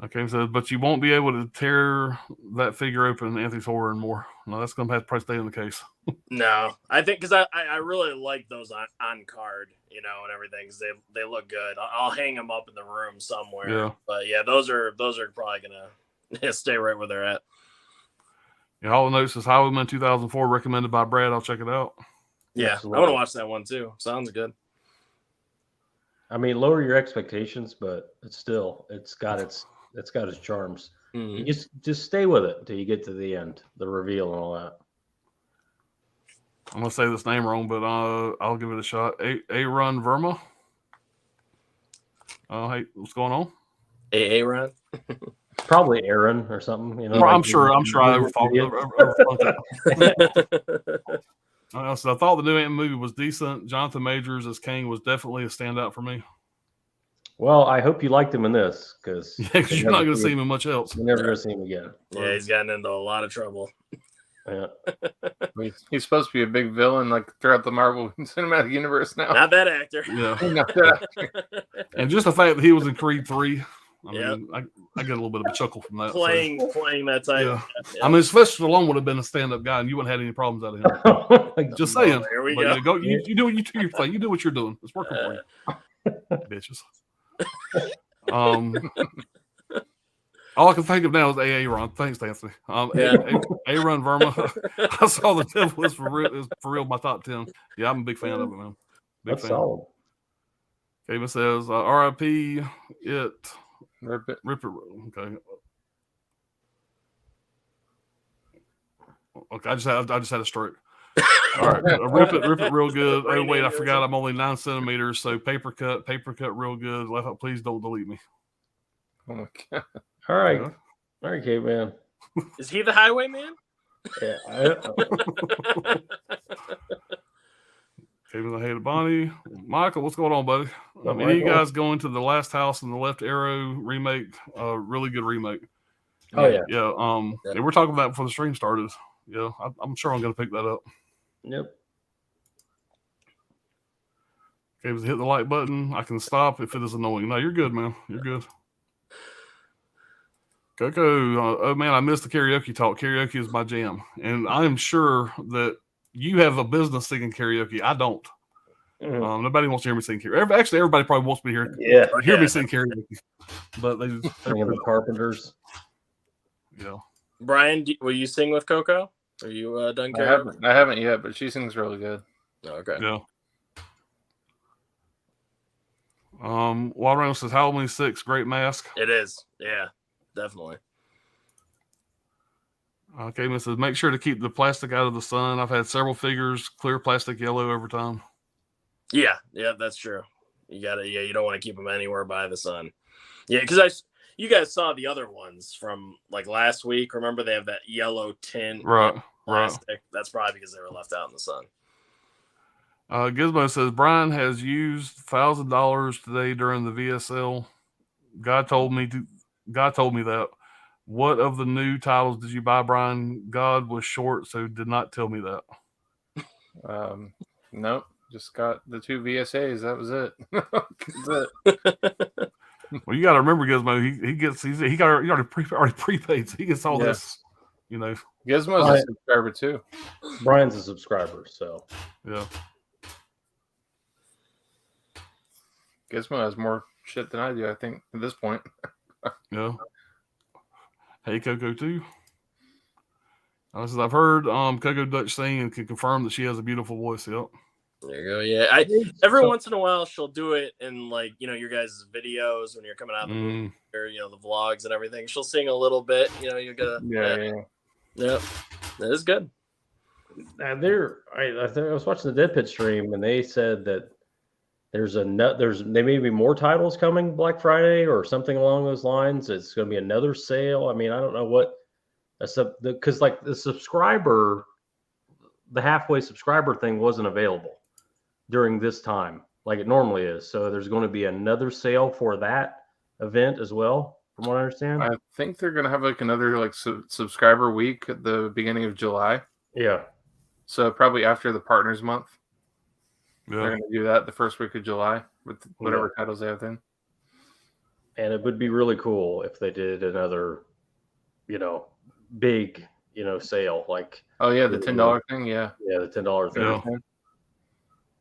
Okay, so but you won't be able to tear that figure open, Anthony's Horror and more. No, that's gonna have to probably stay in the case. No, I think because I really like those on card, and everything. 'Cause they look good. I'll hang them up in the room somewhere. Yeah. But yeah, those are probably gonna stay right where they're at. Yeah, all the notes says Highwayman 2004 recommended by Brad. I'll check it out. Yeah, Absolutely. I want to watch that one too. Sounds good. I mean, lower your expectations, but it's got its charms. Mhm. You just stay with it until you get to the end, the reveal and all that. I'm gonna say this name wrong, but I'll give it a shot. Aaron Verma. Oh, hey, what's going on? AA run. Probably Aaron or something. I'm sure I overthought it. So I thought the new Ant movie was decent. Jonathan Majors as Kang was definitely a standout for me. Well, I hope you liked him in this because You're not going to see him in much else. You're never going to see him again. Yeah, he's gotten into a lot of trouble. Yeah. He's supposed to be a big villain like throughout the Marvel Cinematic Universe now. Not that actor. Yeah, Not that actor. and just the fact that he was in Creed 3, I Yep. mean, I get a little bit of a chuckle from that. playing that type. Yeah. Yeah. I mean, Sylvester Stallone would have been a stand-up guy, and you wouldn't have had any problems out of him. Just saying. There we But go. you do what you do your thing. You do what you're doing. It's working for you, bitches. All I can think of now is Aaron. Thanks, Anthony. Aaron Verma. I saw The Devil is for real. My top 10. Yeah, I'm a big fan of it, man. That's solid. Kevin says, "R.I.P. It." Rip it. Okay. Okay, I just had a stroke. All right, rip it real good. Oh wait, I forgot. I'm only 9 centimeters, so paper cut real good. Please don't delete me. Oh my god. All right, caveman. Is he the highwayman? Yeah. Kevin, I hated Bonnie. Michael, what's going on, buddy? Any of you guys going to The Last House in the Left Arrow remake? Really good remake. Oh yeah. Yeah. We're talking about before the stream started. Yeah, I'm sure I'm gonna pick that up. Yep. Okay, hit the like button. I can stop if it is annoying. No, you're good, man. You're good. Coco, oh man, I missed the karaoke talk. Karaoke is my jam, and I am sure that you have a business singing karaoke. I don't. Mm-hmm. Nobody wants to hear me sing karaoke. Actually, everybody probably wants me to hear me sing karaoke, but they just singing the Carpenters. Yeah. Brian, will you sing with Coco? Are you done karaoke? I haven't yet, but she sings really good. Oh, okay. Yeah. Watermelon says Halloween 6, great mask. It is. Yeah, definitely. Okay, it says make sure to keep the plastic out of the sun. I've had several figures clear plastic yellow over time. Yeah, that's true. You don't want to keep them anywhere by the sun. Yeah, because you guys saw the other ones from like last week. Remember, they have that yellow tint plastic. Right. That's probably because they were left out in the sun. Gizmo says Brian has used $1,000 today during the VSL. God told me that. What of the new titles did you buy, Brian? God was short, so did not tell me that. Nope. Just got the 2 VSAs. That was it. That's it. Well, you got to remember, Gizmo. He already prepaid, so he gets all this. You know, Gizmo's a subscriber too. Brian's a subscriber, so yeah. Gizmo has more shit than I do, I think, at this point. Yeah. Hey, Coco too. I've heard Coco Dutch sing and can confirm that she has a beautiful voice. Yep. There you go. Yeah, every once in a while she'll do it in like your guys' videos when you're coming out of the movie or the vlogs and everything. She'll sing a little bit. You gotta. Yeah. That is good. I was watching the Dead Pit stream and they said that there may be more titles coming Black Friday or something along those lines. It's going to be another sale. I mean, I don't know what because like the halfway subscriber thing wasn't available during this time like it normally is. So there's going to be another sale for that event as well, from what I understand. I think they're going to have like another like subscriber week at the beginning of July. Yeah. So probably after the Partners Month. Yeah. They're going to do that the first week of July with whatever titles they have then. And it would be really cool if they did another, big, sale like. Oh yeah, the $10 thing. Yeah. Yeah, the $10 thing. Yeah.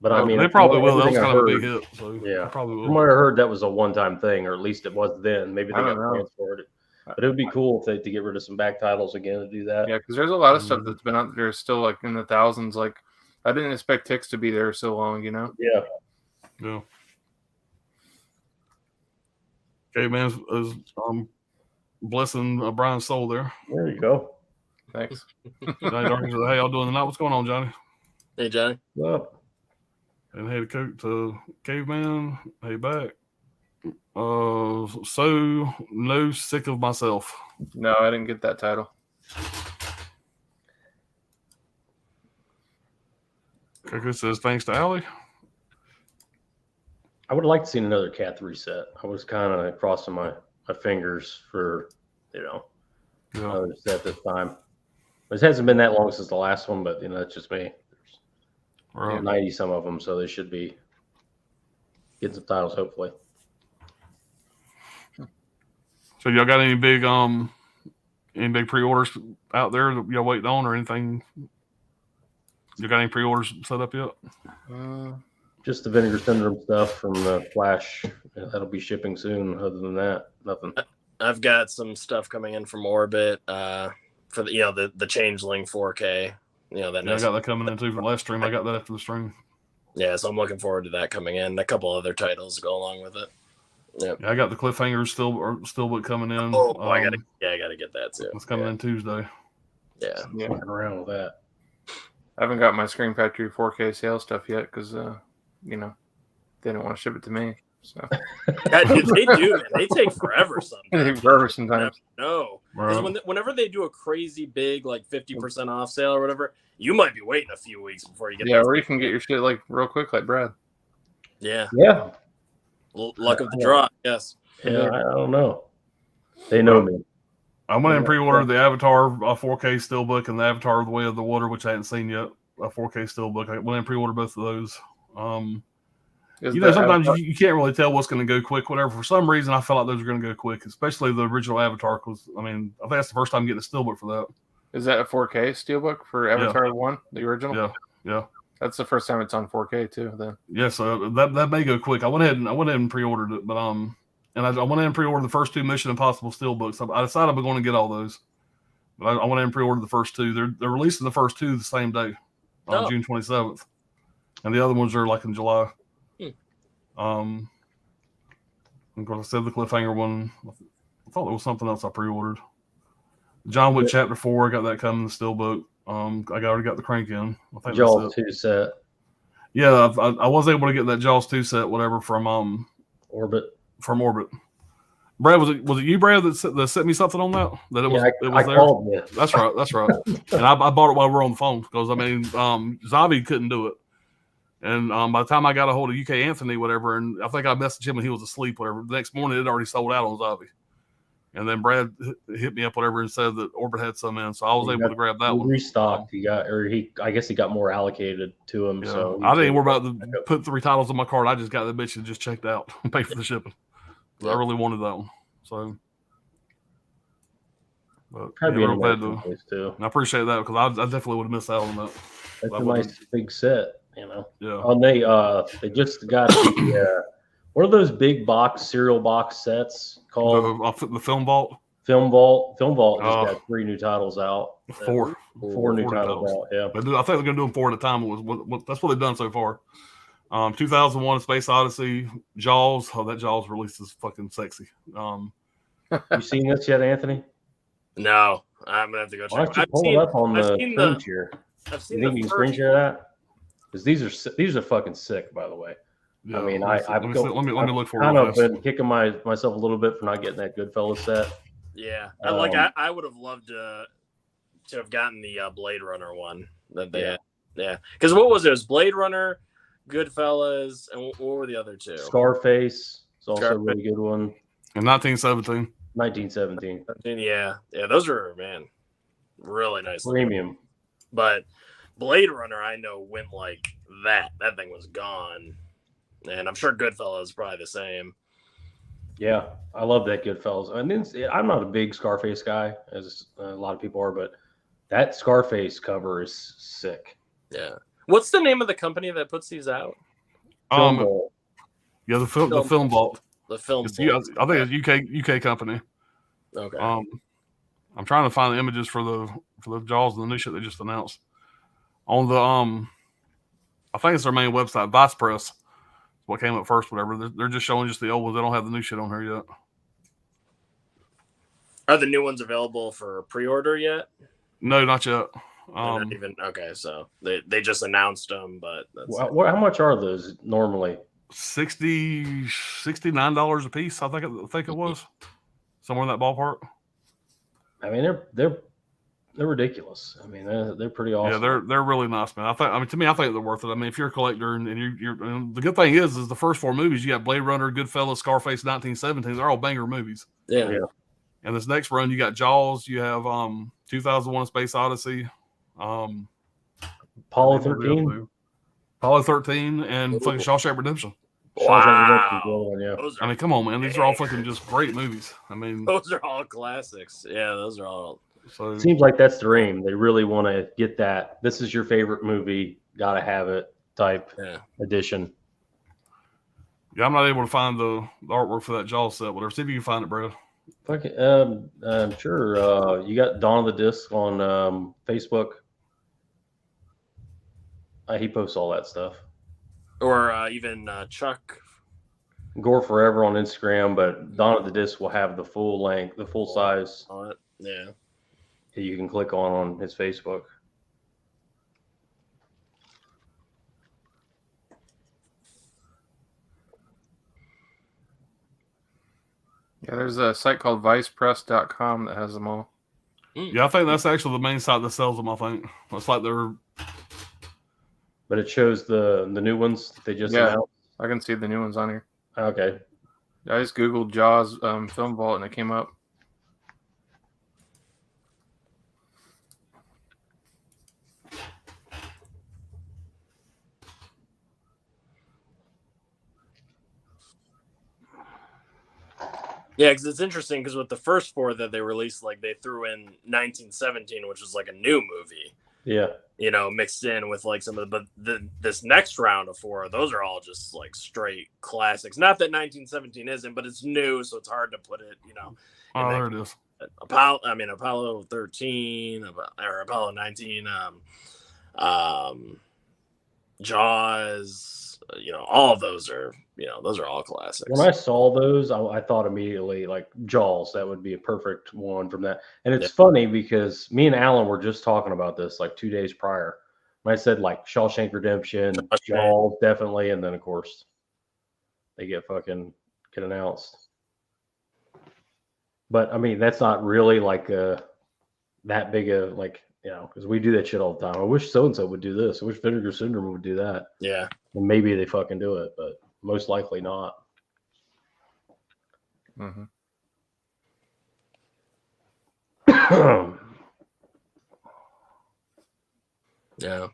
But I mean, they probably will. That was kind of a big hit. So yeah, probably will. From what I heard, that was a one-time thing, or at least it was then. Maybe they got plans for it. But it would be cool if to get rid of some back titles again to do that. Yeah, because there's a lot of stuff that's been out there still like in the thousands. Like I didn't expect Tix to be there so long. Yeah. Yeah. Okay, man, is blessing Brian's soul there. There you go. Thanks. Johnny Darkins says, hey, y'all doing tonight? What's going on, Johnny? Hey, Johnny. Well. And hey to Caveman. Hey, back. So no, sick of myself. No, I didn't get that title. Coco says thanks to Allie. I would like to see another Cat 3 set. I was kind of crossing my fingers for another set this time. It hasn't been that long since the last one, but that's just me. There's 90 some of them, so they should be getting some titles hopefully. So y'all got any big pre-orders out there that y'all waiting on or anything? You got any pre-orders set up yet? Just the Vinegar Syndrome stuff from the Flash that'll be shipping soon. Other than that, nothing. I've got some stuff coming in from Orbit for the Changeling 4K. I got that coming in too from last stream. I got that after the stream. Yeah, so I'm looking forward to that coming in. A couple other titles to go along with it. Yep. Yeah, I got the Cliffhanger still coming in. I gotta get that too. It's coming in Tuesday. Yeah, Fucking around with that. I haven't got my Screen Factory 4K sale stuff yet because they didn't want to ship it to me. So they do. Man. They take forever sometimes. they take forever sometimes. No, because whenever they do a crazy big 50% off sale or whatever, you might be waiting a few weeks before you get. Yeah, or you can get your shit real quick, like Brad. Yeah. Luck of the draw. Yes. Yeah, I don't know. They know me. I went and pre-ordered the Avatar 4K Steelbook and the Avatar The Way of the Water, which I hadn't seen yet. A 4K Steelbook. I went and pre-ordered both of those. Sometimes you can't really tell what's going to go quick, whatever. For some reason, I felt like those are going to go quick, especially the original Avatar. I think that's the first time getting a Steelbook for that. Is that a 4K Steelbook for Avatar 1, the original? Yeah. That's the first time it's on 4K too. Then that may go quick. I went ahead and pre-ordered it, but and I went ahead and pre-ordered the first two Mission Impossible Steelbooks. I decided I'm going to get all those, but I went ahead and pre-ordered the first two. They're releasing the first two the same day, on June 27th, and the other ones are in July. Of course, I said the Cliffhanger one. I thought there was something else I pre-ordered. John Wick Chapter 4, I got that coming in the Steelbook. I already got the crank in. I think Jaws 2 set. Yeah, I was able to get that Jaws 2 set, whatever, from Orbit. From Orbit. Brad, was it you, Brad, that sent me something on that? That it was there. Called you. That's right. And I bought it while we were on the phone because Zavi couldn't do it. And by the time I got a hold of UK Anthony, whatever, and I think I messaged him and he was asleep, whatever. The next morning, it had already sold out on Zavi. And then Brad hit me up, whatever, and said that Orbit had some in, so I was able to grab that one. Restocked. I guess he got more allocated to him. Yeah. So I didn't worry about to put 3 titles on my card. I just got that bitch and just checked out and paid for the shipping. I really wanted that one, so. But too. I appreciate that because I definitely would have missed out on that. That's a nice big set, Yeah. And they just got the what are those big cereal box sets called? The Film Vault. Film Vault just got 3 new titles out. 4 new titles out. Yeah, I think they're going to do them 4 at a time. That's what they've done so far. 2001: Space Odyssey, Jaws. Oh, that Jaws release is fucking sexy. You seen this yet, Anthony? No, I'm gonna have to go check. Why don't you pull it up on the screen share? I've seen you think you can screen share that? Because these are fucking sick, by the way. Yeah, I mean, let me look for it. I've been kicking myself a little bit for not getting that Goodfellas set. Yeah, I would have loved to have gotten the Blade Runner one that they had. Yeah, because what was it? It was Blade Runner, Goodfellas, and what were the other 2? Scarface is also a really good one. In 1917. 1917. Yeah, those are really nice. Premium. But Blade Runner, I know, went like that. That thing was gone. And I'm sure Goodfellas is probably the same. Yeah, I love that Goodfellas. And then I'm not a big Scarface guy, as a lot of people are, but that Scarface cover is sick. Yeah. What's the name of the company that puts these out? Film Vault. Yeah, the Film Vault. The Film Vault. I think it's UK company. Okay. I'm trying to find the images for the Jaws and the new shit they just announced. On the I think it's their main website, Vice Press. What came up first, whatever. They're just showing just the old ones. They don't have the new shit on here yet. Are the new ones available for pre-order yet? No, not yet. Not even okay. So they just announced them, but that's how much are those normally? $69 a piece. I think it was somewhere in that ballpark. I mean, they're ridiculous. I mean, they're pretty awesome. Yeah, they're really nice, man. To me, I think they're worth it. I mean, if you're a collector and and the good thing is the first 4 movies you got Blade Runner, Goodfellas, Scarface, 1917. They're all banger movies. Yeah. And this next run, you got Jaws. You have 2001: A Space Odyssey, Apollo 13, and fucking Shawshank Redemption. Wow. I mean, come on, man. These are all fucking just great movies. I mean, those are all classics. Yeah, those are all. So it seems like that's the dream. They really want to get that. This is your favorite movie, gotta have it type edition. Yeah, I'm not able to find the artwork for that Jaws set. Whatever. See if you can find it, Brad. Okay, sure. You got Dawn of the Disc on Facebook. He posts all that stuff. Or even Chuck. Gore Forever on Instagram, but Dawn of the Disc will have the full length, the full size. On it. Yeah. That you can click on his Facebook. Yeah, there's a site called vicepress.com that has them all. Yeah, I think that's actually the main site that sells them. I think it's like they're. But it shows the new ones that they just announced. I can see the new ones on here. Okay. I just Googled Jaws Film Vault and it came up. Yeah, because it's interesting because with the first 4 that they released, like they threw in 1917, which was like a new movie. Yeah. You know, mixed in with like some of this next round of 4, those are all just like straight classics. Not that 1917 isn't, but it's new, so it's hard to put it, you know. Oh, there it is. Apollo 13 or Apollo 19, Jaws, you know, all of those are, you know, those are all classics. When I saw those, I thought immediately like Jaws. That would be a perfect one from that. And it's funny because me and Alan were just talking about this like 2 days prior. When I said like Shawshank Redemption, Jaws definitely, and then of course they get announced. But I mean, that's not really like that big of like, you know, because we do that shit all the time. I wish so and so would do this. I wish Vinegar Syndrome would do that. Yeah. And maybe they fucking do it, but most likely not. Mm-hmm. Yeah.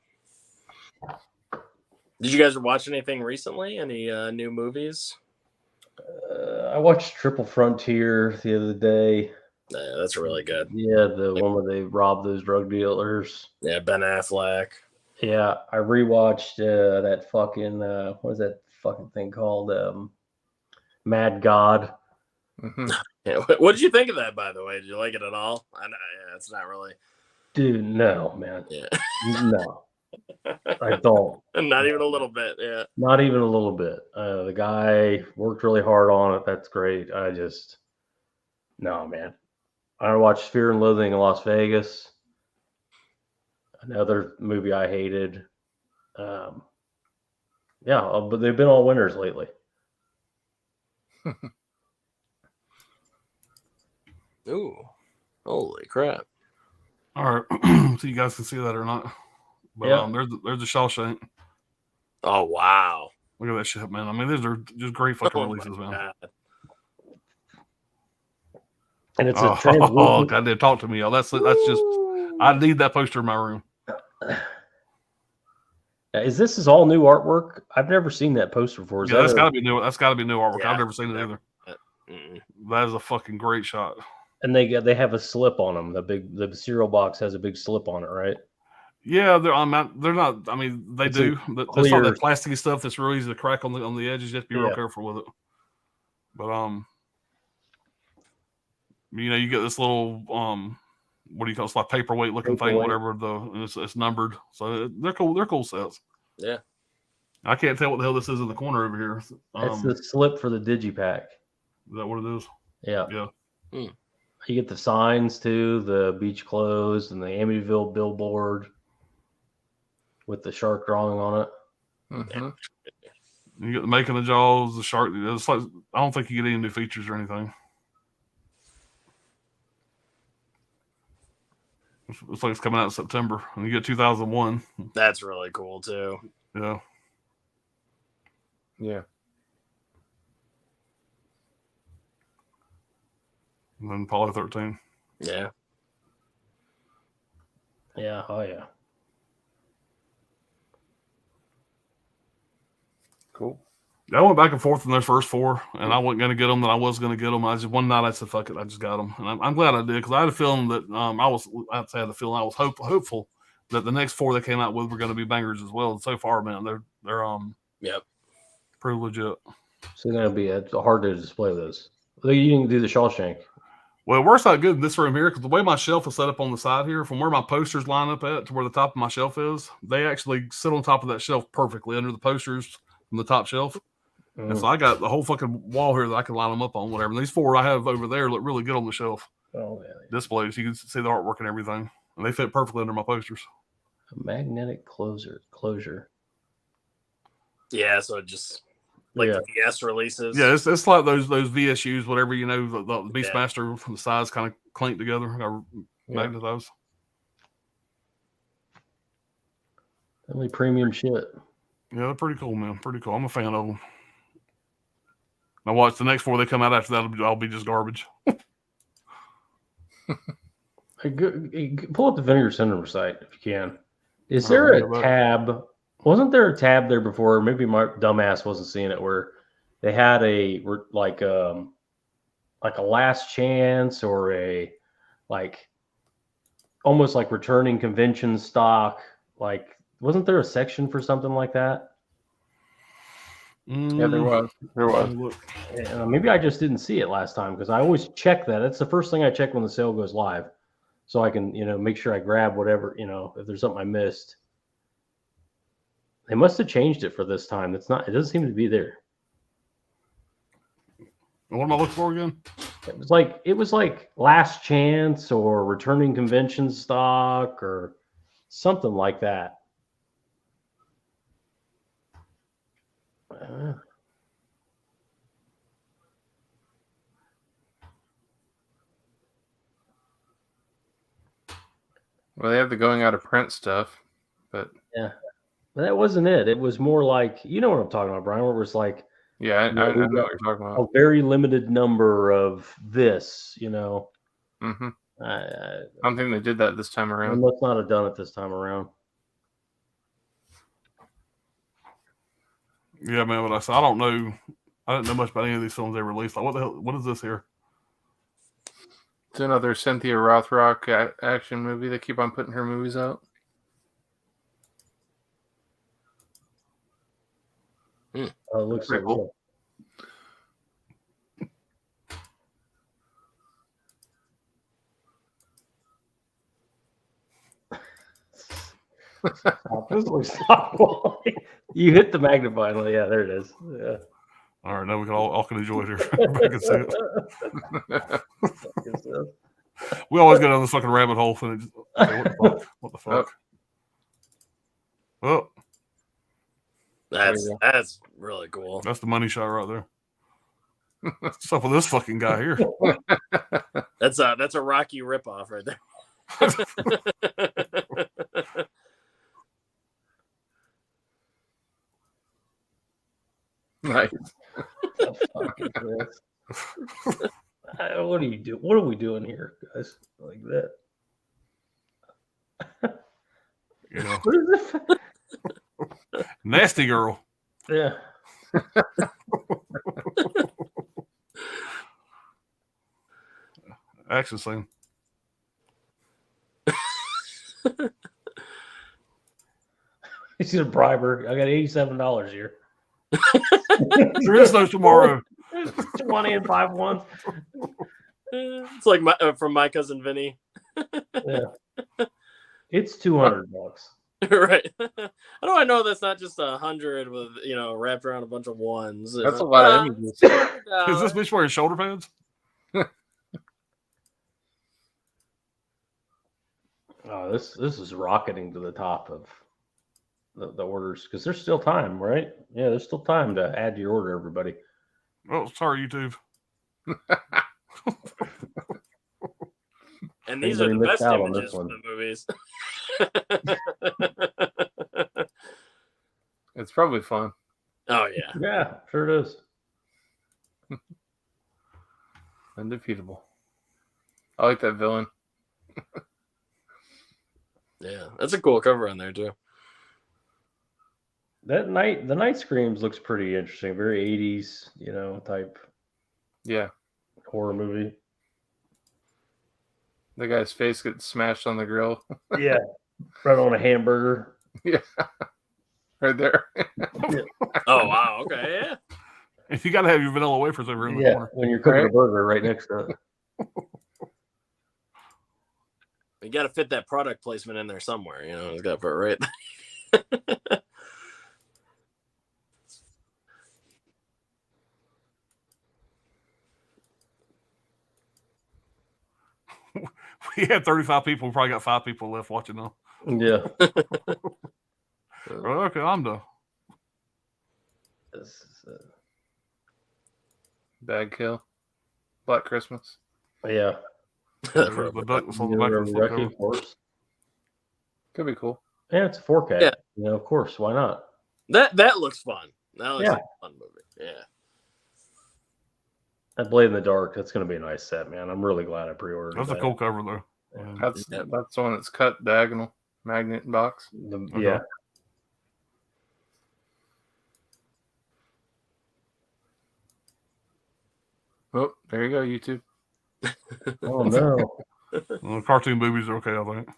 Did you guys watch anything recently? Any new movies? I watched Triple Frontier the other day. Yeah, that's really good. Yeah, the one where they rob those drug dealers. Yeah, Ben Affleck. Yeah, I rewatched that fucking what is that fucking thing called? Mad God. Mm-hmm. Yeah, what did you think of that, by the way? Did you like it at all? I know, yeah, it's not really. Dude, no, man. Yeah. No. I don't. Not even a little bit, yeah. Not even a little bit. The guy worked really hard on it. That's great. No, man. I watched Fear and Loathing in Las Vegas. Another movie I hated. Yeah, but they've been all winners lately. Ooh, holy crap! All right, so you guys can see that or not? But Yeah. There's the Shawshank. Oh wow! Look at that shit, man. I mean, these are just great fucking Oh, releases, man. God. And it's a Oh, translucent. goddamn, talk to me, y'all. That's just. I need that poster in my room. Is this all new artwork? I've never seen that poster before. Yeah, that's got to be new. That's got to be new artwork. Yeah. I've never seen it either. Mm-mm. That is a fucking great shot. And they have a slip on them. The cereal box has a big slip on it, right? Yeah, they're not. I mean, they It's do. That's all clear- that plasticky stuff that's really easy to crack on the edges. You have to be real Yeah. careful with it. But you know, you get this little what do you call it? It's like paperweight looking thing, Paperweight. whatever. It's numbered, so they're cool. They're cool sets. Yeah. I can't tell what the hell this is in the corner over here. That's the slip for the digipack. Is that what it is? Yeah. Yeah. You get the signs too, the beach clothes and the Amityville billboard with the shark drawing on it. Mm-hmm. You get the making of Jaws, the shark. It's like I don't think you get any new features or anything. It's like it's coming out in September, and you get 2001. That's really cool too. Yeah. Yeah. And then Apollo 13. Yeah. Yeah, oh yeah. Cool. I went back and forth in their first 4, and I wasn't going to get them. Then I was going to get them. I just one night I said, "Fuck it," I just got them, and I'm glad I did because I had a feeling that I was hopeful that the next 4 they came out with were going to be bangers as well. And so far, man, they're Yep. pretty legit. So it's hard to display those. You can do the Shawshank. Well, it works out good in this room here because the way my shelf is set up on the side here, from where my posters line up at to where the top of my shelf is, they actually sit on top of that shelf perfectly under the posters from the top shelf. And so I got the whole fucking wall here that I can line them up on, whatever. And these 4 I have over there look really good on the shelf. Oh, yeah. Displays. You can see the artwork and everything. And they fit perfectly under my posters. A magnetic closure. Yeah, so it just like the VS releases. Yeah, it's like those VSUs, whatever, you know, the Beastmaster from the sides kind of clank together. I magnet those. Definitely premium shit. Yeah, they're pretty cool, man. Pretty cool. I'm a fan of them. Now watch the next 4 they come out after that. I'll be just garbage. Pull up the Vinegar Syndrome site if you can. Is there a tab? Wasn't there a tab there before? Maybe my dumbass wasn't seeing it. Where they had a last chance or a almost like returning convention stock. Like, wasn't there a section for something like that? Yeah, there was. Maybe I just didn't see it last time because I always check that. That's the first thing I check when the sale goes live, so I can make sure I grab whatever if there's something I missed. They must have changed it for this time. It doesn't seem to be there. What am I looking for again? It was like last chance or returning convention stock or something like that. Well, they have the going out of print stuff, but yeah, but that wasn't it. It was more like, you know what I'm talking about, Brian, where it was like, yeah, I know what you're talking about. A very limited number of this, Mm-hmm. I don't think they did that this time around. Let's not have done it this time around. Yeah, man. But I don't know. I didn't know much about any of these films they released. Like, what the hell? What is this here? It's another Cynthia Rothrock action movie. They keep on putting her movies out. It looks like cool. This looks top quality. You hit the magnifying. Yeah, there it is. Yeah. All right, now we can all can enjoy it here. Everybody can see it. We always go down this fucking rabbit hole. And just, what the fuck? Oh. That's really cool. That's the money shot right there. What's up with this fucking guy here? That's a Rocky ripoff right there. Nice. What are you doing? What are we doing here, guys? Like that? What is it? Nasty girl. Yeah. Action scene. He's gonna bribe her. I got $87 here. There is no tomorrow. 20 and 5 ones. It's like from My Cousin Vinny. Yeah. It's $200. Right. How do I know that's not just 100 with wrapped around a bunch of ones? That's a lot of images. Is this bitch wearing shoulder pads? Oh, this is rocketing to the top of the orders because there's still time, right? Yeah, there's still time to add to your order, everybody. Oh, sorry, YouTube. And these are the best images from the movies. It's probably fun. Oh, yeah. Yeah, sure it is. Undefeatable. I like that villain. Yeah, that's a cool cover on there, too. The Night Screams looks pretty interesting. Very 80s, type. Yeah. Horror movie. The guy's face gets smashed on the grill. Yeah. Right on a hamburger. Yeah. Right there. Oh, wow. Okay. Yeah. If you got to have your vanilla wafers over in the corner. when you're cooking Right. a burger right next to it. You got to fit that product placement in there somewhere. It's got to put it right. We had 35 people. We probably got 5 people left watching now. Yeah. Okay, I'm done. This is, Bad Kill. Black Christmas. yeah. The duck was on the back of the front Rocky, cover. of course. Could be cool. Yeah, it's a 4K. Yeah. Of course. Why not? That looks fun. That looks like a fun movie. Yeah. That Blade in the Dark, that's going to be a nice set, man. I'm really glad I pre-ordered That's that. a cool cover, though. Yeah. That's the one that's cut diagonal, magnet box. Yeah. Oh, there you go, YouTube. Oh, no. Well, cartoon movies are okay, I think.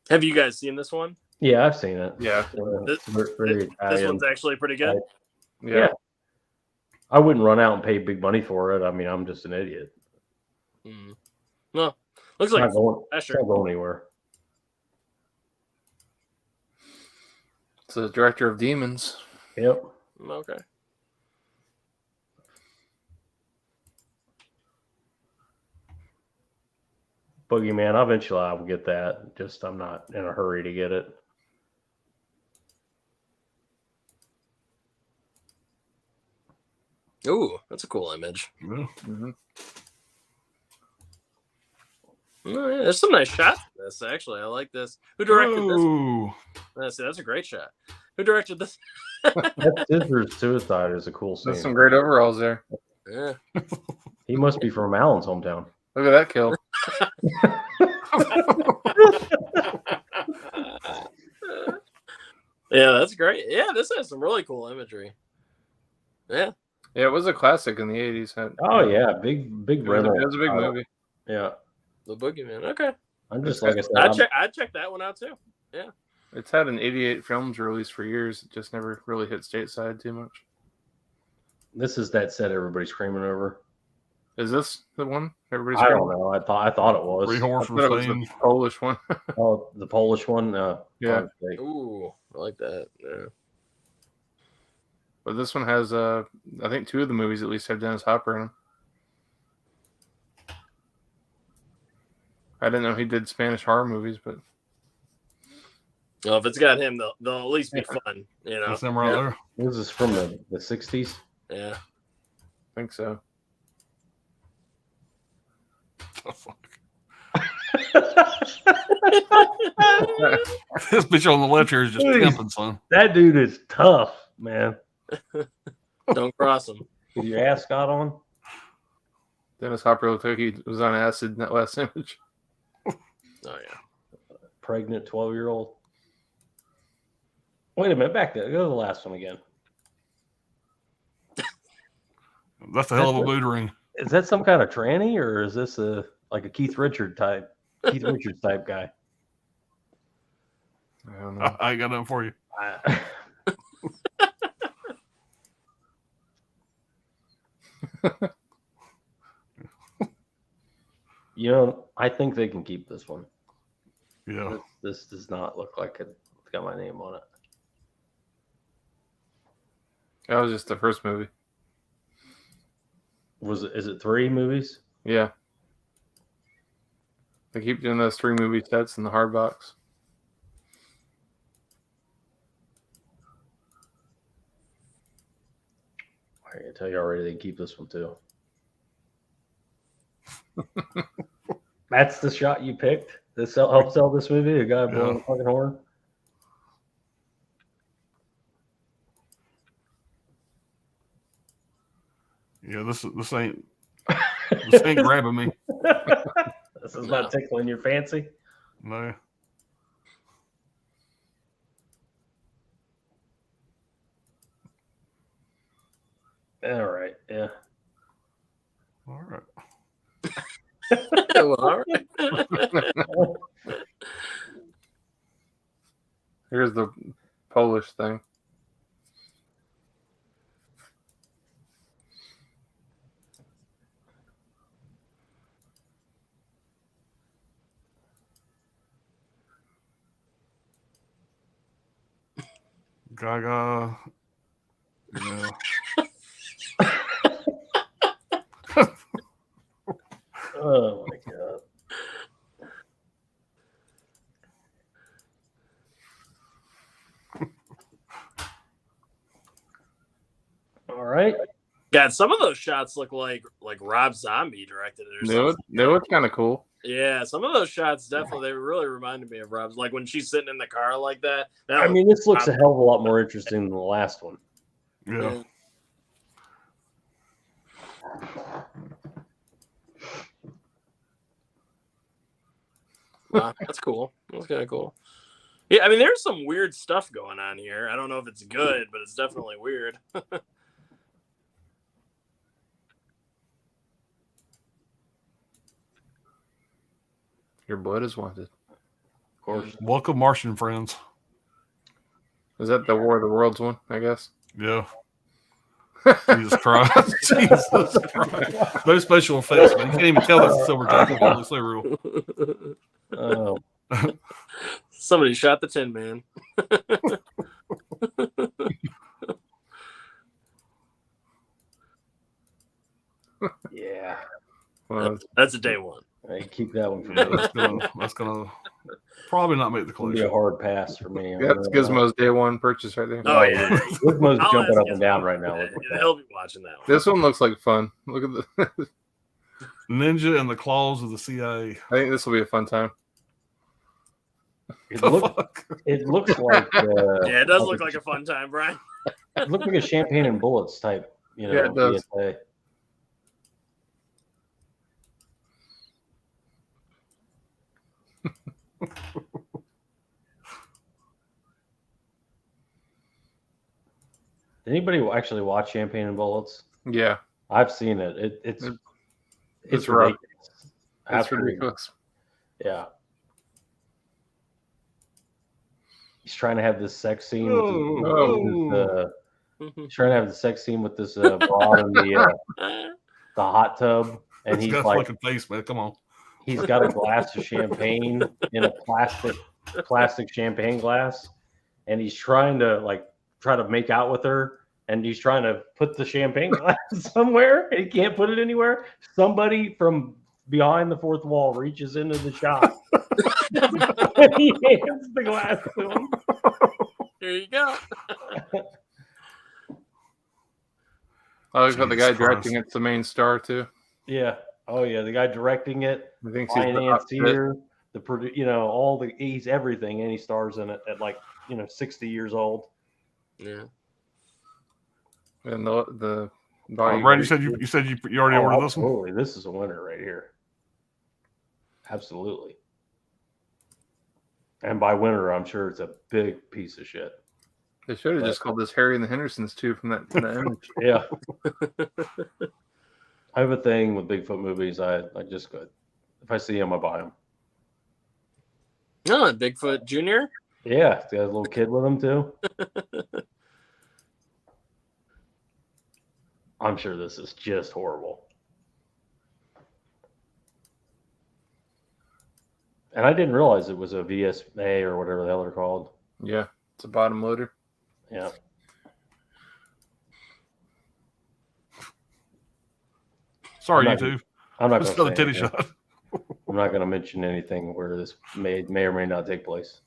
Have you guys seen this one? Yeah, I've seen it. Yeah. This- It's very This Italian. one's actually pretty good. Yeah. I wouldn't run out and pay big money for it. I mean, I'm just an idiot. Mm. Well, looks It's like not going, it's Asher. not going anywhere. It's the director of Demons. Yep. Okay. Boogeyman, eventually I will get that. Just I'm not in a hurry to get it. Ooh, that's a cool image. Yeah. Mm-hmm. Oh, yeah, there's some nice shots in this, actually. I like this. Who directed Ooh. this? That's a great shot. Who directed this? That Scissors Suicide is a cool scene. There's some great overalls there. Yeah. He must be from Alan's hometown. Look at that kill. Yeah, that's great. Yeah, this has some really cool imagery. Yeah. Yeah, it was a classic in the 80s. Oh yeah, big It rental. was a big movie. Yeah, The Boogeyman. Okay. I'm just like I said. I'd check that one out too. It's had an 88 films release for years. It just never really hit stateside too much. This is that set everybody's screaming over. Is this the one everybody's I screaming? don't know. I thought it was. Three I Horse thought it from was Spain. the Polish one. Oh, the Polish one. Yeah. Ooh, I like that. Yeah. But this one has, I think 2 of the movies at least have Dennis Hopper in them. I didn't know he did Spanish horror movies, but Well, if it's got him, they'll at least be fun. That's him right there. This is from the 60s. Yeah. I think so. Oh, fuck. This bitch on the left here is just Please. pimping, son. That dude is tough, man. Don't cross them. With your ascot on. Dennis Hopper looked like he was on acid in that last image. Oh yeah. Pregnant 12-year-old. Wait a minute, back there. Go to the last one again. That's a hell of a boot ring. Is that some kind of tranny, or is this like a Keith Richards type guy? I don't know. I ain't got nothing for you. I think they can keep this one. Yeah. This does not look like it's got my name on it. That was just the first movie. Is it 3 movies? Yeah. They keep doing those 3 movie sets in the hard box. I can tell you already they can keep this one too. That's the shot you picked to help sell this movie? A guy blowing a fucking horn? Yeah, this ain't grabbing me. This is not tickling your fancy. No. All right, yeah. All right. Well, all right. Here's the Polish thing. Gaga. Yeah. Oh my god. All right. God, some of those shots look like Rob Zombie directed it or something. No, it's kind of cool. Yeah, some of those shots definitely they really reminded me of Rob's. Like when she's sitting in the car like that. I mean, this looks a hell of a lot more interesting than the last one. Yeah. Wow, that's cool. That's kind of cool. Yeah, I mean, there's some weird stuff going on here. I don't know if it's good, but it's definitely weird. Your blood is wanted. Of course. Welcome, Martian friends. Is that the War of the Worlds one? I guess. Yeah. Jesus Christ. Jesus Christ. No special effects, man. You can't even tell that's a silver jacket. It looks so real. Oh. Somebody shot the Tin Man. Yeah. Well, That's a day one. I keep that one for Yeah, me. that's gonna probably not make the It'll be a collection. hard pass for me. that's Gizmo's day one purchase right there. Oh yeah, Gizmo's I'll jumping ask up and down right now. Look at that. He'll be watching that one. This one looks like fun. Look at the. Ninja and the Claws of the CIA. I think this will be a fun time. It, The look, fuck? it looks like Yeah, it does look like a fun time, Brian. it looks like a champagne and bullets type, Yeah, it does. PSA. Did anybody actually watch Champagne and Bullets? Yeah, I've seen it. It's rough. ridiculous. that's Absolutely. ridiculous. Yeah. He's trying to have this sex scene. With he's trying to have the sex scene with this broad in the hot tub, and He's he's got like, fucking face, man. Come on. he's got a glass of champagne in a plastic champagne glass, and he's trying to make out with her, and he's trying to put the champagne glass somewhere, and he can't put it anywhere. Somebody from behind the fourth wall reaches into the shop. He hands the glass to him. There you go. I like how the guy Jesus directing Christ. it's the main star too. Yeah. Oh yeah. The guy directing it, I think he's the financier, he's everything, and he stars in it at 60 years old. Yeah. and the Brad, you said you already ordered this one. Absolutely. This is a winner right here. Absolutely. And by winner, I'm sure it's a big piece of shit. They should have just called this Harry and the Hendersons too from that image. Yeah. I have a thing with Bigfoot movies. I just go, if I see them, I buy them. Oh, Bigfoot Jr.? Yeah, he's got a little kid with him too. I'm sure this is just horrible. And I didn't realize it was a VSA or whatever the hell they're called. Yeah, it's a bottom loader. Yeah. Sorry, I'm you not- two. I'm not Just going another to titty shot. I'm not going to mention anything where this may or may not take place.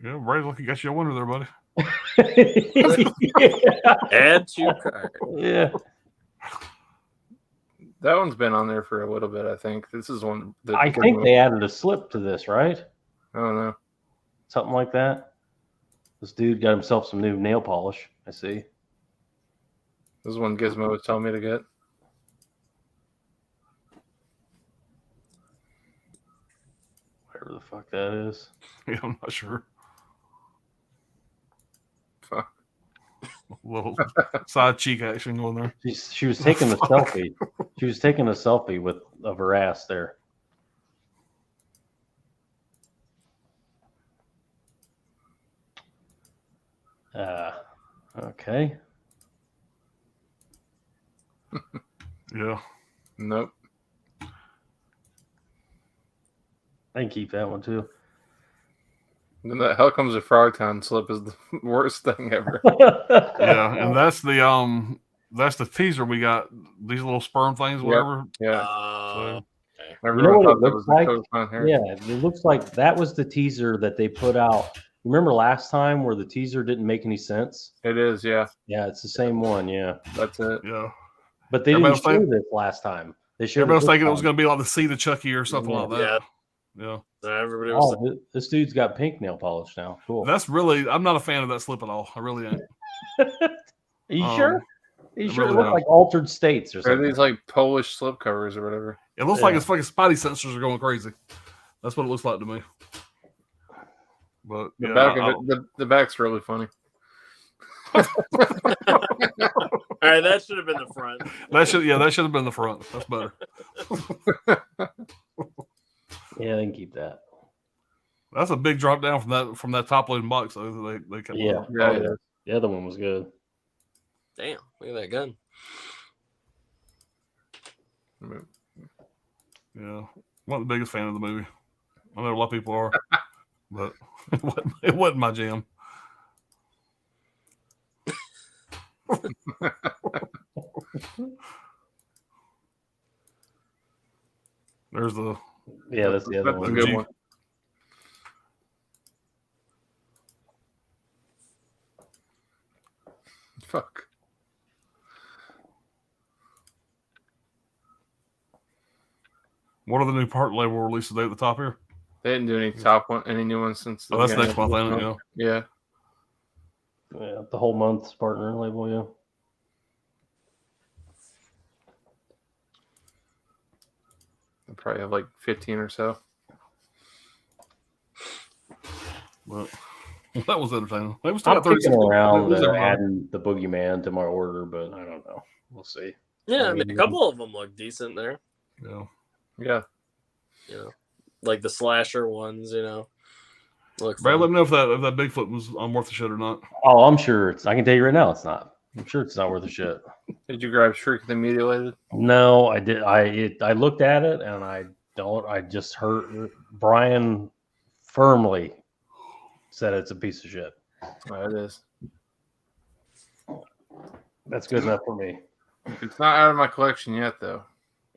Yeah, Brad, look, you got your winner there, buddy. Add to cart. Yeah. That one's been on there for a little bit. I think this is one. I think they added a slip to this, right? I don't know. Something like that. This dude got himself some new nail polish. I see. This is one Gizmo was telling me to get. Whatever the fuck that is. Yeah, I'm not sure. Fuck. Little side cheek action going there. She was taking the selfie. She was taking a selfie of her ass there. Okay. Yeah. Nope. I can keep that one too. And that Hell Comes to Frogtown slip is the worst thing ever. Yeah, and that's the teaser we got. These little sperm things, whatever. Yeah. So, You know what it that looks was the like? Codefine hair. Yeah, it looks like that was the teaser that they put out. Remember last time where the teaser didn't make any sense? It is, yeah. Yeah, it's the same one. Yeah, That's it. yeah. but they Everybody didn't was show this last time. They showed Everybody was this thinking it time. was going to be like the Seed of Chucky or something Yeah. like that. Yeah. So everybody was Oh, this dude's got pink nail polish now. Cool. That's really, I'm not a fan of that slip at all. I really ain't. Are you sure? Are you sure? really It looked not. like Altered States or Are something. these like Polish slip covers or whatever? It looks like his fucking spidey sensors are going crazy. That's what it looks like to me. But The yeah, back of it, the back's really funny. all right. That should have been the front. that should have been the front. That's better. Yeah, they can keep that. That's a big drop down from that top loading box though. They kept Yeah. on. Yeah, Oh, it yeah. is. The other one was good. Damn, look at that gun. Yeah, one of the biggest fan of the movie. I know a lot of people are, but it wasn't my jam. There's the Yeah, that's the other That's a one. good one. Fuck. what are the new part label releases they at the top here? They didn't do any new ones since. Oh, that's beginning next of month, this ain't it? month. Yeah. Yeah. Yeah, the whole month's partner label. Yeah. They probably have like 15 or so. But that was entertaining. They was I'm kicking around everybody. adding the Boogeyman to my order, but I don't know. We'll see. Yeah, I mean, a couple of them look decent there. Yeah. Yeah. You know, like the slasher ones. You know, look. Brad, fun. let me know if that Bigfoot was worth the shit or not. Oh, I'm sure I can tell you right now, it's not. I'm sure it's not worth a shit. Did you grab Shriek the Mutilated? No, I did. I looked at it and I don't. I just heard Brian firmly said it's a piece of shit. Oh, it is. That's good enough for me. It's not out of my collection yet, though.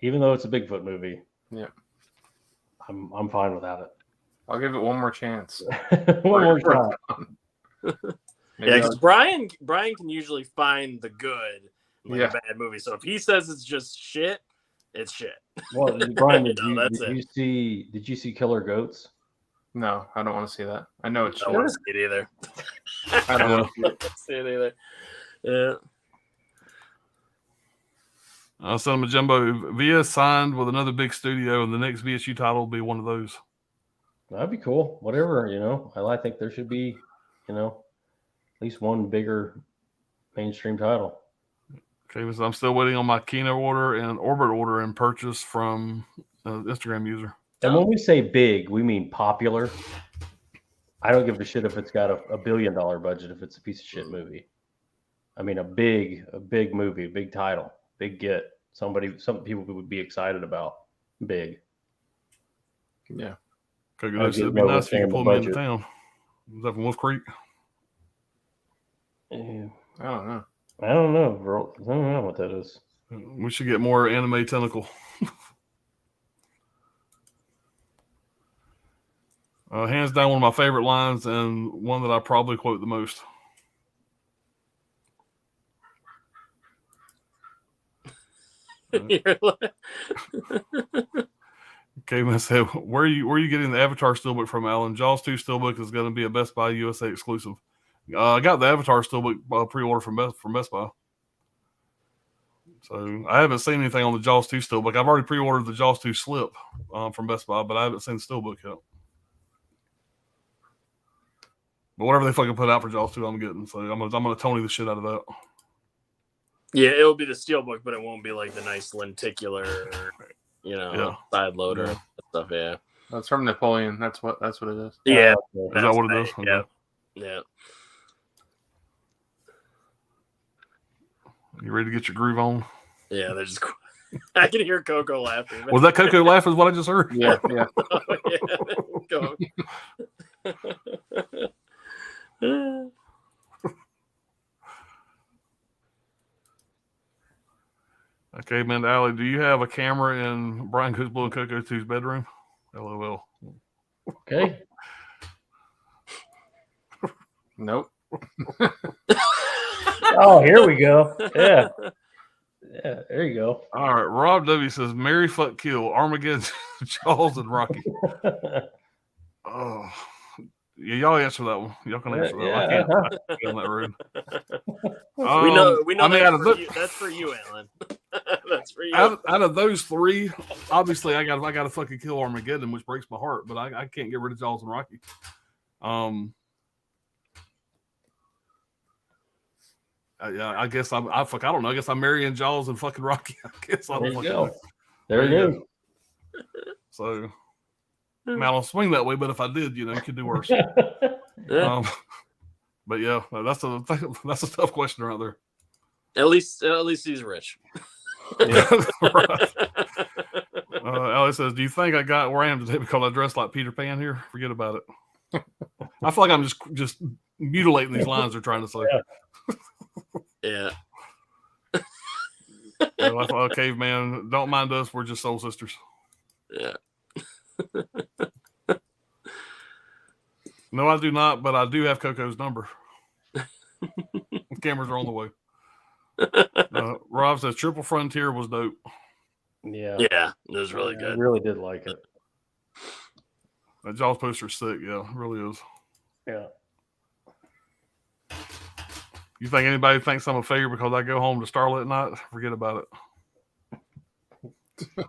Even though it's a Bigfoot movie. Yeah. I'm fine without it. I'll give it one more chance. One more shot. Yeah, because Brian can usually find the good in like a bad movie. So if he says it's just shit, it's shit. Well, Brian, did No, that's did you see Killer Goats? No, I don't want to see that. I know it's I shit. don't want to see it either. I don't want to see it. See it either. Yeah. Cinema Jumbo, Via signed with another big studio, and the next VSU title will be one of those. That'd be cool. Whatever, I think there should be, at least one bigger mainstream title. Okay, so I'm still waiting on my Kino order and Orbit order and purchase from Instagram user. And when we say big, we mean popular. I don't give a shit if it's got a $1 billion budget if it's a piece of shit movie. I mean, a big movie, a big title, big get. Some people would be excited about big. Yeah. Okay, I'll it'd get be lower nice if you could pull me into budget. town. Is that from Wolf Creek? Yeah. I don't know. I don't know, bro. I don't know what that is. We should get more anime tentacle. Hands down, one of my favorite lines and one that I probably quote the most. You're like- Caveman said, "Where are you getting the Avatar steelbook from, Alan? Jaws 2 steelbook is going to be a Best Buy USA exclusive." I got the Avatar steelbook pre-order from Best Buy. So I haven't seen anything on the Jaws 2 steelbook. I've already pre-ordered the Jaws 2 slip from Best Buy, but I haven't seen the steelbook yet. But whatever they fucking put out for Jaws 2, I'm getting. So I'm gonna Tony the shit out of that. Yeah, it'll be the Steelbook, but it won't be like the nice lenticular, side loader and stuff. Yeah, That's from Napoleon. That's what it is. Yeah, is that what it is? Yeah, yeah. You ready to get your groove on? Yeah, they're just. I can hear Coco laughing. Was that Coco laughing? Is what I just heard? Yeah, yeah. Oh, yeah. Okay, man, Allie, do you have a camera in Brian Goes Blue and Coco 2's bedroom? LOL. Okay. Nope. Oh, here we go. Yeah. Yeah, there you go. All right, Rob W says, Mary fuck kill, Armageddon, Jaws, and Rocky. Oh, yeah, y'all answer that one. Y'all can answer that. Yeah. I can't get on that road. We know I mean, that's for you, Alan. That's for you. Out of those three, obviously, I got to fucking kill Armageddon, which breaks my heart. But I can't get rid of Jaws and Rocky. Yeah, I guess I don't know. I guess I'm marrying Jaws and fucking Rocky. I guess I don't There you fucking go. know. There you go. So, I mean, I don't swing that way, but if I did, you could do worse. But yeah, that's a tough question right there. At least he's rich. Yeah, right. Alex says, "Do you think I got where I am today because I dressed like Peter Pan here? Forget about it." I feel like I'm just mutilating these lines they're trying to say. Yeah. I thought, caveman, don't mind us. We're just soul sisters. Yeah. No, I do not, but I do have Coco's number. The cameras are on the way. Rob says Triple Frontier was dope. Yeah. Yeah, it was really I good. really did like it. That Jaws poster's sick. Yeah, it really is. Yeah. You think anybody thinks I'm a failure because I go home to Starlit at night? Forget about it.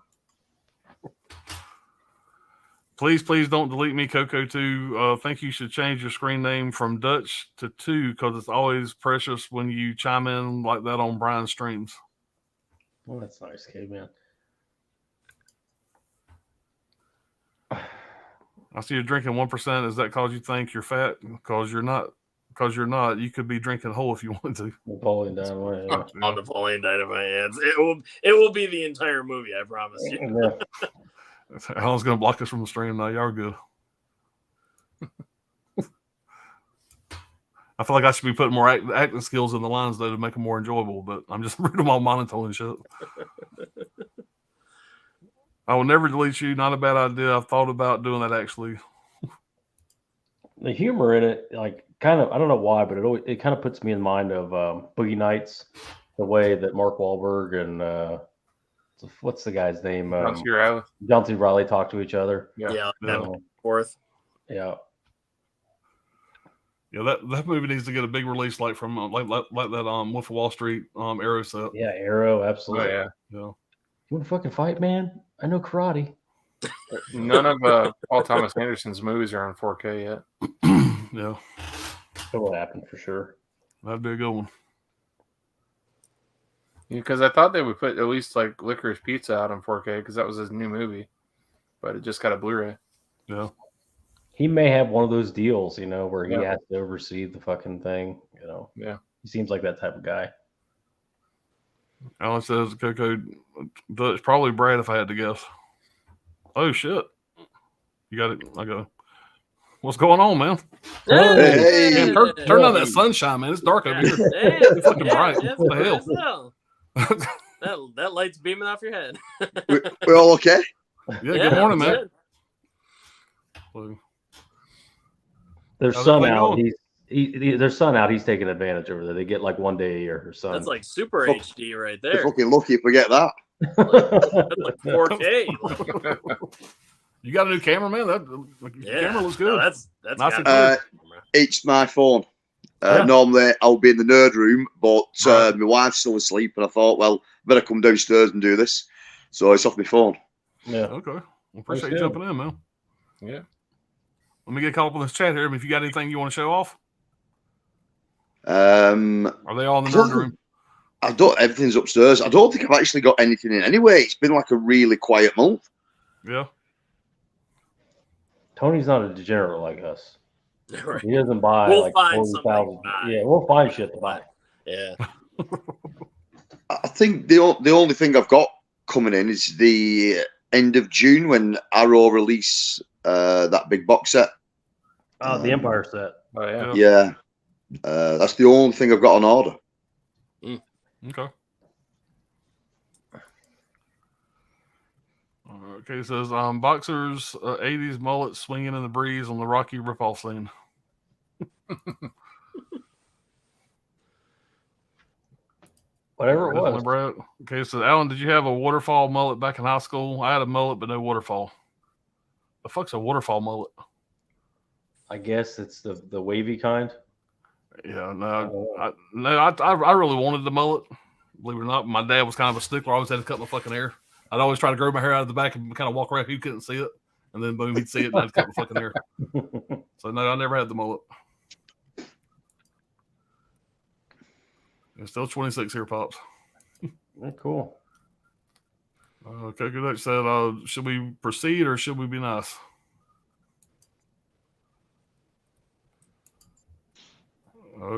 Please don't delete me, Coco 2. Think you should change your screen name from Dutch to 2 because it's always precious when you chime in like that on Brian's streams. Well, that's nice, caveman. I see you're drinking 1%. Is that because you think you're fat? Because you're not. Because you're not. You could be drinking whole if you want to. Napoleon Dynamite. Yeah. On Napoleon Dynamite. It will be the entire movie, I promise you. Yeah. Alan's going to block us from the stream now. Y'all are good. I feel like I should be putting more acting skills in the lines, though, to make them more enjoyable, but I'm just reading them all monotone and shit. I will never delete you. Not a bad idea. I've thought about doing that, actually. The humor in it, like, kind of, I don't know why, but it kind of puts me in mind of Boogie Nights, the way that Mark Wahlberg and what's the guy's name? John C. Reilly talk to each other. Yeah. Fourth. Yeah. Yeah, that movie needs to get a big release, like from like that Wolf of Wall Street Arrow set. Yeah, Arrow, absolutely. Oh, yeah. You want to fucking fight, man? I know karate. None of Paul Thomas Anderson's movies are on 4K yet. Yeah, That will happen for sure. that'd be a good one. Because I thought they would put at least like Licorice Pizza out on 4K because that was his new movie, but it just got a Blu-ray. Yeah, He may have one of those deals, where he has to oversee the fucking thing. Yeah. He seems like that type of guy. Alan says Coco. It's probably Brad if I had to guess. Oh shit! You got it. I go. What's going on, man? Hey. Man, turn on that sunshine, man. It's dark over here. It's fucking bright. What the hell? That light's beaming off your head. We're all okay? Yeah, good morning, man. So, Their How's son it out. going? Their son out. He's taking advantage over there. They get like one day a year. Her son. That's like super Fuck. HD right We're there. fucking lucky if we get that. That's like 4K. you got a new camera, man? Your camera looks good. No, that's Nice gotta and be- It's my phone. Yeah. Normally I'll be in the nerd room, but my wife's still asleep, and I thought, well, better come downstairs and do this. So it's off my phone. Yeah. Okay. Well, appreciate you good. jumping in, man. Yeah. Let me get caught up on this chat here. If you got anything you want to show off, Are they all in the nerd room? Everything's upstairs. I don't think I've actually got anything in anyway. It's been like a really quiet month. Yeah. Tony's not a degenerate like us. Right. He doesn't buy We'll like find 40,000. something to buy. Yeah, we'll find shit to buy. Yeah. I think the only thing I've got coming in is the end of June when Arrow release that big box set. Oh, the Empire set. Oh yeah. Yeah. That's the only thing I've got on order. Okay. Okay, it says boxers 80s mullet swinging in the breeze on the Rocky ripoff scene. Whatever it Definitely, was. Brad. Okay, so Alan, did you have a waterfall mullet back in high school? I had a mullet, but no waterfall. The fuck's a waterfall mullet? I guess it's the wavy kind. Yeah, no, I really wanted the mullet. Believe it or not, my dad was kind of a stickler. I always had to cut my fucking hair. I'd always try to grow my hair out of the back and kind of walk around. He couldn't see it, and then boom, he'd see it, and I'd cut my fucking hair. So no, I never had the mullet. It's still 26 here, pops. Yeah, cool. Okay, good. Said, should we proceed or should we be nice?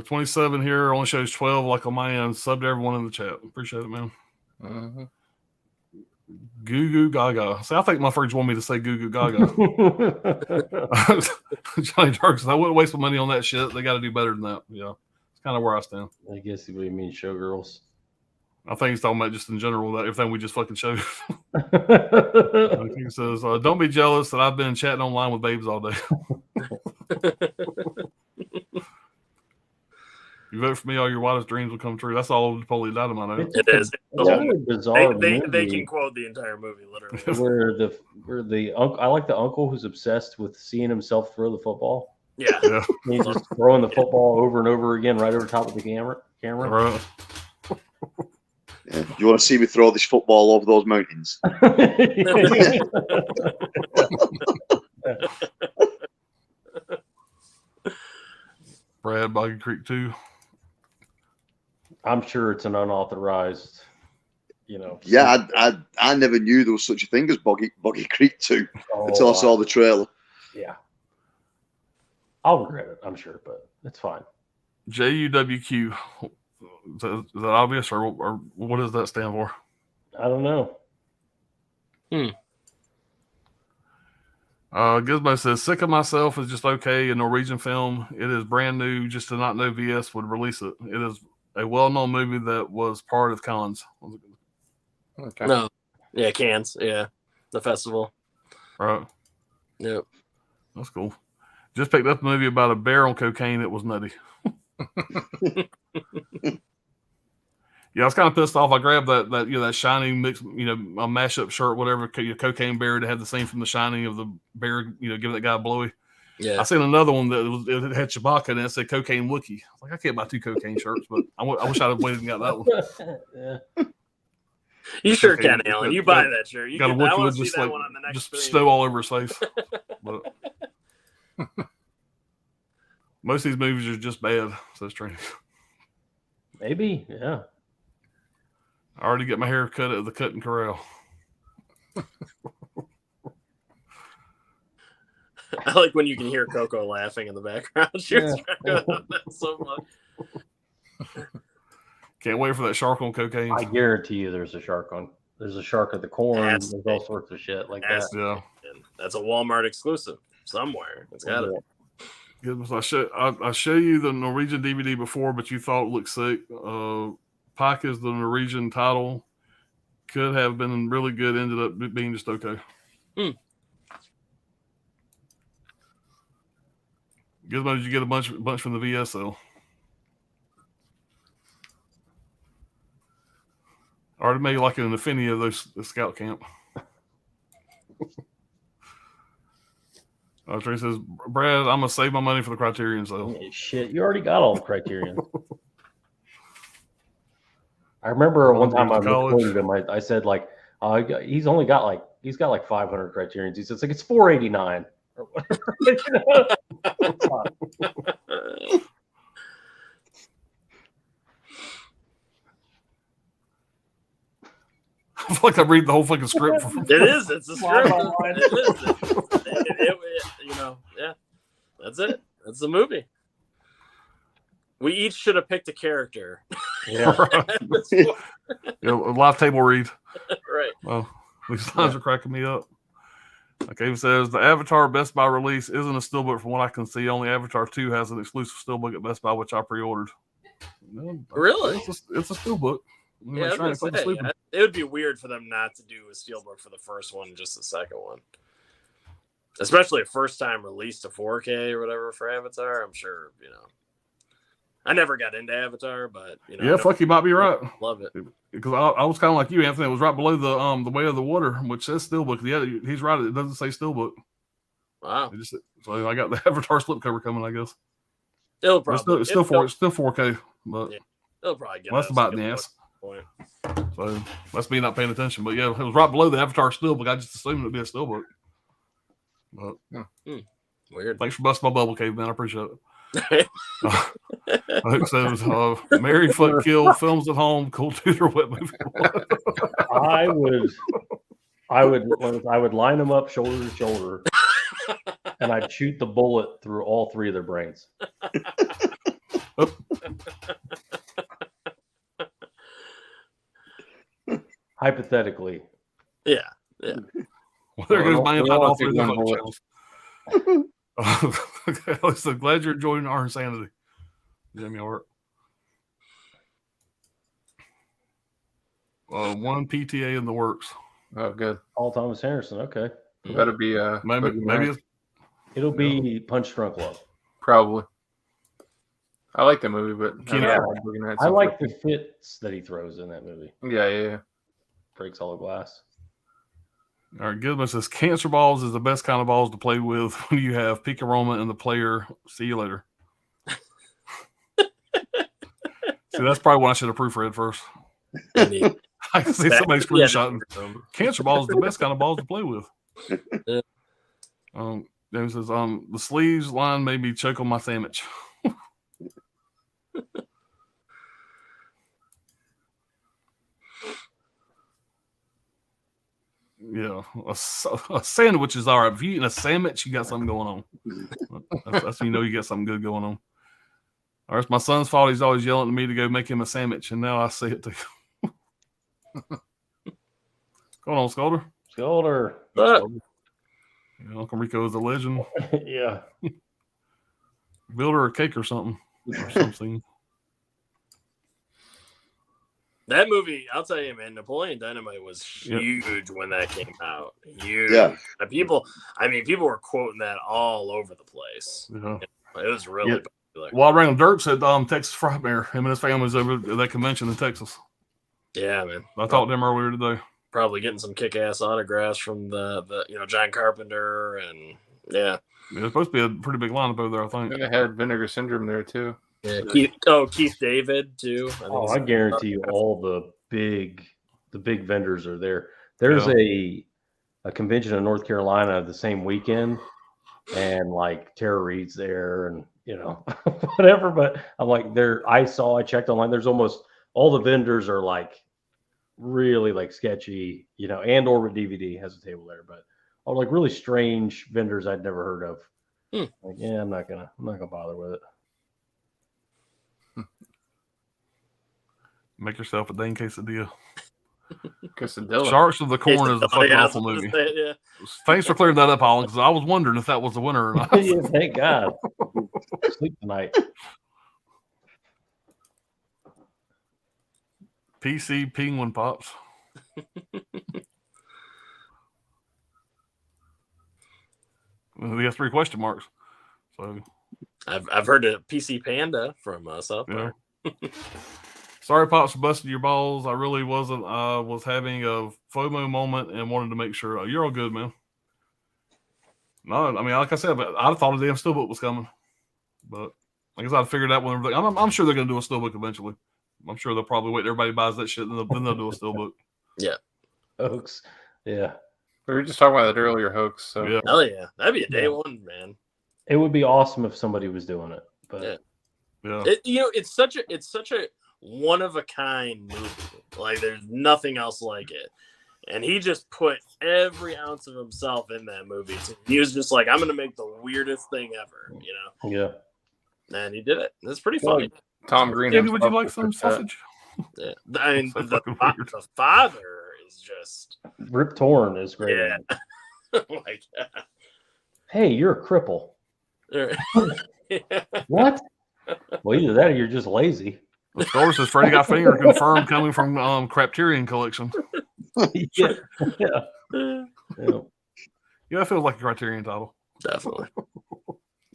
27 here only shows 12 like on my end. Sub to everyone in the chat. Appreciate it, man. Mm-hmm. Goo goo gaga. See, I think my friends want me to say goo goo gaga. Johnny Dark says, I wouldn't waste my money on that shit. They got to do better than that. Yeah, it's kind of where I stand. I guess what do you mean, showgirls? I think he's talking about just in general that everything we just fucking showed. He says, don't be jealous that I've been chatting online with babes all day. You vote for me, all your wildest dreams will come true. That's all Napoleon Dynamite. It is. It's a really bizarre They movie can quote the entire movie literally. where the uncle. I like the uncle who's obsessed with seeing himself throw the football. Yeah. Yeah. He's just throwing the football over and over again, right over top of the camera. Right. Yeah. Do you want to see me throw this football over those mountains? Brad, Boggy Creek 2. I'm sure it's an unauthorized, Yeah, I never knew there was such a thing as Boggy Creek 2 until I saw the trailer. Yeah. I'll regret it, I'm sure, but it's fine. JUWQ. Is that obvious, or what does that stand for? I don't know. Gizmo says, sick of myself is just okay. A Norwegian film. It is brand new. Just to not know VS would release it. It is a well-known movie that was part of Cannes. Okay. No. Yeah, Cannes. Yeah. The festival. Right. Yep. That's cool. Just picked up a movie about a bear on cocaine. It was nutty. Yeah, I was kind of pissed off. I grabbed that Shining mix, a mashup shirt, whatever, cocaine bear to have the scene from The Shining of the bear, giving that guy a blowy. Yeah. I seen another one that it had Chewbacca and it said cocaine Wookie. I was like, I can't buy 2 cocaine shirts, but I wish I'd have waited and got that one. Yeah. You sure can, Alan. You buy that shirt. You Got a can, I Wookie want with to see just that like one on the next just screen. snow all over his face. But most of these movies are just bad, says Trina. Maybe, yeah. I already get my hair cut at the Cutting Corral. I like when you can hear Coco laughing in the background. She was cracking up so much. Can't wait for that shark on cocaine. I guarantee you there's a shark at the corn. Has There's to all be. sorts of shit like Has that. Yeah. That's a Walmart exclusive somewhere. It's got to be. I show you the Norwegian DVD before, but you thought it looked sick. Pike is the Norwegian title. Could have been really good. Ended up being just okay. Gizmo, did you get a bunch from the VSL? I already made like an affinity of the scout camp. Trey says, Brad, I'm gonna save my money for the Criterion sale. Yeah, shit, you already got all the Criterion. I remember one time I recorded him. I said like, he's got like 500 Criterions. He says like it's $489. or whatever. You know? I feel like I'm reading the whole fucking script. It is. It's a Line script. by line. It is. You know, yeah. That's it. That's the movie. We each should have picked a character. Yeah. A live table read. Right. Well, these lines are cracking me up. Okay, it says the Avatar Best Buy release isn't a steelbook from what I can see. Only Avatar 2 has an exclusive steelbook at Best Buy, which I pre-ordered. Really? It's a steelbook. Yeah, I was gonna say, it would be weird for them not to do a steelbook for the first one, just the second one. Especially a first time release to 4K or whatever for Avatar. I'm sure, you know. I never got into Avatar, but you know. Yeah, fuck, you might be right. Love it. Because I was kind of like you, Anthony. It was right below the Way of the Water, which says steelbook. Yeah, he's right. It doesn't say steelbook. Wow. So I got the Avatar slipcover coming, I guess. It'll probably It's still 4K, but yeah, it'll probably get. that's about the ass. Point. So that's me not paying attention. But yeah, it was right below the Avatar steelbook. I just assumed it'd be a steelbook. But Weird. thanks for busting my bubble cave, man. I appreciate it. It says, Mary Foot Kill films at home, cool Tudor wet movie. I would line them up shoulder to shoulder, and I'd shoot the bullet through all three of their brains. Hypothetically. Yeah. Well, there goes my We'll all impact. take one bullet. Okay, listen, glad you're enjoying our insanity. Jimmy Art. One PTA in the works. Oh, good. Paul Thomas Anderson. Okay. Better be Maybe it's, It'll be Punch Drunk Love. probably. I like that movie, but Yeah. I like the fits that he throws in that movie. Yeah. Breaks all the glass. all right, Goodman says cancer balls is the best kind of balls to play with when you have peak aroma and the player. See you later. See, that's probably what I should have proofread first. I can see somebody screenshotting. Cancer balls is the best kind of balls to play with. Yeah. Then it says, the sleeves line made me choke on my sandwich. Yeah, a sandwich is all right. If you're eating a sandwich, you got something going on. That's when you know you got something good going on. All right, it's my son's fault. He's always yelling at me to go make him a sandwich, and now I see it too. Going on, Scolder. Scolder. Uncle Rico is a legend. Yeah. Build her a cake or something. Or something. That movie, I'll tell you, man, Napoleon Dynamite was huge when that came out. Huge. Yeah. And people were quoting that all over the place. Yeah. It was really popular. Well, Randall Dirks at Texas Frightmare. Him and his family was over at that convention in Texas. Yeah, man. I talked to him earlier today. Probably getting some kick-ass autographs from the John Carpenter and yeah. It's supposed to be a pretty big lineup over there, I think. And they had Vinegar Syndrome there too. Yeah, Keith David too. I guarantee you all the big vendors are there. There's a convention in North Carolina the same weekend, and like Tara Reid's there, and whatever. But I'm like, I checked online. There's almost all the vendors are like really like sketchy, and Orbit DVD has a table there, but all like really strange vendors I'd never heard of. Like, yeah, I'm not gonna bother with it. Make yourself a dang quesadilla. Quesadilla. Sharks of the Corn is a fucking awful movie. Thanks for clearing that up, Holland, because I was wondering if that was the winner or not. Yeah, thank God. Sleep tonight. PC Penguin Pops. We have 3 question marks. So I've heard of PC Panda from South Park. Yeah. Sorry, Pops, for busting your balls. I really wasn't. I was having a FOMO moment and wanted to make sure. You're all good, man. No, I mean, like I said, but I'd thought a damn steelbook was coming. But I guess I'd figured out when I'm sure they're going to do a steelbook eventually. I'm sure they'll probably wait. Everybody buys that shit, and then they'll do a steelbook. Yeah. Folks. Yeah. We were just talking about that earlier, Hoax. So Yeah. Hell yeah, that'd be a day Yeah. one, man. It would be awesome if somebody was doing it. But Yeah. Yeah. It's such a one of a kind movie. Like there's nothing else like it. And he just put every ounce of himself in that movie. He was just like, I'm gonna make the weirdest thing ever, you know. yeah. And he did it. It's pretty funny. Tom Green. Andy, would you himself like some picked that. sausage? Yeah. I mean, So the fucking weird. father is just Rip Torn is great. yeah. Like Hey, you're a cripple. yeah. What? Well, either that or you're just lazy. The score says Freddy Got Finger confirmed coming from Crapterian collection. yeah. Yeah. Yeah. Yeah, that feels like a Criterion title. Definitely.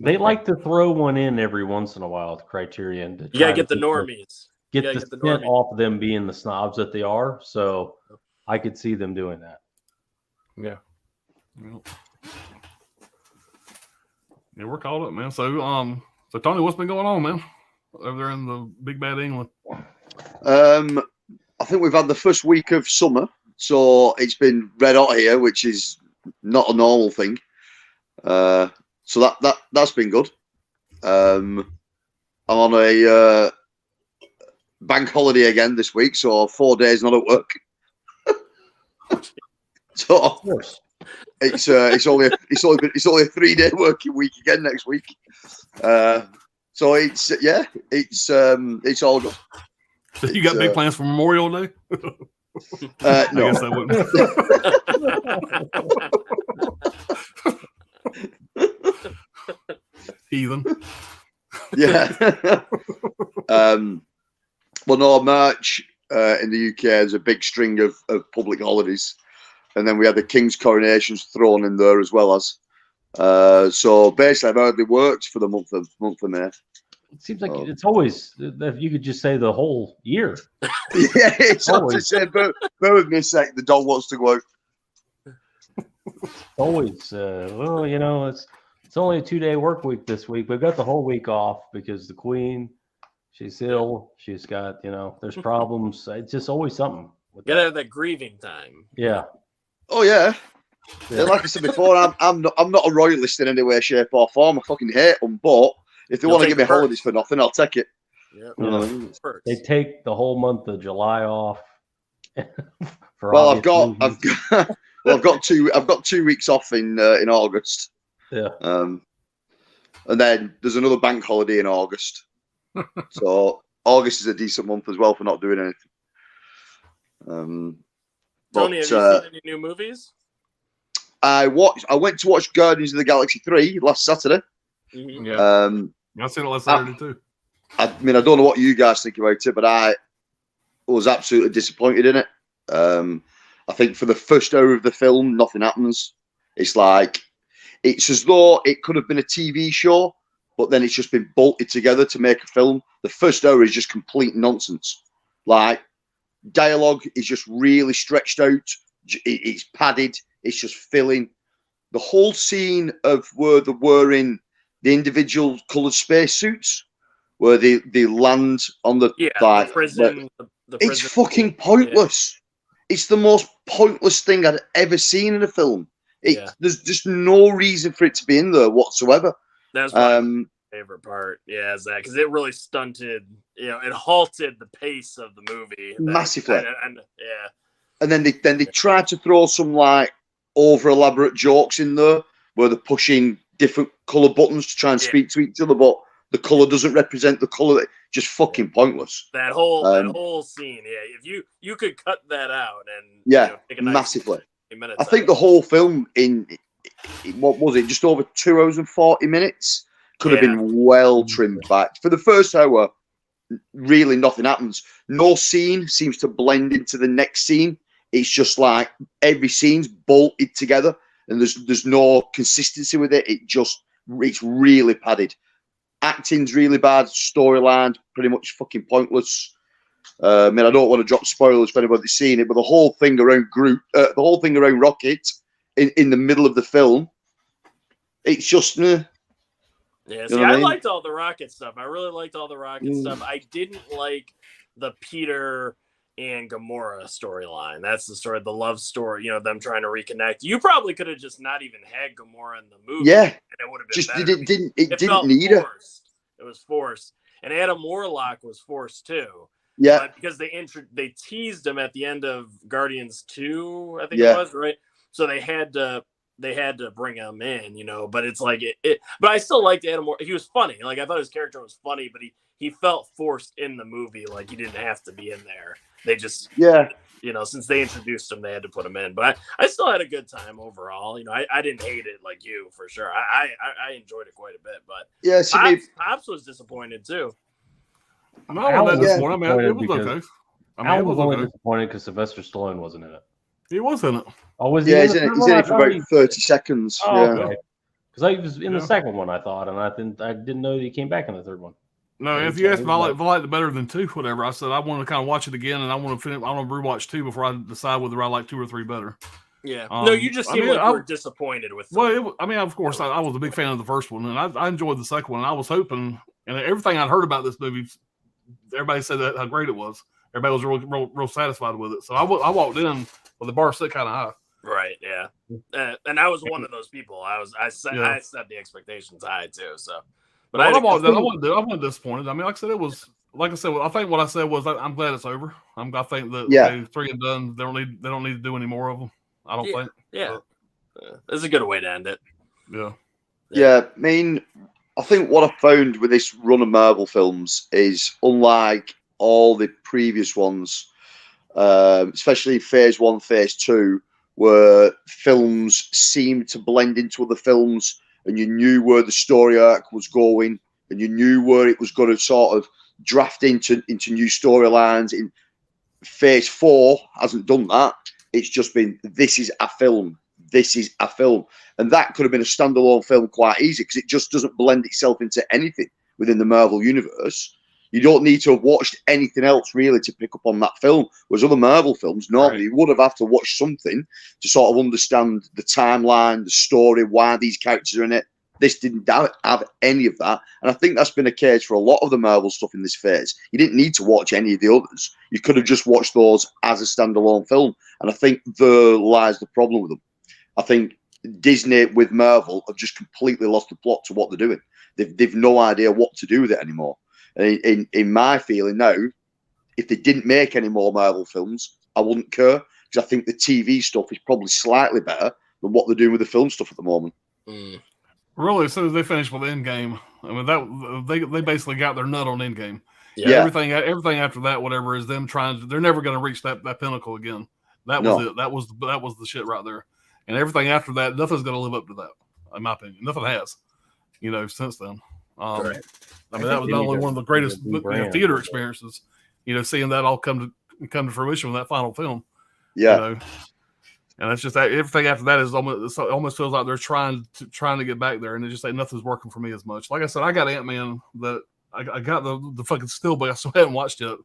They like to throw one in every once in a while with Criterion. To You gotta try get to the normies. Get You the gotta get the scent normie. off them being the snobs that they are. So I could see them doing that. Yeah. Yeah, we're caught up, man. So Tony, what's been going on, man? Over there in the big bad England. I think we've had the first week of summer, so it's been red hot here, which is not a normal thing. So that's been good. I'm on a bank holiday again this week, so 4 days not at work. So Of course. it's only a 3-day working week again next week. So it's all good. So you got big plans for Memorial Day? I No. guess that wouldn't. Heathen. Yeah. Well, no, March in the UK is a big string of public holidays, and then we had the King's coronations thrown in there as well as. So basically, I've hardly worked for the month of May. It seems like Oh. it's always that you could just say the whole year. Yeah, it's hard to Always. say. Bear with me a sec. The dog wants to go out. Always. Well, you know, it's only a 2-day work week this week. We've got the whole week off because the Queen, she's ill. She's got, you know, there's problems. It's just always something. with Gotta that. have that grieving time. Yeah. Oh yeah. Yeah. Like I said before, I'm not a royalist in any way, shape, or form. I fucking hate them, but if they You'll want to take give me the perks. holidays for nothing, I'll take it. Yeah. You know what I mean? Perks. They take the whole month of July off. for Well, I've obvious got reasons. I've got 2 weeks off in August. Yeah. And then there's another bank holiday in August. So August is a decent month as well for not doing anything. Tony, But have you seen any new movies? I went to watch Guardians of the Galaxy 3 last Saturday. Mhm. Yeah. I seen it last Saturday too. I mean, I don't know what you guys think about it, but I was absolutely disappointed in it. I think for the first hour of the film, nothing happens. It's as though it could have been a TV show, but then it's just been bolted together to make a film. The first hour is just complete nonsense. Like, dialogue is just really stretched out. It's padded. It's just filling. The whole scene of where they're wearing the individual coloured spacesuits, where they land on the The prison. The prison. it's fucking pointless. It's the most pointless thing I'd ever seen in a film. There's just no reason for it to be in there whatsoever. That's my favorite part. Yeah, is that because it really stunted. You know, it halted the pace of the movie Massively. And yeah. And then they try to throw some like over elaborate jokes in there where they're pushing different colour buttons to try and speak to each other, but the colour doesn't represent the colour. Just fucking pointless. That whole scene, yeah. If you could cut that out and take a nice massively. 20 minutes I think the whole film in what was it, just over 2 hours and 40 minutes could have been well trimmed back. For the first hour, really nothing happens. No scene seems to blend into the next scene. It's just like every scene's bolted together, and there's no consistency with it. It's really padded. Acting's really bad. Storyline pretty much fucking pointless. I mean, I don't want to drop spoilers for anybody's seen it, but the whole thing around Rocket in the middle of the film, it's just. Yeah, see, You know what I mean? liked all the Rocket stuff. I really liked all the Rocket stuff. I didn't like the Peter and Gamora storyline. That's the story, the love story, them trying to reconnect. You probably could have just not even had Gamora in the movie. Yeah. And it would have been Just better. it didn't felt need her. forced. It was forced. And Adam Warlock was forced too. Yeah. But because they teased him at the end of Guardians 2, I think Yeah. it was, right? So they had to bring him in, but it's like but I still liked Adam Warlock. He was funny. Like, I thought his character was funny, but he felt forced in the movie. Like, he didn't have to be in there. They just, since they introduced him, they had to put him in. But I still had a good time overall. I didn't hate it like you, for sure. I enjoyed it quite a bit. But Yeah, Pops was disappointed too. I wasn't disappointed. I mean, it was okay. I was only disappointed because Sylvester Stallone wasn't in it. He was in it. Oh, was he? Yeah, he's in it for about 30 seconds. Oh, yeah. Okay. Because he was in the second one, I thought, and I didn't know that he came back in the third one. No, if you asked me if I liked it better than 2, whatever, I said I want to kind of watch it again, and I want to rewatch 2 before I decide whether I like 2 or 3 better. Yeah. No, you just seemed like you were disappointed with. Well, of course, I was a big fan of the first one, and I enjoyed the second one. And I was hoping, and everything I'd heard about this movie, everybody said that how great it was. Everybody was real satisfied with it. So I walked in with the bar set kind of high. Right. Yeah. And I was one of those people. I set the expectations high too. So. But I wasn't disappointed. I mean, like I said, it was like I said. I think what I said was I'm glad it's over. I think that they 3 and done. They don't need to do any more of them. I don't think. Yeah, it's a good way to end it. Yeah. Yeah, I mean, I think what I found with this run of Marvel films is, unlike all the previous ones, especially Phase 1, Phase 2, where films seemed to blend into other films, and you knew where the story arc was going, and you knew where it was going to sort of draft into new storylines. In Phase 4 hasn't done that. It's just been, this is a film. This is a film. And that could have been a standalone film quite easy, because it just doesn't blend itself into anything within the Marvel universe. You don't need to have watched anything else really to pick up on that film. Whereas other Marvel films, normally you would have to watch something to sort of understand the timeline, the story, why these characters are in it. This didn't have any of that. And I think that's been the case for a lot of the Marvel stuff in this phase. You didn't need to watch any of the others. You could have just watched those as a standalone film. And I think there lies the problem with them. I think Disney with Marvel have just completely lost the plot to what they're doing. They've no idea what to do with it anymore. In my feeling now, if they didn't make any more Marvel films, I wouldn't care, because I think the TV stuff is probably slightly better than what they're doing with the film stuff at the moment. Really, as soon as they finish with Endgame, I mean, that they basically got their nut on Endgame. Yeah. Everything after that, whatever, is them trying to. They're never going to reach that pinnacle again. That was it. That was the shit right there. And everything after that, nothing's going to live up to that, in my opinion. Nothing has, since then. I mean, that was not only one of the greatest theater experiences, seeing that all come to fruition with that final film. Yeah. And it's just that everything after that is almost feels like they're trying to get back there, and it just like nothing's working for me as much. Like I said, I got Ant-Man that I got the fucking Steelbook. I still haven't watched it.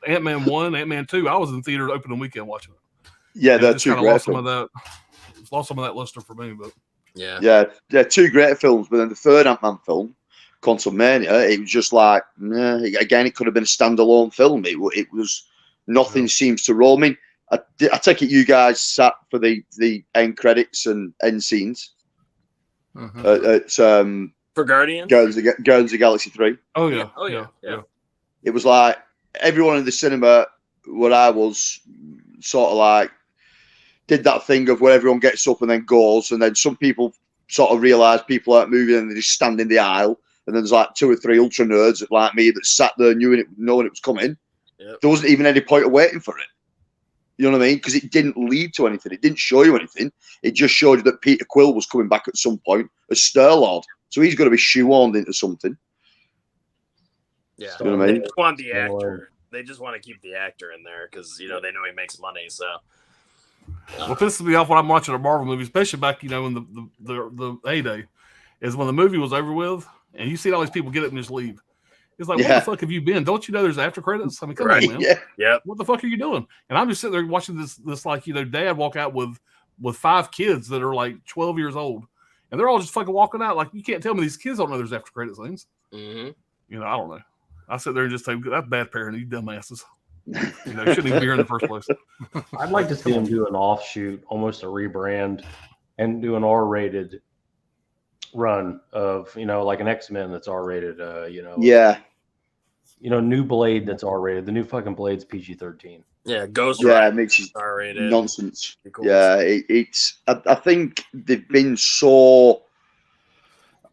Ant-Man 1, Ant-Man 2. I was in theater opening weekend watching it. Yeah, they're two great lost some of that luster for me, but yeah, two great films. But then the third Ant-Man film, Quantumania, it was just like, again, it could have been a standalone film. It was nothing seems to roll. I mean, I take it you guys sat for the end credits and end scenes for Guardians, Guardians of the Galaxy 3. Oh yeah. It was like everyone in the cinema where I was sort of like did that thing of where everyone gets up and then goes, and then some people sort of realise people aren't moving and they just stand in the aisle. And then there's like 2 or 3 ultra nerds like me that sat there knowing it was coming. Yep. There wasn't even any point of waiting for it. You know what I mean? Because it didn't lead to anything. It didn't show you anything. It just showed you that Peter Quill was coming back at some point as Star-Lord. So he's going to be shoehorned into something. Yeah. You know what I mean? They just want the actor. They just want to keep the actor in there because, they know he makes money. So. What pisses me off when I'm watching a Marvel movie, especially back, in the heyday, is when the movie was over with and you see all these people get up and just leave. It's like, what the fuck have you been? Don't you know there's after credits? I mean, come on, man. Yeah. What the fuck are you doing? And I'm just sitting there watching this like, dad walk out with 5 kids that are like 12 years old. And they're all just fucking walking out. Like, you can't tell me these kids don't know there's after credits things. Mm-hmm. I don't know. I sit there and just say, that's bad parenting, you dumbasses. You know, he shouldn't even be here in the first place. I'd like to see him do an offshoot, almost a rebrand, and do an R-rated run of, you know, like an X-Men that's R-rated. You know, Yeah, new Blade that's R-rated. The new fucking Blade's PG-13. Yeah, Ghost yeah, Rider it makes it R-rated. nonsense. Be cool. Yeah, it's. I think they've been so.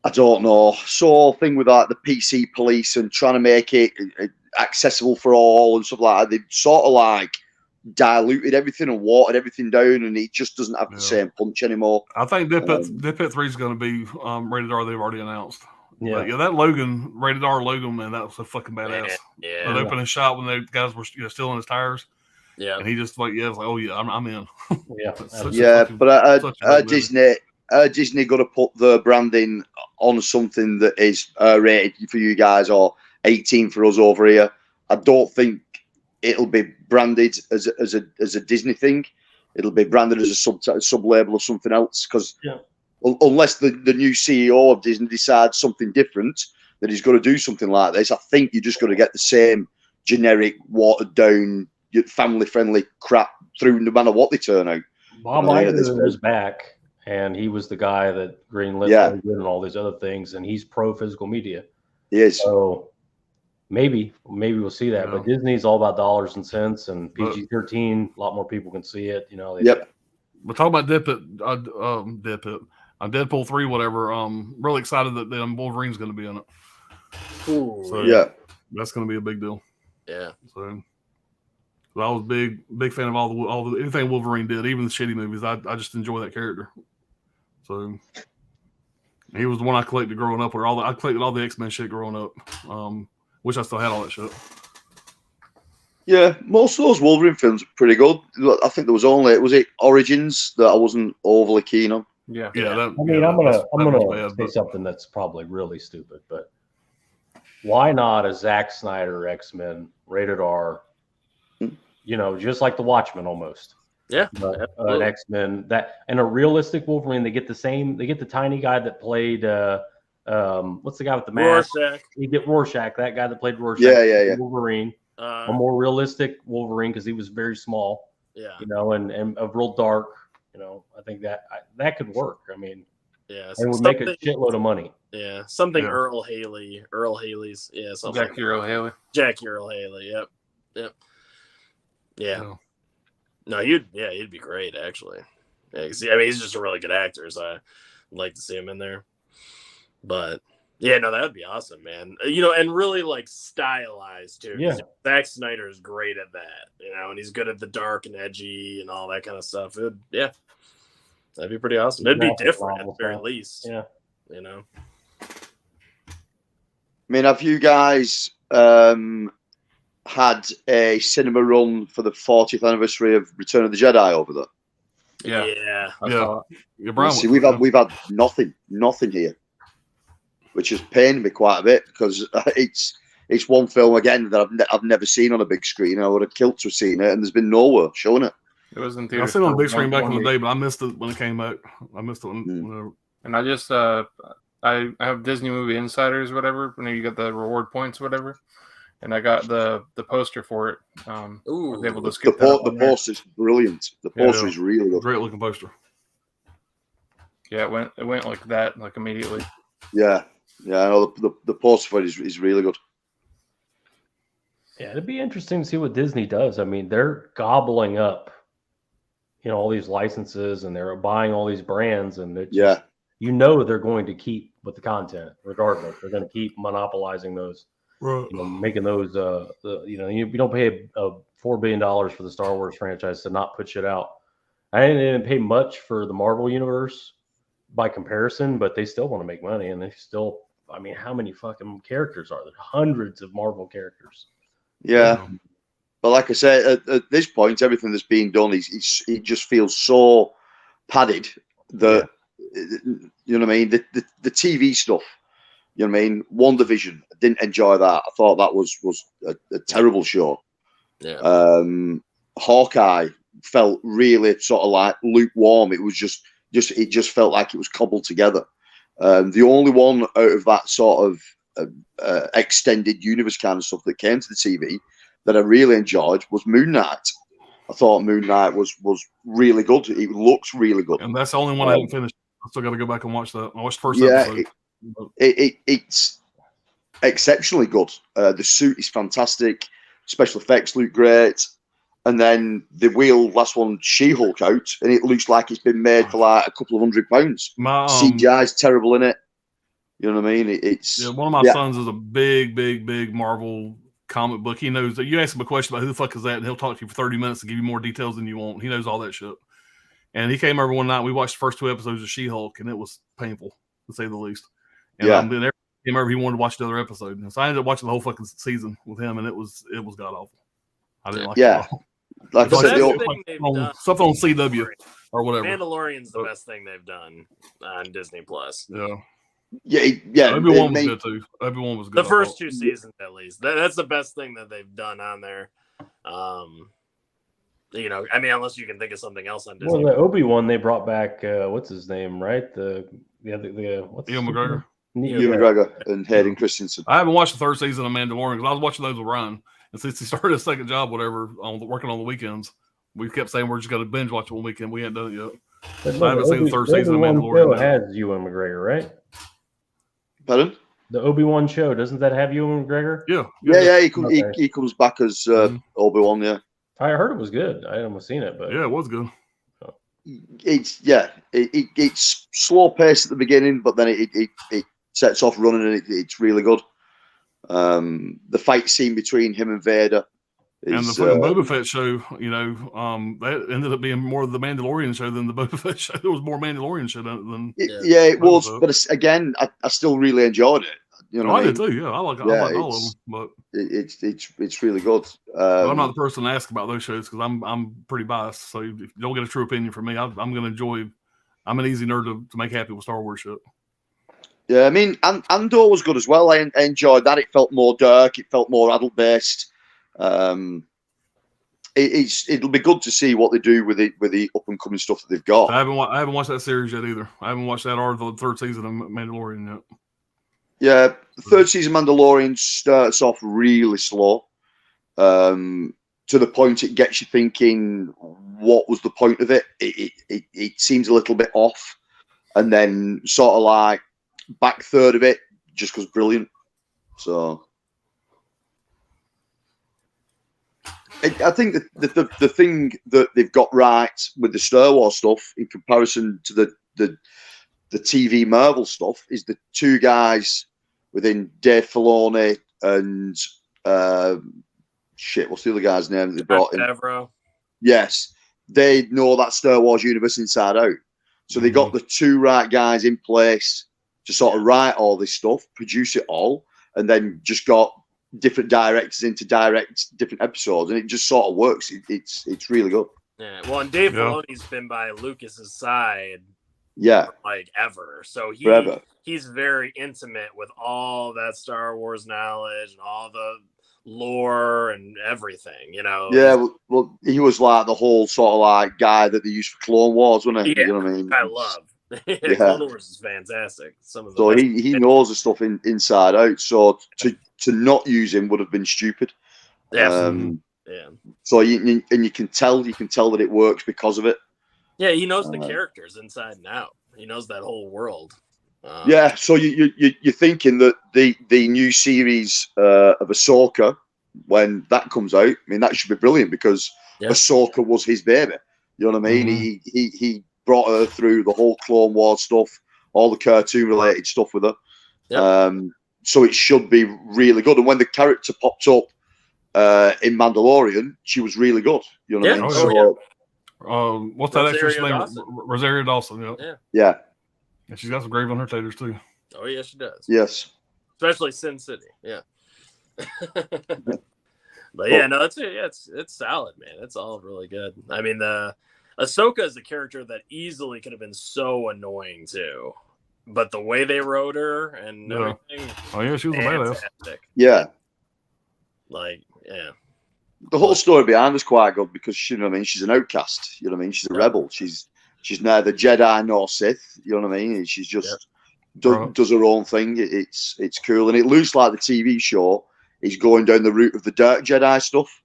I don't know, so thing with like the PC police and trying to make it accessible for all and stuff like that. They've sort of like diluted everything and watered everything down, and it just doesn't have the same punch anymore. I think Dead Pit 3 is going to be rated R. They've already announced. Yeah, But yeah, that Logan, rated R Logan, man, that was so fucking badass. Yeah. That opening shot when the guys were still in his tires, Yeah. and he just like, yeah, it's like, oh yeah, I'm in. yeah, Yeah, but such a great movie. Disney got to put the branding on something that is rated for you guys or 18 for us over here. I don't think it'll be branded as a Disney thing. It'll be branded as a sub label or something else, because unless the new CEO of Disney decides something different, that he's going to do something like this, I think you're just going to get the same generic, watered down, family friendly crap through no matter what they turn out. Bob Iger is back, and he was the guy that greenlit Logan and all these other things, and he's pro physical media. He is. So maybe we'll see that. But Disney's all about dollars and cents, and PG-13, a lot more people can see it. You know. We're talking about Deadpool 3, whatever. Really excited that Wolverine's going to be in it. Ooh, So, that's going to be a big deal. Yeah. So I was big fan of all the anything Wolverine did, even the shitty movies. I just enjoy that character. So he was the one I collected growing up. I collected all the X-Men shit growing up. Wish I still had all that shit. Yeah, most of those Wolverine films are pretty good. I think there was only Origins that I wasn't overly keen on. Yeah. I'm gonna say something that's probably really stupid, but why not a Zack Snyder X-Men rated R? You know, just like the Watchmen almost. Yeah. An X-Men and a realistic Wolverine. They get the tiny guy that played what's the guy with the mask? Rorschach. You get Rorschach, that guy that played Rorschach. Yeah. Wolverine. A more realistic Wolverine, because he was very small. Yeah. You know, and a real dark. You know, I think that could work. I mean, yeah, and would make a shitload of money. Yeah, something Earl Haley's. Yeah, something. Jackie Earl Haley. Jackie Earl Haley. Yep. Yeah. No, he'd be great actually. Yeah, I mean, he's just a really good actor, so I'd like to see him in there. But yeah, no, that would be awesome, man. You know, and really like stylized too. Yeah. Zack Snyder is great at that, you know, and he's good at the dark and edgy and all that kind of stuff. That'd be pretty awesome. It'd be different at the very least. Yeah. You know. I mean, have you guys had a cinema run for the 40th anniversary of Return of the Jedi over there? Yeah. See, we've had nothing here, which has pained me quite a bit, because it's one film again that I've never seen on a big screen. I would have killed to have seen it, and there's been nowhere showing it. It was in I theaters. seen it on the big screen back in the day, but I missed it when it came out. I missed it when. And I just I have Disney Movie Insiders, whatever. And you got the reward points, whatever. And I got the poster for it. I was able to skip the poster's brilliant. The poster is really good. Great looking poster. Yeah, it went like that, like immediately. Yeah. I know the poster for it is really good. Yeah, it'd be interesting to see what Disney does. I mean, they're gobbling up, all these licenses, and they're buying all these brands, and they're they're going to keep with the content regardless. They're going to keep monopolizing those, making those. You don't pay a $4 billion for the Star Wars franchise to not put shit out. I didn't pay much for the Marvel universe by comparison, but they still want to make money, and they still. I mean, how many fucking characters are there? Hundreds of Marvel characters. Yeah. But like I said, at this point, everything that's being done it just feels so padded that you know what I mean. The TV stuff, you know what I mean. WandaVision, I didn't enjoy that. I thought that was a terrible show. Yeah. Hawkeye felt really sort of like lukewarm. It was just felt like it was cobbled together. The only one out of that sort of extended universe kind of stuff that came to the TV that I really enjoyed was Moon Knight. I thought Moon Knight was really good. It looks really good. And that's the only one I haven't finished. I still got to go back and watch that. I watched the first Yeah, episode. it's exceptionally good. The suit is fantastic. Special effects look great. And then the last one, She-Hulk out, and it looks like it's been made for like a couple of £100. My CGI's terrible in it. You know what I mean? It's one of my sons is a big Marvel comic book. He knows that you ask him a question about who the fuck is that, and he'll talk to you for 30 minutes and give you more details than you want. He knows all that shit. And he came over one night. We watched the first 2 episodes of She-Hulk, and it was painful to say the least. And then every time he came over, he wanted to watch another episode. And so I ended up watching the whole fucking season with him, and it was god awful. I didn't like it at all. Like I said, something on CW or whatever. Mandalorian's the best thing they've done on Disney Plus. Yeah. Obi-Wan was good too. Obi-Wan was good. The first 2 seasons, at least. That's the best thing that they've done on there. You know, I mean, unless you can think of something else on Disney. Well, the Obi-Wan they brought back. What's his name? Right? The what's Ian McGregor. Ewan McGregor and Hayden Christensen. I haven't watched the 3rd season of Mandalorian because I was watching those with Ryan, and since he started his second job, working on the weekends, we kept saying we're just going to binge watch one weekend. We hadn't done it yet. But I haven't seen the 3rd season of Mandalorian. Has Ewan McGregor, right? Pardon? The Obi-Wan show, doesn't that have Ewan McGregor? Yeah. He comes back as Obi-Wan. Yeah, I heard it was good. I haven't seen it, but yeah, it was good. It's slow pace at the beginning, but then it sets off running, and it's really good. The fight scene between him and Vader. And the Boba Fett show, that ended up being more of the Mandalorian show than the Boba Fett show. There was more Mandalorian show than it was. But again, I still really enjoyed it. You know, I did too. Yeah, I like all of them. But it's really good. I'm not the person to ask about those shows because I'm pretty biased. So if you don't get a true opinion from me, I'm going to enjoy. I'm an easy nerd to make happy with Star Wars shit. Yeah, I mean, Andor was good as well. I enjoyed that. It felt more dark. It felt more adult based. It'll be good to see what they do with the up and coming stuff that they've got. I haven't watched that series yet either. I haven't watched that or the 3rd season of Mandalorian yet. Yeah, the 3rd season Mandalorian starts off really slow, to the point it gets you thinking, what was the point of it? It seems a little bit off, and then sort of like back third of it just goes brilliant. So I think that the thing that they've got right with the Star Wars stuff in comparison to the TV Marvel stuff is the 2 guys within Dave Filoni and what's the other guy's name that they brought in? Favreau. Yes, they know that Star Wars universe inside out. So they got the 2 right guys in place to sort of write all this stuff, produce it all, and then just got different directors in to direct different episodes, and it just sort of works. It's really good. Yeah, well, and Dave Filoni's been by Lucas's side, like ever. So he's very intimate with all that Star Wars knowledge and all the lore and everything. Yeah, well, he was like the whole sort of like guy that they used for Clone Wars, wasn't he? Yeah, you know what I mean? I love. Clone Wars is fantastic. He knows the stuff inside out. So to not use him would have been stupid. Yeah. So you can tell that it works because of it. Yeah, he knows the characters inside and out. He knows that whole world. So you're thinking that the new series of Ahsoka, when that comes out, I mean that should be brilliant because Ahsoka was his baby. You know what I mean? Mm-hmm. He brought her through the whole Clone Wars stuff, all the cartoon related stuff with her. Yep. So it should be really good. And when the character popped up in Mandalorian, she was really good. You know what I mean? What's that actress name? Rosario Dawson. Yeah. And she's got some grave on her taters too. Oh yeah, she does. Yes. Especially Sin City. Yeah. But yeah, no, it's solid, man. It's all really good. I mean, Ahsoka is a character that easily could have been so annoying too, but the way they wrote her and everything. Oh yeah, she was fantastic. A badass. Yeah. The whole story behind is quite good because you know what I mean. She's an outcast. You know what I mean. She's a rebel. She's neither Jedi nor Sith. You know what I mean. She's just does her own thing. It's cool, and it looks like the TV show he's going down the route of the Dark Jedi stuff.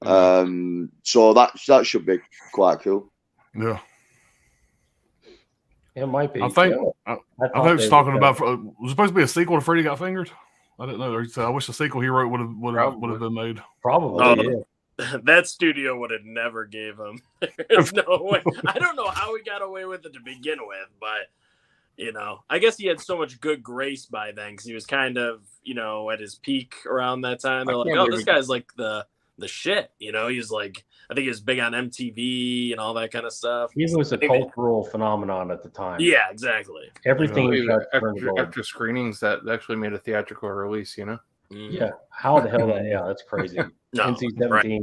So that should be quite cool. Yeah. It might be. I think I I thought was they talking would, about was it supposed to be a sequel to Freddy Got Fingered? I didn't know. He said, I wish the sequel he wrote would have been made. probably. Oh. Yeah. That studio would have never gave him. There's no way. I don't know how he got away with it to begin with, but I guess he had so much good grace by then because he was kind of, at his peak around that time. They're like, oh, this guy's like the shit. He's like, I think he was big on MTV and all that kind of stuff. He was a cultural phenomenon at the time. Yeah, exactly. Everything After screenings that actually made a theatrical release, Yeah. How the hell that? Yeah, that's crazy. NC-17. Right.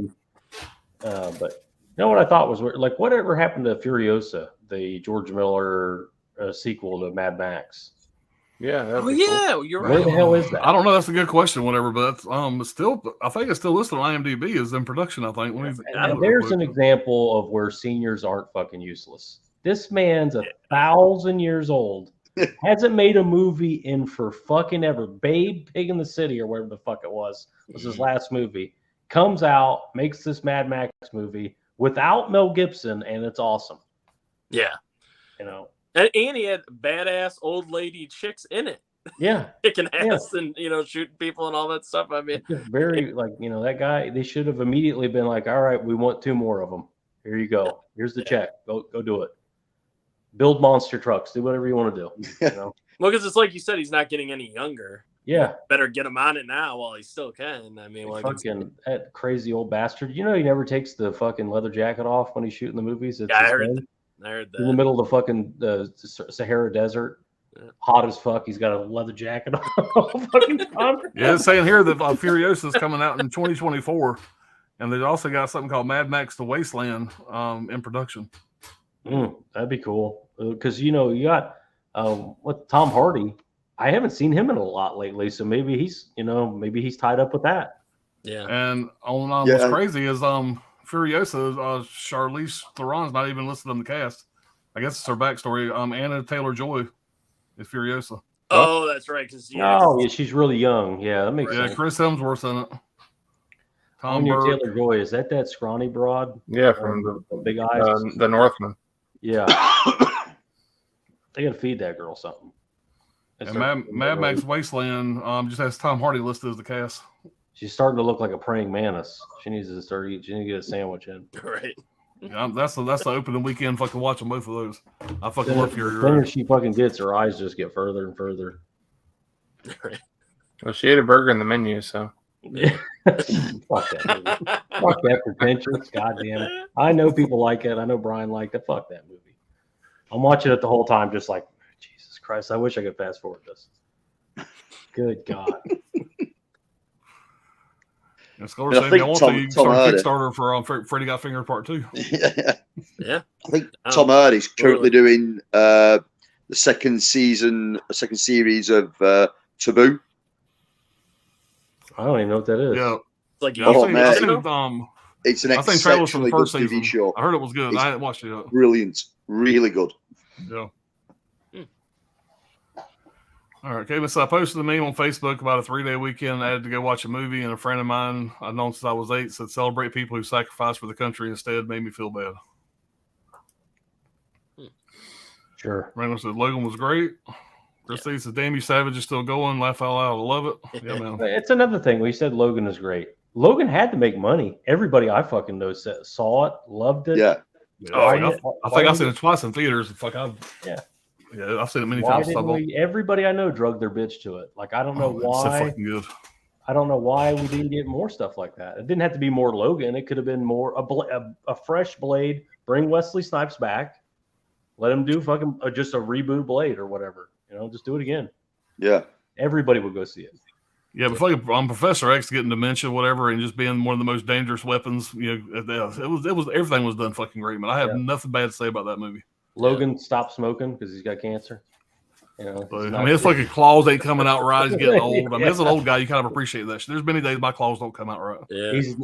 But what I thought was like, whatever happened to Furiosa, the George Miller sequel to Mad Max? Yeah. Oh yeah, you're right. Where the hell is that? I don't know. That's a good question. Whatever, but it's still. I think it's still listed on IMDb as in production. I think. There's an example of where seniors aren't fucking useless. This man's 1,000 years old. Hasn't made a movie in for fucking ever. Babe, Pig in the City, or whatever the fuck it was his last movie. Comes out, makes this Mad Max movie without Mel Gibson, and it's awesome. Yeah. And he had badass old lady chicks in it. Yeah. Kicking ass and, shooting people and all that stuff. I mean, it's very that guy, they should have immediately been like, all right, we want 2 more of them. Here you go. Here's the check. Go do it. Build monster trucks. Do whatever you want to do. Well, because it's like you said, he's not getting any younger. Yeah. Better get him on it now while he still can. I mean, that crazy old bastard. He never takes the fucking leather jacket off when he's shooting the movies. I heard that. In the middle of the fucking Sahara Desert. Yeah. Hot as fuck. He's got a leather jacket on. Yeah, it's saying here that Furiosa is coming out in 2024. And they've also got something called Mad Max: The Wasteland in production. That'd be cool. Because, you got with Tom Hardy. I haven't seen him in a lot lately. So maybe he's tied up with that. Yeah. And what's crazy is Furiosa, Charlize Theron's not even listed on the cast. I guess it's her backstory. Anna Taylor-Joy is Furiosa. Oh, that's right. She's really young. Yeah, that makes sense. Yeah, Chris Hemsworth's in it. Tom Taylor-Joy, is that scrawny broad? Yeah, from the big eyes. The Northman. Yeah. They gotta feed that girl something. And Mad Max Wasteland just has Tom Hardy listed as the cast. She's starting to look like a praying mantis. She needs to start eating. She needs to get a sandwich in. Right. Yeah, that's the opening weekend. Fucking watching both of those. I fucking love Fury Road. The thing she fucking gets, her eyes just get further and further. Right. Well, she ate a burger in the menu, so. Yeah. Fuck that movie. Fuck that pretentious. God damn it. I know people like it. I know Brian liked it. Fuck that movie. I'm watching it the whole time, just like, Jesus Christ, I wish I could fast forward this. Good God. And Scholar saying, I want to start a Kickstarter for Freddy Got Fingered Part 2. Yeah. I think Tom Hardy's currently doing the second series of Taboo. I don't even know what that is. Yeah. Like, it's an exceptionally good TV show. I heard it was good. I hadn't watched it yet. Brilliant. Really good. Yeah. All right, okay. So I posted a meme on Facebook about a 3-day weekend. I had to go watch a movie, and a friend of mine I've known since I was 8 said, "Celebrate people who sacrifice for the country instead." Made me feel bad. Sure. Randall said Logan was great. Christine said, "Damn, you Savage is still going. Laugh out loud. I love it." Yeah, man. It's another thing. We said Logan is great. Logan had to make money. Everybody I fucking know saw it, loved it. Yeah. I think I've seen it twice in theaters. Yeah, I've seen it many times. Everybody I know drug their bitch to it. Like, I don't know why. So fucking good. I don't know why we didn't get more stuff like that. It didn't have to be more Logan. It could have been more a fresh Blade. Bring Wesley Snipes back. Let him do fucking just a reboot Blade or whatever. Just do it again. Yeah. Everybody would go see it. Yeah, but fucking Professor X getting dementia, whatever, and just being one of the most dangerous weapons. It was everything was done fucking great, man. I have nothing bad to say about that movie. Logan stopped smoking because he's got cancer. His fucking claws ain't coming out right. He's getting old. I mean, as an old guy, you kind of appreciate that. There's many days my claws don't come out right. Yeah. He's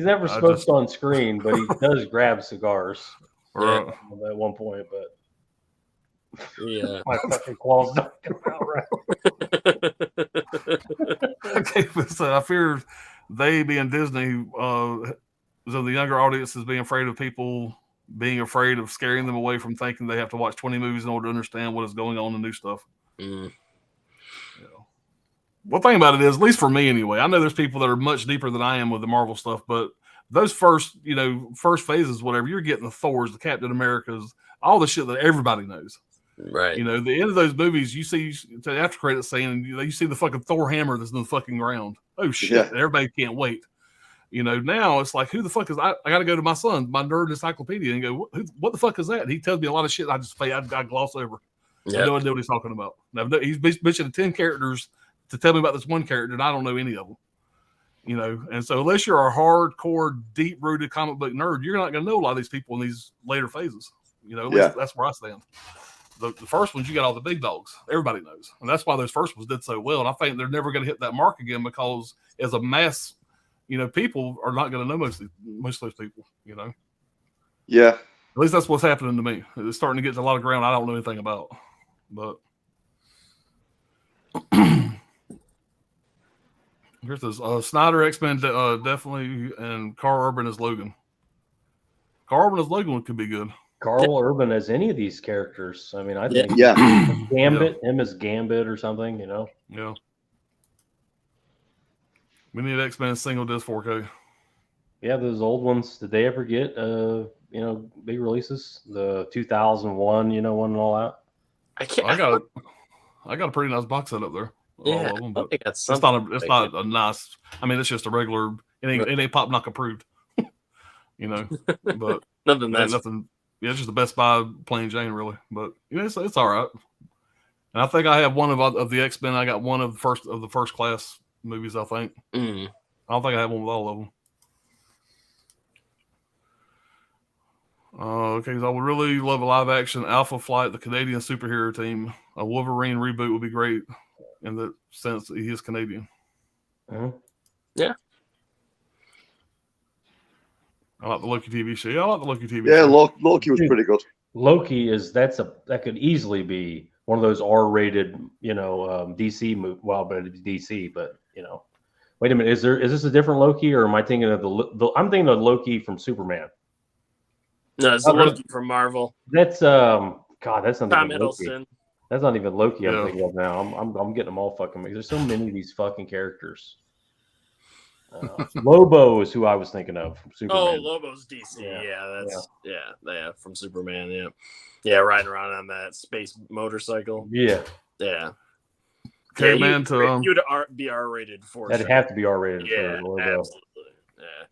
never smoked on screen, but he does grab cigars. Right. at one point, but Yeah. my fucking claws don't come out right. Okay, so I fear they being Disney, so the younger audience is being afraid of people being afraid of scaring them away from thinking they have to watch 20 movies in order to understand what is going on in new stuff. Mm. One thing about it is, at least for me anyway, I know there's people that are much deeper than I am with the Marvel stuff, but those first phases, whatever, you're getting the Thors, the Captain Americas, all the shit that everybody knows. Right. You know, the end of those movies, you see the after credit scene, and you see the fucking Thor hammer that's in the fucking ground. Oh shit! Yeah. Everybody can't wait. You know, now it's like, who the fuck is I got to go to my son, my nerd encyclopedia, and go, what the fuck is that? And he tells me a lot of shit. I gloss over. Yeah. I don't know what he's talking about. Now, he's mentioned 10 characters to tell me about this one character, and I don't know any of them. You know, and so unless you're a hardcore, deep-rooted comic book nerd, you're not going to know a lot of these people in these later phases. You know, at least that's where I stand. The first ones, you got all the big dogs. Everybody knows. And that's why those first ones did so well. And I think they're never going to hit that mark again because as a mass, you know, people are not going to know most of those people, you know? Yeah. At least that's what's happening to me. It's starting to get to a lot of ground I don't know anything about. But here's this Snyder X-Men definitely, and Carl Urban as Logan. Carl Urban as Logan could be good. Carl Urban as any of these characters. I mean, I think Gambit, him as Gambit or something, you know? Yeah. We need X-Men single disc 4K. Yeah, those old ones. Did they ever get, big releases? The 2001, one and all that? I got a pretty nice box set up there. Yeah, all of them, but it's not a nice. I mean, it's just a regular. It ain't Pop Knock approved. You know, but nothing. Yeah, it's just the Best Buy plain Jane, really. But it's all right. And I think I have one of the X-Men. I got one of the first class movies. I think. Mm. I don't think I have one with all of them. Okay, so I would really love a live action Alpha Flight, the Canadian superhero team. A Wolverine reboot would be great in the sense that he is Canadian. Mm-hmm. Yeah. I like the Loki TV show. Yeah, I like the Loki TV show. Yeah, Loki was pretty good. Loki that could easily be one of those R-rated, DC movie. Well, but it's DC, but wait a minute, is this a different Loki, or am I thinking of I'm thinking of Loki from Superman? No, it's the Loki from Marvel. That's that's not Tom even Loki. Hiddleston. That's not even Loki. I'm thinking of now. I'm getting them all fucking mixed. There's so many of these fucking characters. Lobo is who I was thinking of from Superman. Oh, Lobo's DC. Yeah, from Superman. Yeah, riding around on that space motorcycle. Yeah. Okay, man. You'd be R-rated for that'd sure. have to be R-rated. Yeah, for Lobo. absolutely. Yeah.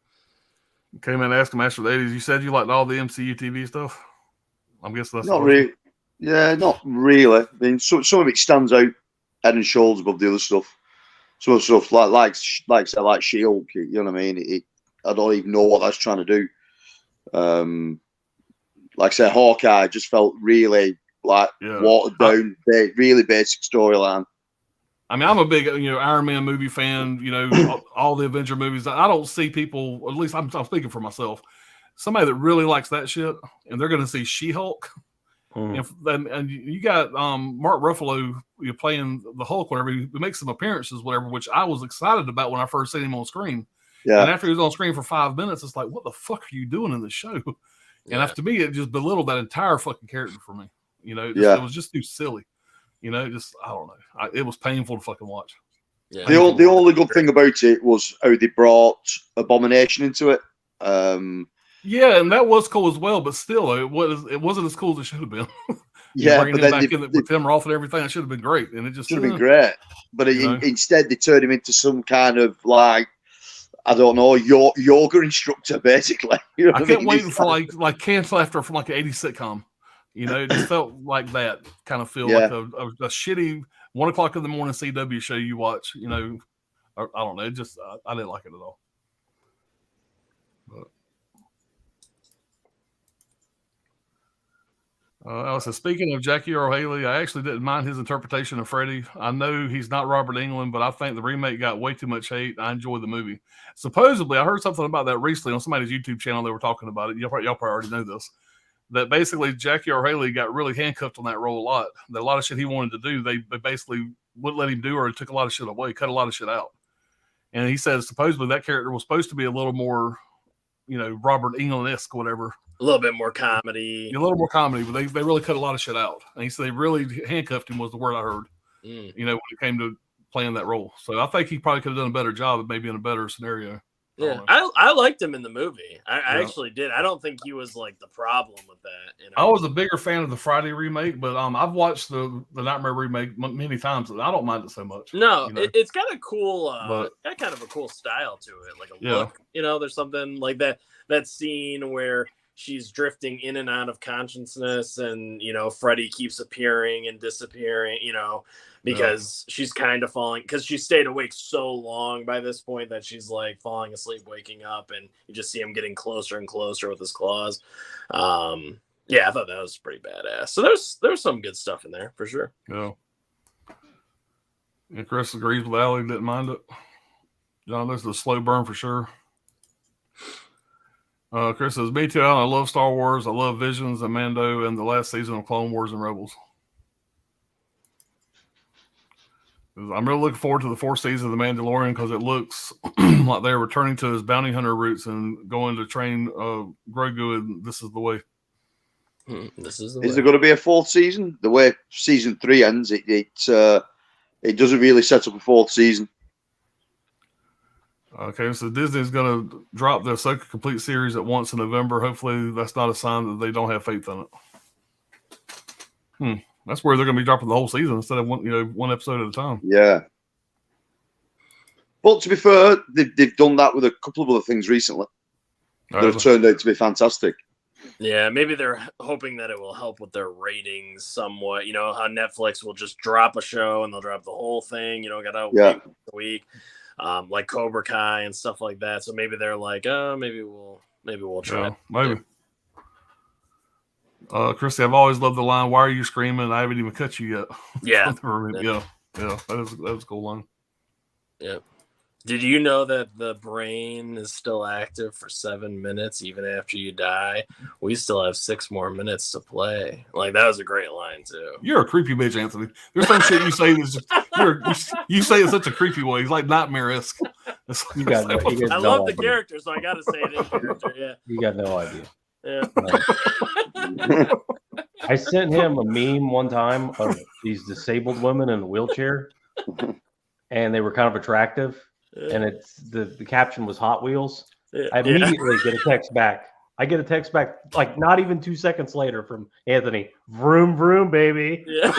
Okay, man. Ask him after the 80s. You said you liked all the MCU TV stuff. I'm guessing that's not really. Yeah, not really. I mean, some of it stands out head and shoulders above the other stuff. Some of the stuff like She-Hulk, you know what I mean? I don't even know what that's trying to do. Like I said, Hawkeye just felt really watered down, really basic storyline. I mean, I'm a big Iron Man movie fan. All the Avenger movies. I don't see people. At least I'm speaking for myself. Somebody that really likes that shit, and they're going to see She-Hulk. And you got Mark Ruffalo playing the Hulk, whatever. He makes some appearances, whatever, which I was excited about when I first seen him on screen. Yeah. And after he was on screen for 5 minutes, it's like, what the fuck are you doing in the show? And after me, it just belittled that entire fucking character for me. It was just too silly. I don't know. It was painful to fucking watch. Yeah. The only good thing about it was how they brought Abomination into it. Yeah, and that was cool as well, but still, it wasn't as cool as it should have been. Bringing him back in with Tim Roth and everything, it should have been great, and it just should have been great. But instead, they turned him into some kind of I don't know, yoga instructor, basically. I kept waiting for like cancel after from like an 80s sitcom. It just felt like that kind of feel like a shitty 1 o'clock in the morning CW show you watch. I don't know. It just I didn't like it at all. Allison, speaking of Jackie Earle Haley, I actually didn't mind his interpretation of Freddy. I know he's not Robert Englund, but I think the remake got way too much hate. I enjoyed the movie. Supposedly, I heard something about that recently on somebody's YouTube channel. They were talking about it. Y'all probably already know this. that basically Jackie R. Haley got really handcuffed on that role a lot. That a lot of shit he wanted to do, they basically wouldn't let him do, or took a lot of shit away, cut a lot of shit out. And he said supposedly that character was supposed to be a little more, Robert Englund-esque, whatever. A little bit more comedy. A little more comedy, but they really cut a lot of shit out. And he said they really handcuffed him, was the word I heard, when it came to playing that role. So I think he probably could have done a better job, maybe in a better scenario. Yeah, I liked him in the movie. I actually did. I don't think he was like the problem with that. I was a bigger fan of the Friday remake, but I've watched the Nightmare remake many times, and I don't mind it so much. No, it's got a cool, got kind of a cool style to it, like a look. There's something like that scene where she's drifting in and out of consciousness, and Freddy keeps appearing and disappearing. Because she's kind of falling, because she stayed awake so long by this point that she's like falling asleep, waking up, and you just see him getting closer and closer with his claws. I thought that was pretty badass. So there's some good stuff in there for sure. Yeah. And Chris agrees with Allie, didn't mind it. John, this is a slow burn for sure. Chris says, me too, Alan. I love Star Wars. I love Visions and Mando and the last season of Clone Wars and Rebels. I'm really looking forward to the fourth season of The Mandalorian because it looks like they're returning to his bounty hunter roots and going to train Grogu, and this is the way. Is there going to be a fourth season? The way season 3 ends, it doesn't really set up a fourth season. Okay, so Disney's going to drop the Ahsoka complete series at once in November. Hopefully, that's not a sign that they don't have faith in it. That's where they're going to be dropping the whole season instead of one episode at a time. Yeah. But to be fair, they've done that with a couple of other things recently that have turned out to be fantastic. Yeah, maybe they're hoping that it will help with their ratings somewhat. How Netflix will just drop a show and they'll drop the whole thing. Got out week, like Cobra Kai and stuff like that. So maybe they're like, maybe we'll try. Yeah, maybe. Christy, I've always loved the line, "Why are you screaming? I haven't even cut you yet." Yeah. Yeah. That was a cool line. Yeah. Did you know that the brain is still active for 7 minutes even after you die? We still have 6 more minutes to play. Like, that was a great line too. You're a creepy bitch, Anthony. There's some shit you say that's just, you say it in such a creepy way. He's like nightmare-esque. I love the character, so I got to say it in character. Yeah. You got no idea. Yeah. I sent him a meme one time of these disabled women in a wheelchair, and they were kind of attractive. And it's the caption was Hot Wheels. I immediately get a text back. I get a text back like not even 2 seconds later from Anthony. Vroom vroom, baby. Yeah.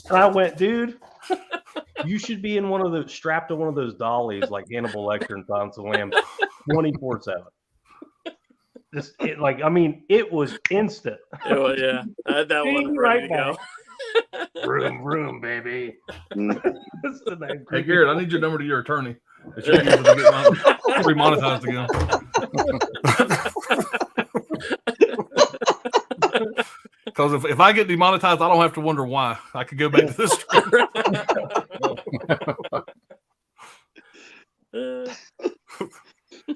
And I went, dude, you should be in strapped to one of those dollies like Hannibal Lecter and Silence of the Lambs 24/7. It was instant. Yeah, I had that one ready to go. Vroom vroom, baby. Hey Garrett, I need your number to your attorney. That you're using to get remonetized again. Because if I get demonetized, I don't have to wonder why. I could go back to this.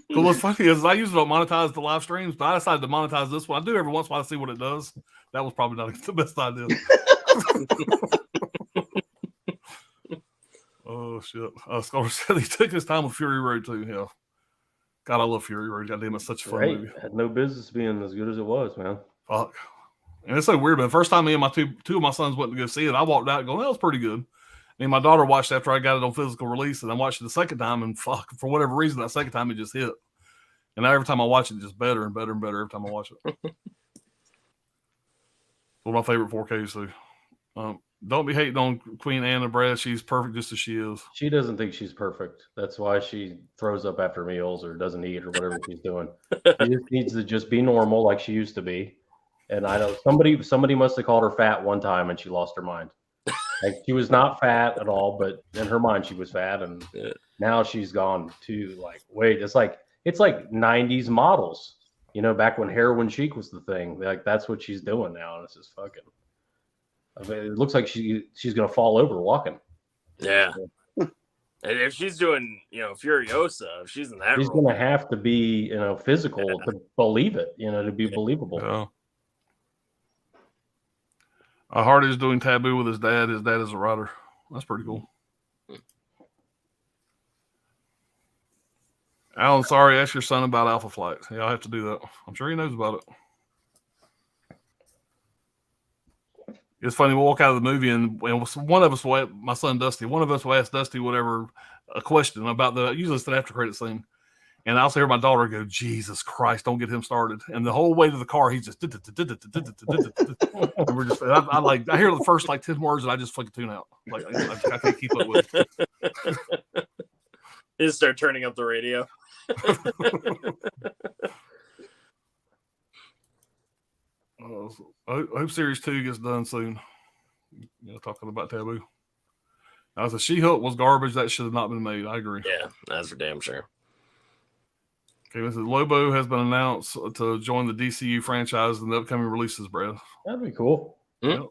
But what's funny is I usually don't monetize the live streams, but I decided to monetize this one. I do every once in a while to see what it does. That was probably not the best idea. Oh shit! Scholar said he took his time with Fury Road too. Yeah, God, I love Fury Road. Goddamn, it's such a fun movie. Had no business being as good as it was, man. Fuck. And it's so weird, man. First time me and my two of my sons went to go see it, I walked out going, "That was pretty good." And my daughter watched after I got it on physical release, and I watched it the second time, and fuck, for whatever reason, that second time it just hit. And now every time I watch it, it's just better and better and better every time I watch it. One of my favorite 4Ks too. Don't be hating on Queen Anne, Brad. She's perfect just as she is. She doesn't think she's perfect. That's why she throws up after meals or doesn't eat or whatever she's doing. She just needs to just be normal like she used to be. And I know somebody must have called her fat one time and she lost her mind. Like she was not fat at all, but in her mind she was fat, and now she's gone to like wait. It's like 90s models, back when heroin chic was the thing. Like that's what she's doing now, and it's just fucking. I mean, it looks like she's gonna fall over walking. Yeah. And if she's doing, Furiosa, if she's in that she's role, gonna have to be, physical to believe it, to be believable. Yeah. Hardy's doing Taboo with his dad. His dad is a writer. That's pretty cool. Alan, sorry, ask your son about Alpha Flight. Yeah, I'll have to do that. I'm sure he knows about it. It's funny, we'll walk out of the movie and one of us will, my son Dusty, one of us will ask Dusty whatever a question about usually it's an after credit scene. And I'll hear my daughter go, Jesus Christ, don't get him started. And the whole way to the car, he's just, and we're just, I hear the first 10 words and I just fucking tune out. I can't keep up with it. You just start turning up the radio. I hope Series 2 gets done soon. Talking about Taboo. Now, the She-Hulk was garbage. That should have not been made. I agree. Yeah, that's for damn sure. Okay, this is Lobo has been announced to join the DCU franchise in the upcoming releases, Brad. That'd be cool. Yep.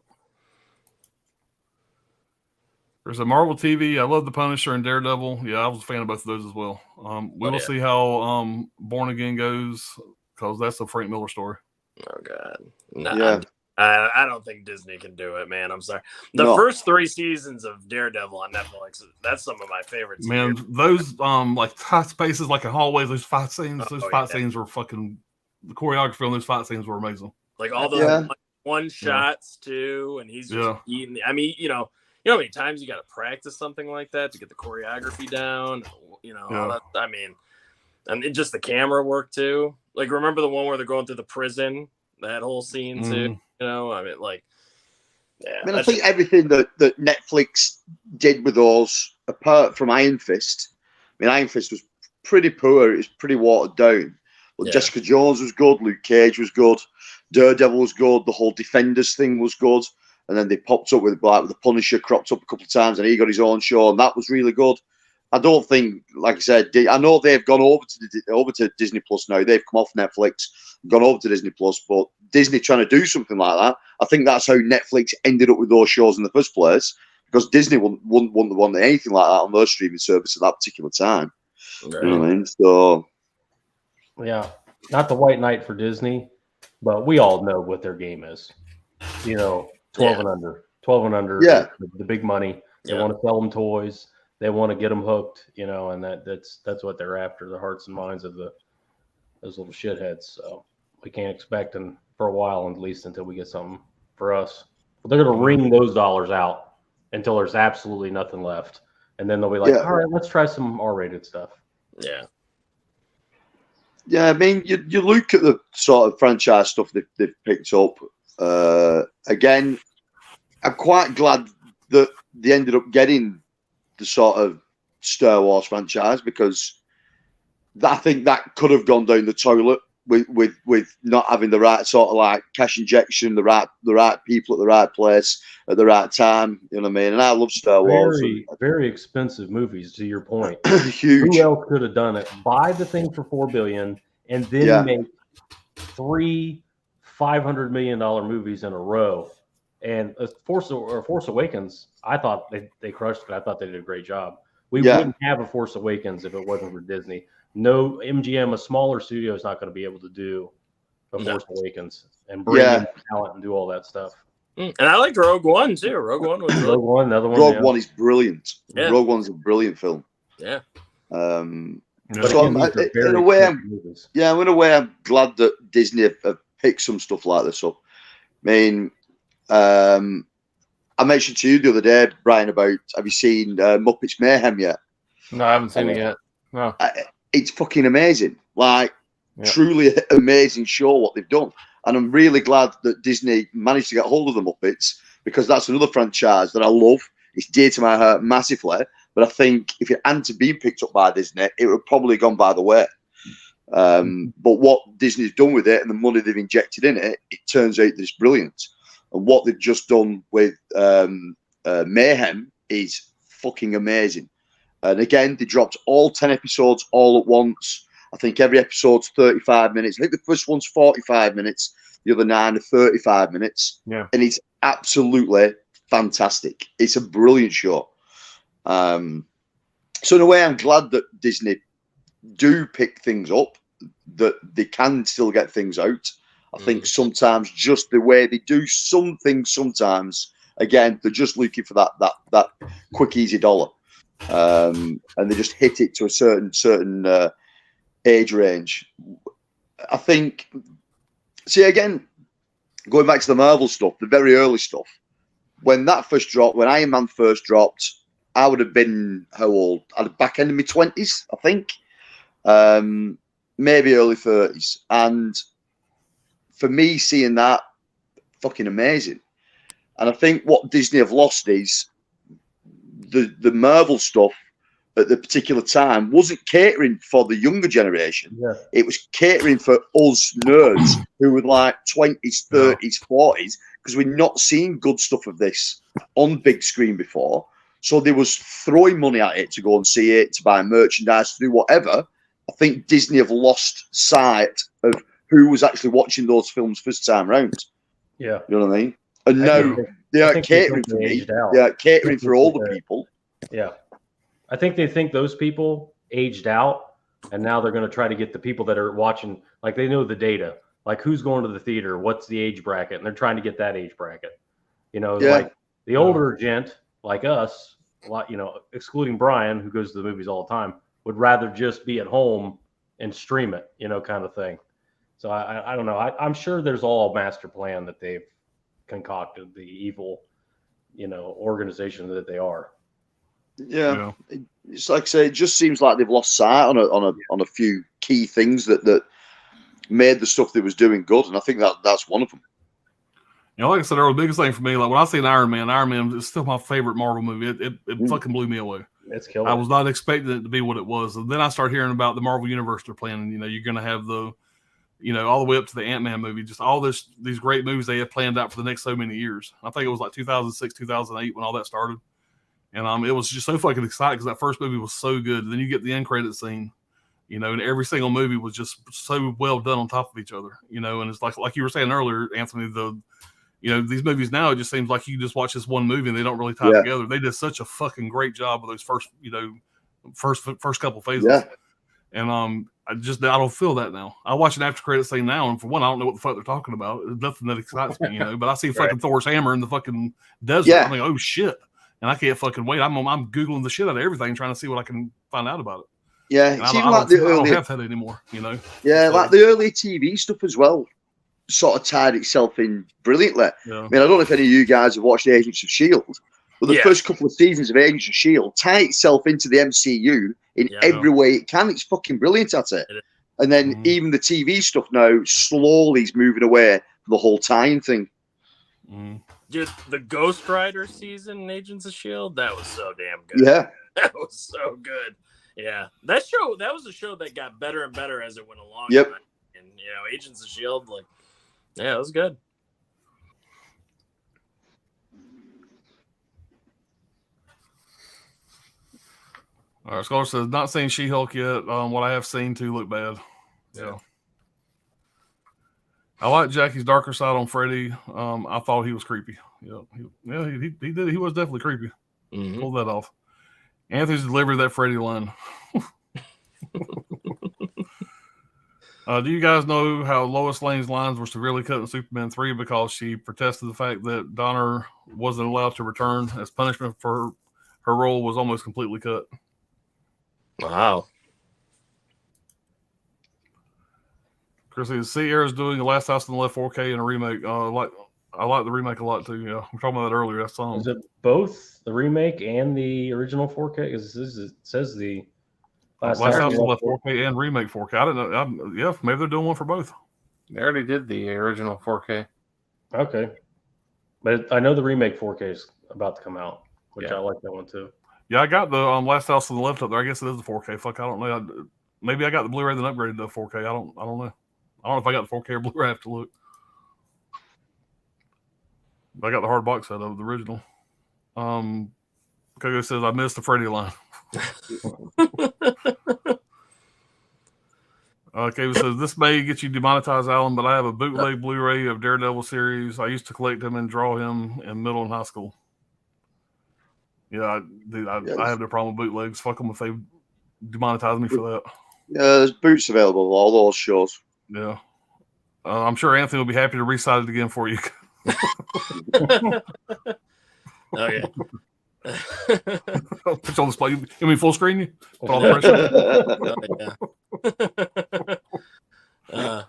There's a Marvel TV. I love The Punisher and Daredevil. Yeah, I was a fan of both of those as well. We will see how Born Again goes because that's a Frank Miller story. Oh, God. No, I don't think Disney can do it, man. I'm sorry. The first 3 seasons of Daredevil on Netflix, that's some of my favorites. Man, those tight spaces, like in hallways, those fight scenes, scenes were fucking, the choreography on those fight scenes were amazing. Like all the one shots too, and he's just eating. I mean, you know how many times you got to practice something like that to get the choreography down. All that, I mean, and just the camera work too. Like, remember the one where they're going through the prison? That whole scene too. I mean, I think everything that Netflix did with those, apart from Iron Fist, Iron Fist was pretty poor. It was pretty watered down. But Jessica Jones was good. Luke Cage was good. Daredevil was good. The whole Defenders thing was good. And then they popped up with the Punisher cropped up a couple of times, and he got his own show, and that was really good. I don't think, like I said, I know they've gone over to Disney Plus now. They've come off Netflix, gone over to Disney Plus, but Disney trying to do something like that. I think that's how Netflix ended up with those shows in the first place, because Disney wouldn't want anything like that on their streaming service at that particular time. Right. You know what I mean? So, yeah, not the white knight for Disney, but we all know what their game is. 12 and under. 12 and under. Yeah, the big money. They want to sell them toys. They want to get them hooked, and that's what they're after, the hearts and minds of those little shitheads. So we can't expect them for a while, at least until we get something for us. But they're going to wring those dollars out until there's absolutely nothing left. And then they'll be like, all right, let's try some R-rated stuff. Yeah. Yeah, I mean, you look at the sort of franchise stuff they've picked up. Again, I'm quite glad that they ended up getting the sort of Star Wars franchise, because I think that could have gone down the toilet with not having the right sort of cash injection, the right people at the right place at the right time. You know what I mean? And I love Star Wars. Very expensive movies, to your point. Huge. Who else could have done it? Buy the thing for $4 billion and then make 3 $500 million movies in a row. And Force Awakens, I thought they crushed it. I thought they did a great job. We wouldn't have a Force Awakens if it wasn't for Disney. No, MGM, a smaller studio, is not going to be able to do a Force Awakens and bring in talent and do all that stuff. And I liked Rogue One too. Rogue One was Rogue One, another one. Rogue One is brilliant. Yeah. Rogue One's a brilliant film. Yeah. So in a way, I'm glad that Disney have picked some stuff like this up. I mean, I mentioned to you the other day, Brian, about, have you seen Muppets Mayhem yet? No, I haven't seen it yet. No. It's fucking amazing. Truly amazing show what they've done. And I'm really glad that Disney managed to get hold of the Muppets, because that's another franchise that I love. It's dear to my heart massively. But I think if it hadn't been picked up by Disney, it would have probably gone by the way. But what Disney's done with it and the money they've injected in it, it turns out that it's brilliant. And what they've just done with Mayhem is fucking amazing. And again, they dropped all 10 episodes all at once. I think every episode's 35 minutes. I think the first one's 45 minutes. The other 9 are 35 minutes. Yeah. And it's absolutely fantastic. It's a brilliant show. So in a way, I'm glad that Disney do pick things up, that they can still get things out. I think sometimes just the way they do some things, sometimes again they're just looking for that quick easy dollar, and they just hit it to a certain age range. I think. See again, going back to the Marvel stuff, the very early stuff. When that first dropped, when Iron Man first dropped, I would have been how old? At the back end of my 20s, I think, maybe early 30s, and for me, seeing that, fucking amazing. And I think what Disney have lost is the Marvel stuff at the particular time wasn't catering for the younger generation. Yeah. It was catering for us nerds who were like 20s, 30s, 40s, because we're not seeing good stuff of this on big screen before. So they was throwing money at it to go and see it, to buy merchandise, to do whatever. I think Disney have lost sight of who was actually watching those films first time round. Yeah. You know what I mean? And now they are catering for me. They are catering for older people. Yeah. I think they think those people aged out, and now they're going to try to get the people that are watching, like they know the data, like who's going to the theater, what's the age bracket, and they're trying to get that age bracket. You know, like the older gent like us, you know, excluding Brian, who goes to the movies all the time, would rather just be at home and stream it, you know, kind of thing. So I don't know. I'm sure there's all master plan that they've concocted, the evil, you know, organization that they are. Yeah. It's like I say, it just seems like they've lost sight on a few key things that made the stuff they was doing good, and I think that's one of them. You know, like I said earlier, the biggest thing for me, like when I seen Iron Man is still my favorite Marvel movie. It fucking blew me away. It's killer. I was not expecting it to be what it was. And then I started hearing about the Marvel Universe they're planning. You know, you're going to have all the way up to the Ant-Man movie, just all these great movies they have planned out for the next so many years. I think it was like 2006, 2008 when all that started. And it was just so fucking exciting because that first movie was so good. And then you get the end credit scene, you know, and every single movie was just so well done on top of each other, you know. And it's like you were saying earlier, Anthony, these movies now, it just seems like you just watch this one movie and they don't really tie together. They did such a fucking great job with those first couple phases. Yeah. And I don't feel that now. I watch an after credit scene now, and for one, I don't know what the fuck they're talking about. It's nothing that excites me, you know. But I see fucking Thor's hammer in the fucking desert. Yeah. I'm like, oh shit. And I can't fucking wait. I'm Googling the shit out of everything, trying to see what I can find out about it. Yeah, I don't have that anymore, you know. Yeah, like the early TV stuff as well sort of tied itself in brilliantly. Yeah. I mean, I don't know if any of you guys have watched Agents of S.H.I.E.L.D., but the first couple of seasons of Agents of S.H.I.E.L.D. tie itself into the MCU in every way it can. It's fucking brilliant at it. And then even the TV stuff now slowly is moving away from the whole tying thing. Dude, the Ghost Rider season in Agents of S.H.I.E.L.D., that was so damn good. Yeah. That was so good. Yeah. That was a show that got better and better as it went along. Yep. And, you know, Agents of S.H.I.E.L.D., yeah, it was good. All right, Scholar says, not seen She-Hulk yet. What I have seen to look bad. Yeah. I like Jackie's darker side on Freddy. I thought he was creepy. Yeah, he did. He was definitely creepy. Mm-hmm. Pulled that off. Anthony's delivered that Freddy line. Do you guys know how Lois Lane's lines were severely cut in Superman 3 because she protested the fact that Donner wasn't allowed to return as punishment for her role was almost completely cut? Wow. Chris says, Sierra's doing The Last House on the Left 4K and a remake. I like the remake a lot too. Yeah, we were talking about that earlier. That song. Is it both the remake and the original 4K? Because it says the Last House on the Left 4K and remake 4K. I didn't know. Yeah, maybe they're doing one for both. They already did the original 4K. Okay, but I know the remake 4K is about to come out, which I like that one too. Yeah, I got the Last House on the Left up there. I guess it is the 4K. Fuck, I don't know. Maybe I got the Blu-ray then upgraded to 4K. I don't know. I don't know if I got the 4K or Blu-ray. I have to look. I got the hard box set of the original. Coco says I missed the Freddy line. Kevin says this may get you demonetized, Alan, but I have a bootleg Blu-ray of Daredevil series. I used to collect him and draw him in middle and high school. Yeah, I have no problem with bootlegs. Fuck them if they demonetize me for that. Yeah, there's boots available, all those shows. Yeah. I'm sure Anthony will be happy to recite it again for you. Oh yeah. Put you on the spot. You mean full screen you? Put all the pressure.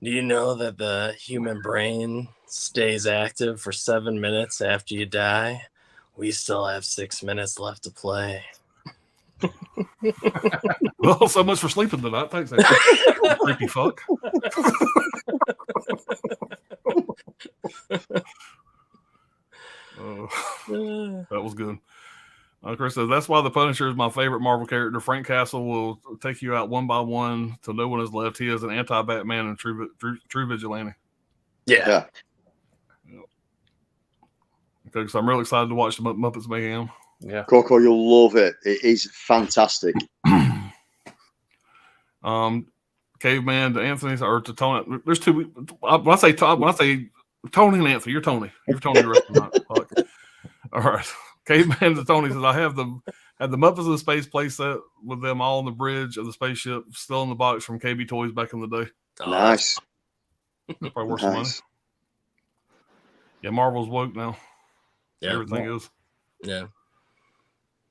Do you know that the human brain stays active for 7 minutes after you die? We still have 6 minutes left to play. Well, so much for sleeping tonight. Thanks, Anthony. Creepy fuck. That was good. Chris says, that's why the Punisher is my favorite Marvel character. Frank Castle will take you out one by one till no one is left. He is an anti-Batman and true vigilante. Yeah. Okay, so I'm really excited to watch the Muppets Mayhem. Yeah. Coco, you'll love it. It is fantastic. Caveman to Anthony or to Tony. There's two. When I say Tony and Anthony, you're Tony. You're Tony the rest of the night. All right. Caveman to Tony says, I had the Muppets in the Space playset with them all on the bridge of the spaceship, still in the box from KB Toys back in the day. Nice. Probably worth some money. Yeah, Marvel's woke now. Yeah. Everything is. Yeah.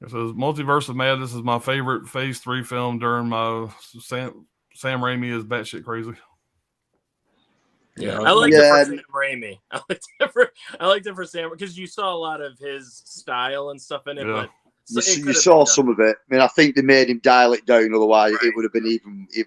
It says, Multiverse of Madness is my favorite Phase 3 film during my Sam Raimi is batshit crazy. Yeah, I liked it for Sam Raimi. I liked it for Sam because you saw a lot of his style and stuff in it. Yeah. But you saw some of it. I mean, I think they made him dial it down. Otherwise, it would have been even. You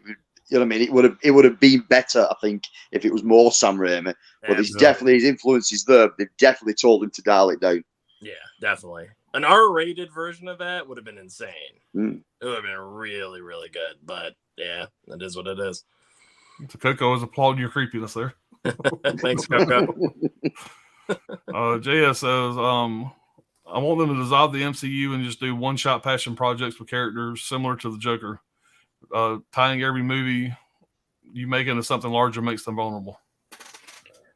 know what I mean? It would have been better, I think, if it was more Sam Raimi. But there's definitely his influence is there. They've definitely told him to dial it down. Yeah, definitely. An R-rated version of that would have been insane. Mm. It would have been really, really good. But yeah, it is what it is. So Coco is applauding your creepiness there. Thanks, Coco. JS says, I want them to dissolve the MCU and just do one-shot passion projects with characters similar to the Joker. Tying every movie you make into something larger makes them vulnerable.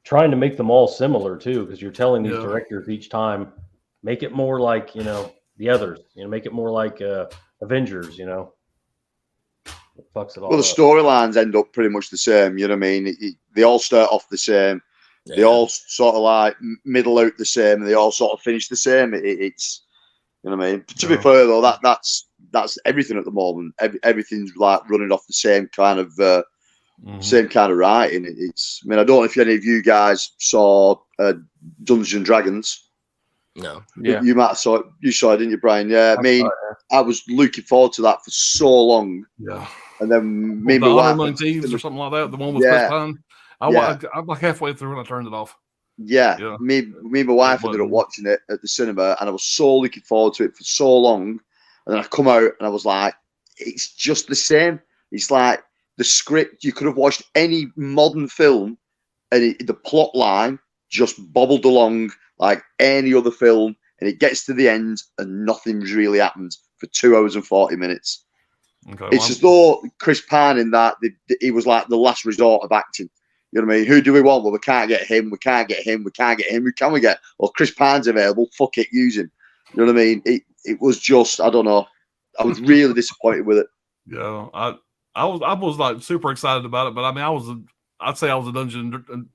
Trying to make them all similar too, because you're telling these directors each time, make it more like the others. Make it more like Avengers. It fucks it all. Well, the storylines end up pretty much the same. You know what I mean? They all start off the same. Yeah. They all sort of like middle out the same, and they all sort of finish the same. It's you know what I mean. To be fair though, that's everything at the moment. Everything's like running off the same kind of writing. It's. I mean, I don't know if any of you guys saw Dungeons and Dragons. No. Yeah. You might have saw it. You saw it, didn't you, Brian? Yeah. I mean, I was looking forward to that for so long. Yeah. And then maybe or something like that. The one with Chris Pine. I'm like halfway through and I turned it off. Yeah. Me and my wife ended up watching it at the cinema, and I was so looking forward to it for so long. And then I come out and I was like, it's just the same. It's like the script. You could have watched any modern film, and the plot line just bobbled along like any other film, and it gets to the end and nothing's really happened for 2 hours and 40 minutes. Okay, it's as though Chris Pine in that he was like the last resort of acting. You know what I mean? Who do we want? Well, we can't get him. We can't get him. We can't get him. Who can we get? Well, Chris Pine's available. Fuck it, use him. You know what I mean? It was just, I don't know. I was really disappointed with it. Yeah, I was like super excited about it, but I mean, I'd say I was a Dungeons and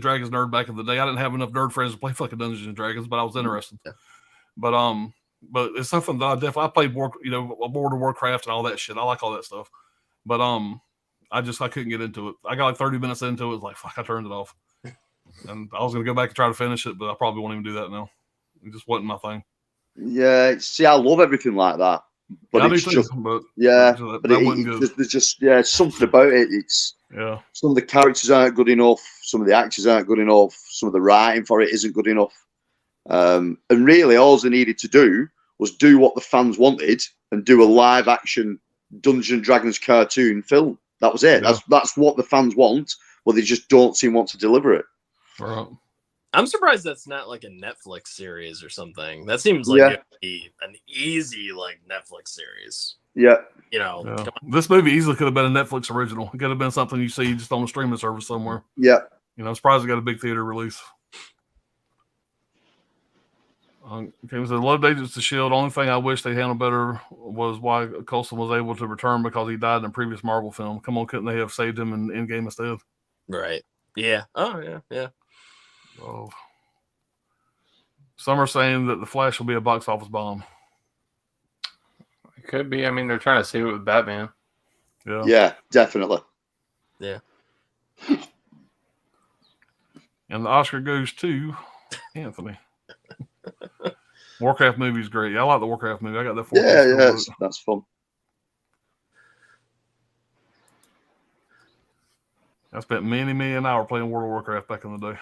Dragons nerd back in the day. I didn't have enough nerd friends to play fucking Dungeons and Dragons, but I was interested. Yeah. But it's something that I played World of Warcraft and all that shit. I like all that stuff. But I couldn't get into it. I got like 30 minutes into it. It was like, fuck, I turned it off. And I was gonna go back and try to finish it, but I probably won't even do that now. It just wasn't my thing. Yeah, see, I love everything like that. But it's just, but there's just something about it. It's some of the characters aren't good enough, some of the actors aren't good enough, some of the writing for it isn't good enough. And really, all they needed to do was do what the fans wanted and do a live action Dungeons and Dragons cartoon film. That was it. Yeah. That's what the fans want, but they just don't seem to want to deliver it. Right. I'm surprised that's not like a Netflix series or something. That seems like it'd be an easy like Netflix series. Yeah. This movie easily could have been a Netflix original. It could have been something you see just on a streaming service somewhere. Yeah. I'm surprised it got a big theater release. Okay, so Love Agents of S.H.I.E.L.D. Only thing I wish they handled better was why Coulson was able to return because he died in a previous Marvel film. Come on, couldn't they have saved him in Endgame instead? Right. Yeah. Oh yeah. Yeah. Oh. Some are saying that The Flash will be a box office bomb. It could be. I mean, they're trying to save it with Batman. Yeah. Yeah, definitely. Yeah. And the Oscar goes to Anthony. Warcraft movie's great. I like the Warcraft movie. I got that. Yeah, that's fun. I spent many an hour playing World of Warcraft back in the day.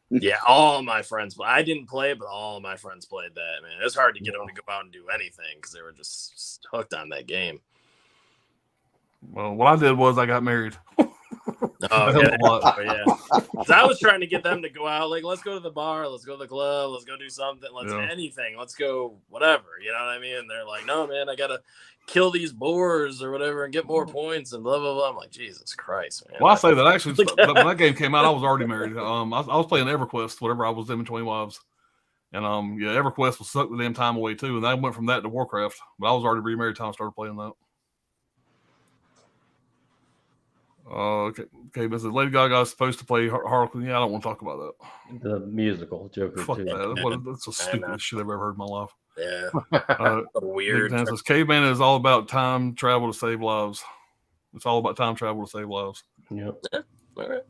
Yeah, all my friends. I didn't play, but all my friends played that. Man, it was hard to get them to go out and do anything because they were just hooked on that game. Well, what I did was I got married. Oh yeah. So I was trying to get them to go out, like, let's go to the bar, let's go to the club, let's go do something, let's anything, let's go whatever. You know what I mean? And they're like, no, man, I gotta kill these boars or whatever and get more points and blah blah blah. I'm like, Jesus Christ, man. Well, I say that actually when that game came out, I was already married. I was playing EverQuest, whatever I was in between wives. And EverQuest was sucked the damn time away too. And I went from that to Warcraft. But I was already remarried time I started playing that. Okay, but Lady Gaga is supposed to play Harlequin. Yeah, I don't want to talk about that. The musical Joker. Fuck too. that. That's the stupidest shit I've ever heard in my life. Yeah. Weird. Says Caveman is all about time travel to save lives. It's all about time travel to save lives. Yep. All right.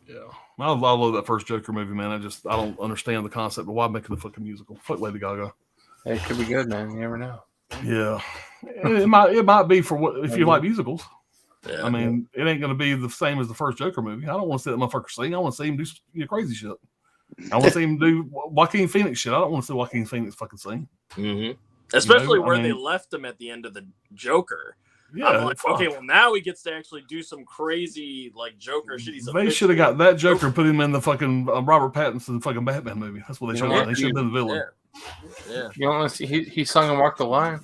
Yeah. I love that first Joker movie, man. I don't understand the concept of why making a fucking musical. Fuck Lady Gaga. It could be good, man. You never know. Yeah. It might be for what if you like musicals. Yeah. I mean, it ain't going to be the same as the first Joker movie. I don't want to see that motherfucker sing. I want to see him do crazy shit. I want to see him do Joaquin Phoenix shit. I don't want to see Joaquin Phoenix fucking sing. Mm-hmm. Especially where I they mean, left him at the end of the Joker. Yeah. I'm like, okay, well now he gets to actually do some crazy like Joker shit. They should have got that Joker and put him in the fucking Robert Pattinson fucking Batman movie. That's what they should have done. He should have been the villain. Yeah. You don't want to see he sung and walked the line.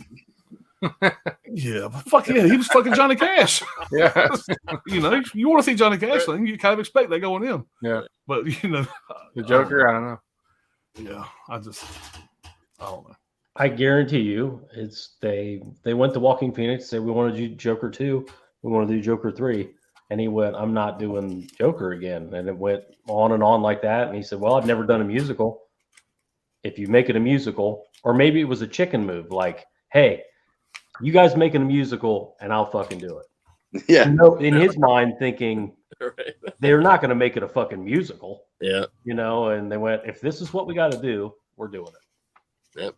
Yeah, but fuck yeah, he was fucking Johnny Cash. Yeah. You want to see Johnny Cash thing, you kind of expect that going in. Yeah. But the Joker, I don't know. Yeah, I don't know. I guarantee you, they went to Walking Phoenix, said we want to do Joker 2, we want to do Joker 3, and he went, I'm not doing Joker again, and it went on and on like that. And he said, well, I've never done a musical. If you make it a musical, or maybe it was a chicken move, like, hey, you guys making a musical, and I'll fucking do it. Yeah. In his mind, thinking they're not going to make it a fucking musical. Yeah. And they went, if this is what we got to do, we're doing it. Yep.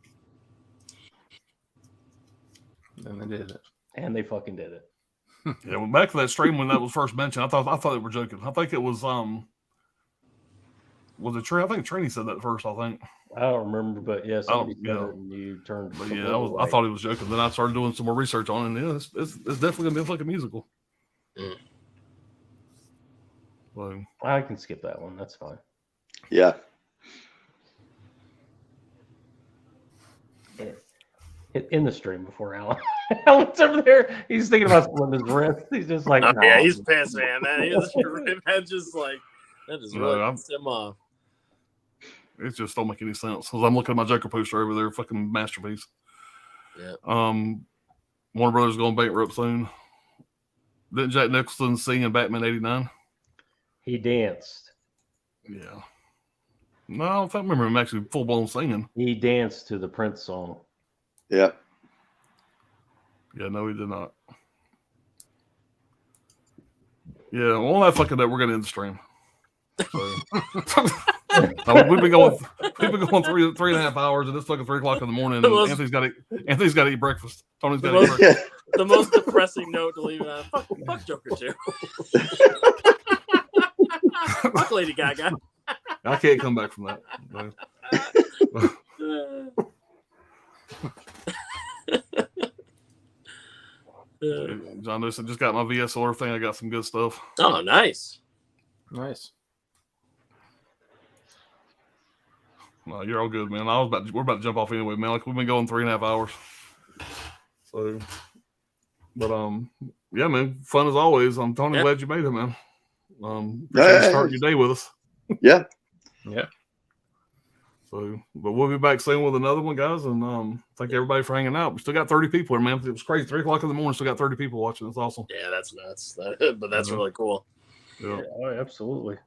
And they did it. And they fucking did it. Yeah, well, back to that stream when that was first mentioned, I thought they were joking. I think it was it Trey? I think Trini said that first. I think I don't remember, but yeah, somebody said yeah. it and you turned. But yeah, I thought he was joking. Then I started doing some more research on it, and yeah, it's definitely gonna be a fucking musical. Mm. So, I can skip that one. That's fine. Yeah. In the stream before Alan. Alan's over there. He's thinking about splitting his wrist. He's just like, no. Yeah, he's pissed, man. That just really pissed him off. It just don't make any sense. Because I'm looking at my Joker poster over there, fucking masterpiece. Yeah. Warner Brothers going bankrupt soon. Didn't Jack Nicholson sing in Batman '89? He danced. Yeah. No, I don't remember him actually full blown singing. He danced to the Prince song. Yeah. Yeah, no, he did not. Yeah, well, on that fucking note, we're gonna end the stream. So, we've been going 3.5 hours, and it's fucking 3 o'clock in the morning. And Anthony's got to eat breakfast. Tony's got to eat breakfast. The most depressing note to leave it on. Fuck Joker 2. Fuck Lady Gaga. I can't come back from that. John Newsom just got my VSLR thing. I got some good stuff. Oh, nice. Nice. No, you're all good, man. We're about to jump off anyway, man. Like we've been going 3.5 hours. So, but yeah, man, fun as always. I'm Tony. Yeah. Glad you made it, man. Start your day with us. Yeah. Yeah. So, but we'll be back soon with another one, guys. And thank everybody for hanging out. We still got 30 people here, man. It was crazy. 3 o'clock in the morning, still got 30 people watching. It's awesome. Yeah, that's nuts. But that's really cool. Yeah. Oh, absolutely.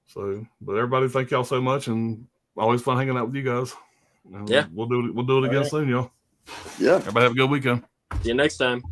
So, but everybody, thank y'all so much, and always fun hanging out with you guys. And Yeah. we'll do it again All right. soon, y'all. Yeah. Everybody have a good weekend. See you next time.